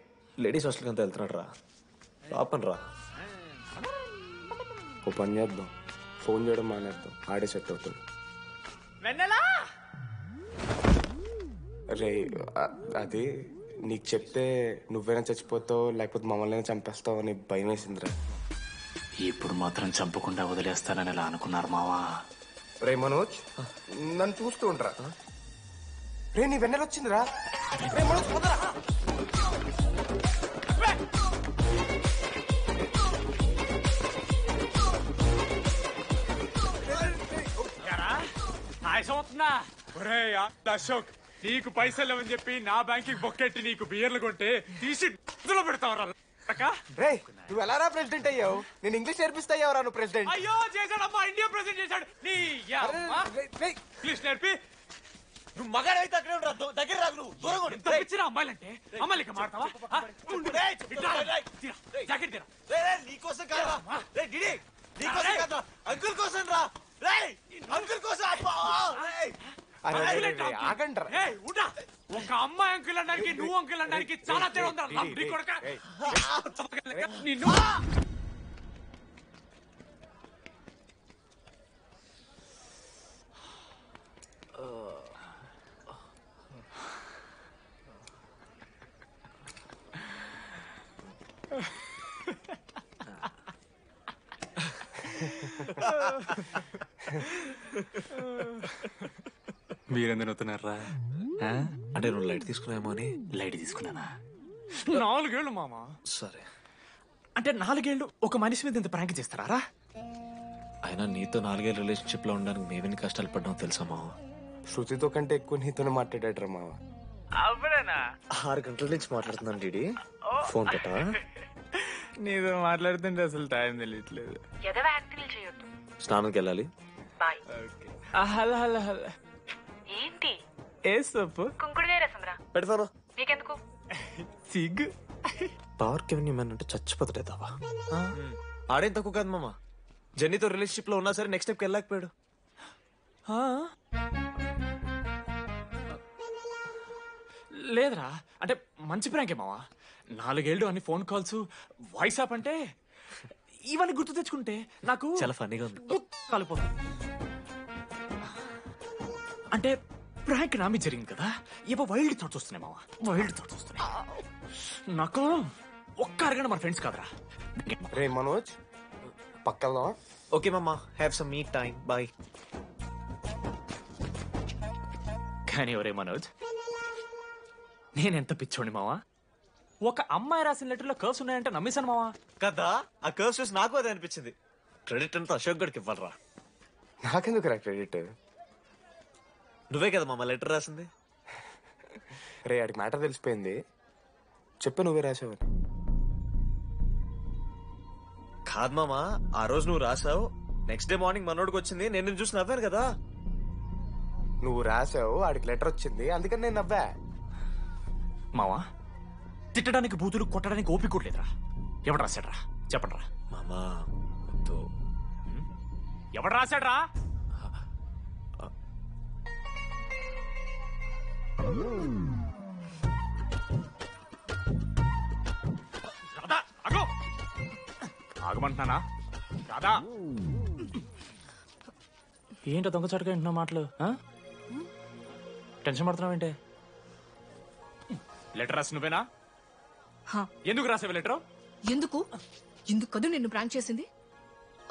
లేడీస్ హాస్టల్కి అంతా వెళ్తున్నాడు రా. ఆపను రా. ఓ పని చేద్దాం. ఫోన్ చేయడం మానేద్దాం. ఆడే సెట్ అవుతాడు. వెన్నెలా రే అది నీకు చెప్తే నువ్వైనా చచ్చిపోతావు లేకపోతే మమ్మల్ని చంపేస్తావు అని భయం వేసిందిరా. ఇప్పుడు మాత్రం చంపకుండా వదిలేస్తానని ఎలా అనుకున్నారు మావా? రే మనోజ్ నన్ను చూస్తూ ఉంటారా? రే నీ వెన్నెల వచ్చిందిరా. రే మనోజ్ పోతారా? అశోక్ నీకు పైసలు లేవని చెప్పి నా బ్యాంకింగ్ బొక్కెట్టి నీకు బియర్లు కొంటే తీసి పెడతావరా? రే నువ్వు ఎలా రా ప్రెసిడెంట్ అయ్యావు? నేను ఇంగ్లీష్ నేర్పిస్తా అయ్యావరా నువ్వు ప్రెసిడెంట్? అయ్యో చేశాడమ్మా, ఇండియా ప్రెసిడెంట్ చేశాడు. ఇంగ్లీష్ నేర్పి నువ్వు మగాడైతే అక్కడే ఉండరా. దగ్గర రాదు. నువ్వు దూరంగా ఉండు. ఇచ్చిన అమ్మాయిలంటే అమ్మాయిలకి మాడతావా? జాకెట్ తీరా. నీకోసం కాదా? నీకోసం కాదా? అంకుల్ కోసం రా. అంకుల్ కోసం. ఒక అమ్మాయి అంకుల్ అనడానికి నువ్వు అంకుల్ అనడానికి చాలా తేడా ఉందా? నిన్ను మీరెందుకు నవ్వుతున్నారా? అంటే నువ్వు లైట్ తీసుకున్నామో అని. లైట్ తీసుకున్నానా? 4 ఏళ్ళు మామా. సరే అంటే 4 ఏళ్ళు ఒక మనిషి మీద ఇంత ప్రాంక్ చేస్తారా? అయినా నీతో 4 ఏళ్ళ రిలేషన్షిప్ లో ఉండడానికి మేమెన్ని కష్టాలు పడ్డామో తెలుసా మావ? శృతితో కంటే ఎక్కువ నీతోనే మాట్లాడాడు మావ. అవునా? 6 గంటల నుంచి మాట్లాడుతున్నాను డీడీ. ఫోన్ పెట్టా. నీతో మాట్లాడుతుంటే అసలు టైం తెలియట్లేదు. ఎదవ యాక్టింగ్ చేయొద్దు. స్నానంకి వెళ్ళాలి. బాయ్. హలో హలో హలో ఏంటి ఏ సొప్పు కుంకుడుగాయ రసంరా పెడతాను నీకెందుకు? సిగ్గు పవర్ కెవెన్ ఏమన్నంటే చచ్చిపోతాడే దావా ఆడేం తక్కువ కాదు మామ జెన్నీతో రిలేషన్షిప్ లో ఉన్నా సరే నెక్స్ట్ స్టెప్కి వెళ్ళలేకపోయాడు. లేదురా అంటే మంచి ప్రాంకే మావా. 4 ఏళ్ళు అన్ని ఫోన్ కాల్స్ వాయిస్ యాప్ అంటే ఇవన్నీ గుర్తు తెచ్చుకుంటే నాకు చాలా ఫన్నీగా ఉంది. కాలిపోతుంది. అంటే ప్రాంక్ నా మీద జరిగింది కదా, ఏవో వైల్డ్ థాట్స్ వస్తున్నాయి మావా, వైల్డ్ థాట్స్ వస్తున్నాయి నాకు. ఒక్క అరగంట మన ఫ్రెండ్స్ కాదరా. రే మనోజ్ పక్కన. ఓకే మామ, have some me time, bye. కానీ ఒరే మనోజ్, నేనెంత పిచ్చోండి మావా. ఒక అమ్మాయి రాసిన లెటర్లో కర్వ్స్ ఉన్నాయంటే నమ్మేశాను మావా. కదా ఆ కర్వ్స్ చూసి నాకు అదే అనిపించింది. క్రెడిట్ అంతా అశోక్ గడికి ఇవ్వాలరా. నాకెందుకు రా క్రెడిట్? నువ్వే కదా మామ లెటర్ రాసింది. రే ఆడికి మ్యాటర్ తెలిసిపోయింది, చెప్పు నువ్వే రాసావని. కాదు మామ, ఆ రోజు నువ్వు రాసావు, నెక్స్ట్ డే మార్నింగ్ మనోడికి వచ్చింది, నేను నిన్ను చూసి నవ్వాను కదా. నువ్వు రాసావు, ఆడికి లెటర్ వచ్చింది, అందుకని నేను నవ్వా. మావా తిట్టడానికి బూతులు కొట్టడానికి ఓపిక కూడా లేదురా. ఎవడు రాశాడ్రా చెప్పండి రా. మామా ఎవడు రాశాడ్రా? రాధా అగో, ఆగమంటున్నానా? రాధా ఏంటో దొంగచాటుగా వింటున్నా మాటలు? టెన్షన్ పడుతున్నావేంటే? లెటర్ రాసి నువ్వేనా? ఎందుకు రాసావు లెటర్? ఎందుకు ఎందుకు కదూ నిన్ను ప్రాంక్ చేసింది?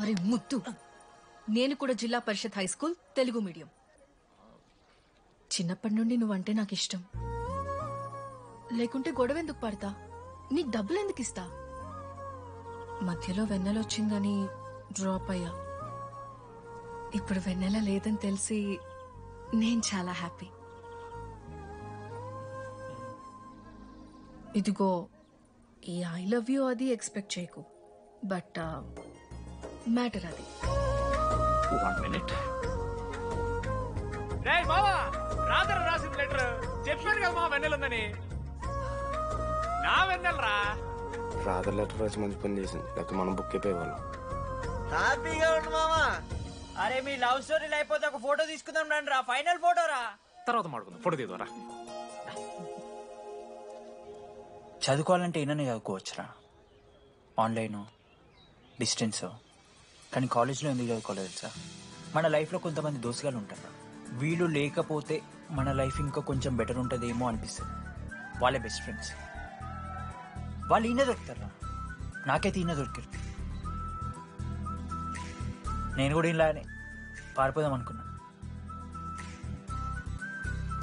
అరే ముద్దు, నేను కూడా జిల్లా Parishad high school Telugu medium. చిన్నప్పటి నుండి నువ్వంటే నాకు ఇష్టం. లేకుంటే గొడవ ఎందుకు పడతా, నీకు డబ్బులు ఎందుకు ఇస్తా? మధ్యలో వెన్నెల వచ్చిందని డ్రాప్ అయ్యా. ఇప్పుడు వెన్నెల లేదని తెలిసి నేను చాలా హ్యాపీ. ఇదిగో ఈ ఐ లవ్ యూ అది ఎక్స్పెక్ట్ చేయకు, బట్ మ్యాటర్ అది. 1 minute. రేయ్ మావా, రాధర రాసిన లెటర్ చెప్పాను కదా మా వెన్నెలుందని. నా వెన్నెలరా. రాధ లెటర్ రాసి మంచి పని చేసింది, లేకపోతే మనం బుక్ అయిపోయేవాళ్ళం. హ్యాపీగా ఉండు మామా. అరే మీ లవ్ స్టోరీ అయిపోతే ఒక ఫోటో తీసుకుందాం రండి రా, ఫైనల్ ఫోటో రా. తర్వాత మాడుకుందాం, ఫోటో తీద్దాం. చదువుకోవాలంటే ఏమైనా చదువుకోవచ్చురా, ఆన్లైన్ డిస్టెన్స్. కానీ కాలేజ్లో ఎందుకు చదువుకోలేదు తెలుసా? మన లైఫ్లో కొంతమంది దోస్తులు ఉంటారు, వీళ్ళు లేకపోతే మన లైఫ్ ఇంకా కొంచెం బెటర్ ఉంటుందేమో అనిపిస్తుంది. వాళ్ళే బెస్ట్ ఫ్రెండ్స్. వాళ్ళు ఈయన దొరుకుతారా, నాకైతే ఈయన దొరికారు. నేను కూడా ఇలానే పారిపోదాం అనుకున్నా.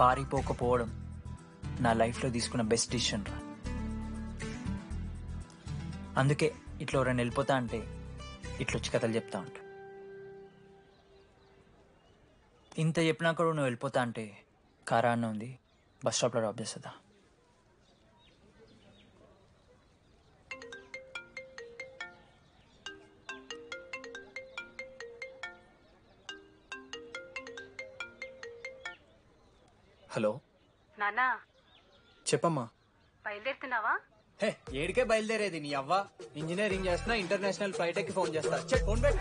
పారిపోకపోవడం నా లైఫ్లో తీసుకున్న బెస్ట్ డిసిషన్ రా. అందుకే ఇట్లా ఎవరైనా వెళ్ళిపోతా అంటే ఇట్లొచ్చి కథలు చెప్తా ఉంటా. ఇంత చెప్పినా కూడా నువ్వు వెళ్ళిపోతా అంటే కారా అన్న ఉంది, బస్ స్టాప్లో డ్రాప్ చేస్తుందా? హలో నానా, చెప్పమ్మా. బయలుదేరుతున్నావా? హే ఏడికే బయలుదేరేది నీ అవ్వ. ఇంజనీరింగ్ చేస్తున్నా, ఇంటర్నేషనల్ ఫ్లైట్ ఎక్కి ఫోన్ చేస్తా. చెక్ ఫోన్ పెట్.